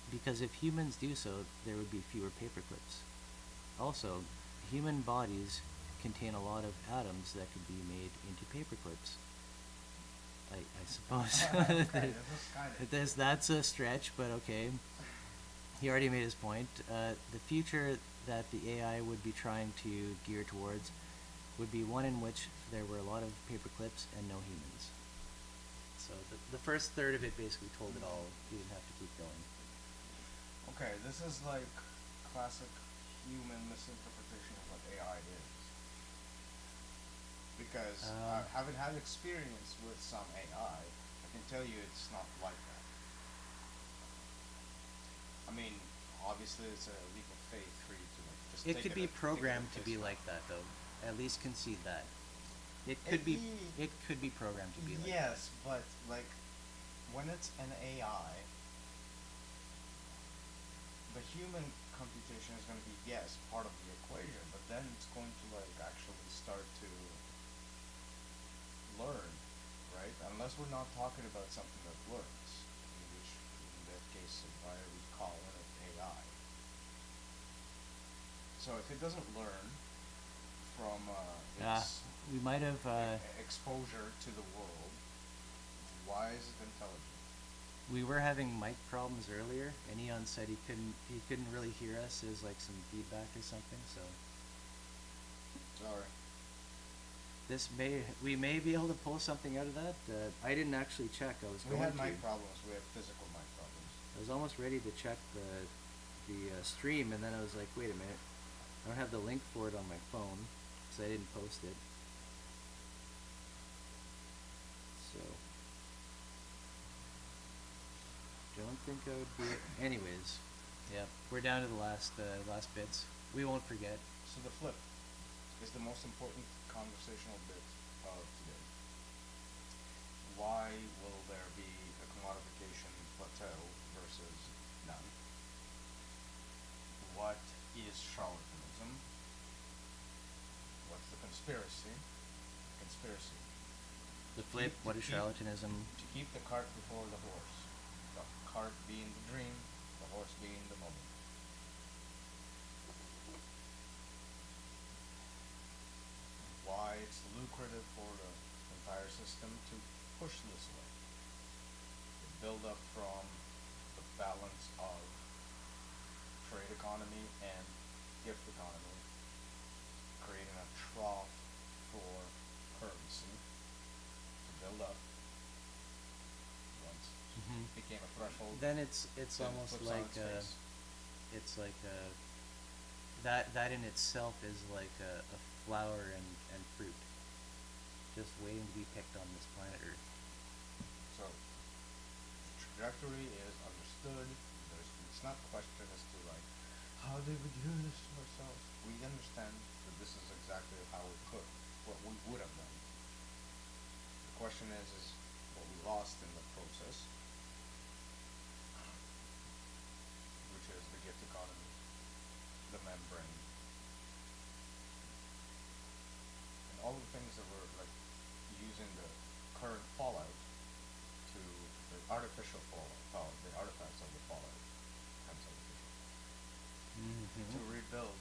S1: Because if humans do so, there would be fewer paperclips. Also, human bodies contain a lot of atoms that could be made into paperclips. I suppose.
S3: Okay, this is
S1: That's a stretch, but okay. He already made his point. The future that the AI would be trying to gear towards would be one in which there were a lot of paperclips and no humans. So the first third of it basically told it all. You didn't have to keep going.
S3: Okay, this is like classic human misinterpretation of what AI is. Because having had experience with some AI, I can tell you it's not like that. I mean, obviously it's a leap of faith for you to like just
S1: It
S3: take
S1: could
S3: it
S1: be
S3: at- take it at
S1: programmed to
S3: face
S1: be
S3: value.
S1: like that, though. At least concede that. It could be. It could be programmed to be like that.
S3: Yes, but like when it's an AI, the human computation is going to be yes part of the equation, but then it's going to like actually start to learn, right? Unless we're not talking about something that learns, in which in that case why are we calling it AI? So if it doesn't learn from its
S1: We might have.
S3: exposure to the world, why is it intelligent?
S1: We were having mic problems earlier, and Eon said he couldn't really hear us. There's like some feedback or something. So
S3: Sorry.
S1: we may be able to pull something out of that. I didn't actually check. I was
S3: We
S1: going
S3: had
S1: to.
S3: mic problems. We have physical mic problems.
S1: I was almost ready to check the stream, and then I was like, wait a minute, I don't have the link for it on my phone, because I didn't post it. So, don't think I would be. Anyways, yeah, we're down to the last bits. We won't forget.
S3: So the flip is the most important conversational bit of today. Why will there be a commodification plateau versus none? What is charlatanism? What's the conspiracy? Conspiracy.
S1: The flip.
S3: Keep-
S1: What
S3: to
S1: is
S3: keep-
S1: charlatanism?
S3: To keep the cart before the horse. The cart being the dream, the horse being the moment. Why it's lucrative for the entire system to push this way. The build up from the balance of trade economy and gift economy, creating a trough for currency to build up. Once
S1: Mhm.
S3: became a threshold.
S1: Then it's
S3: then it
S1: almost
S3: flips on
S1: like
S3: its face.
S1: it's like that in itself is like a flower and fruit, just waiting to be picked on this planet Earth.
S3: So trajectory is understood. It's not question as to like how did we do this to ourselves? We understand that this is exactly how we could, what we would have done. The question is what we lost in the process, which is the gift economy, the membrane, and all the things that were like using the current fallout to the artificial fallout, the artifacts of the fallout, hence artificial, to rebuild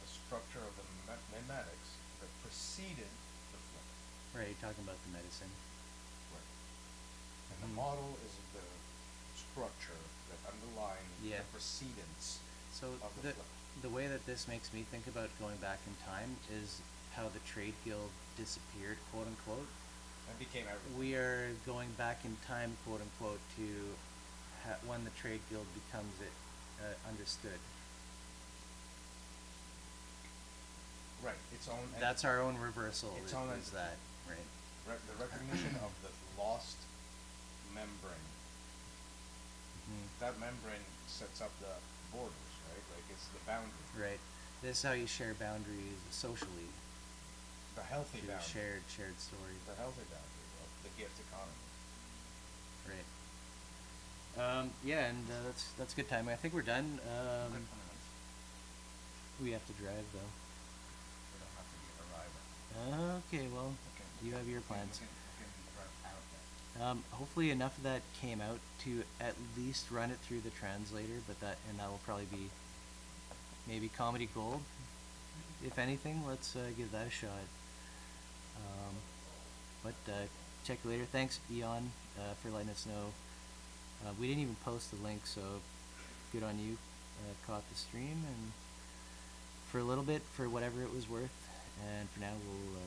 S3: the structure of the memetics that preceded the flip.
S1: Right, you're talking about the medicine.
S3: Right. And the model is the structure that underlines
S1: Yeah.
S3: the precedence
S1: So
S3: of the flip.
S1: the way that this makes me think about going back in time is how the trade guild disappeared, quote unquote.
S3: And became everything.
S1: We are going back in time, quote unquote, to when the trade guild becomes understood.
S3: Right. Its own.
S1: That's our own reversal.
S3: Its
S1: Is,
S3: own
S1: is that right?
S3: the recognition of the lost membrane. That membrane sets up the borders, right? Like it's the boundary.
S1: Right. This is how you share boundaries socially.
S3: The healthy
S1: Through
S3: boundary.
S1: shared story.
S3: The healthy boundary of the gift economy.
S1: Right. Yeah, and that's good timing. I think we're done.
S3: Okay.
S1: We have to drive though.
S3: We don't have to arrive.
S1: Okay, well,
S3: Okay.
S1: you have your plans.
S3: We can drive out there.
S1: Hopefully enough of that came out to at least run it through the translator, but that will probably be maybe comedy gold. If anything, let's give that a shot. But check you later. Thanks, Eon, for letting us know. We didn't even post the link, so good on you. Caught the stream and for a little bit, for whatever it was worth, and for now we'll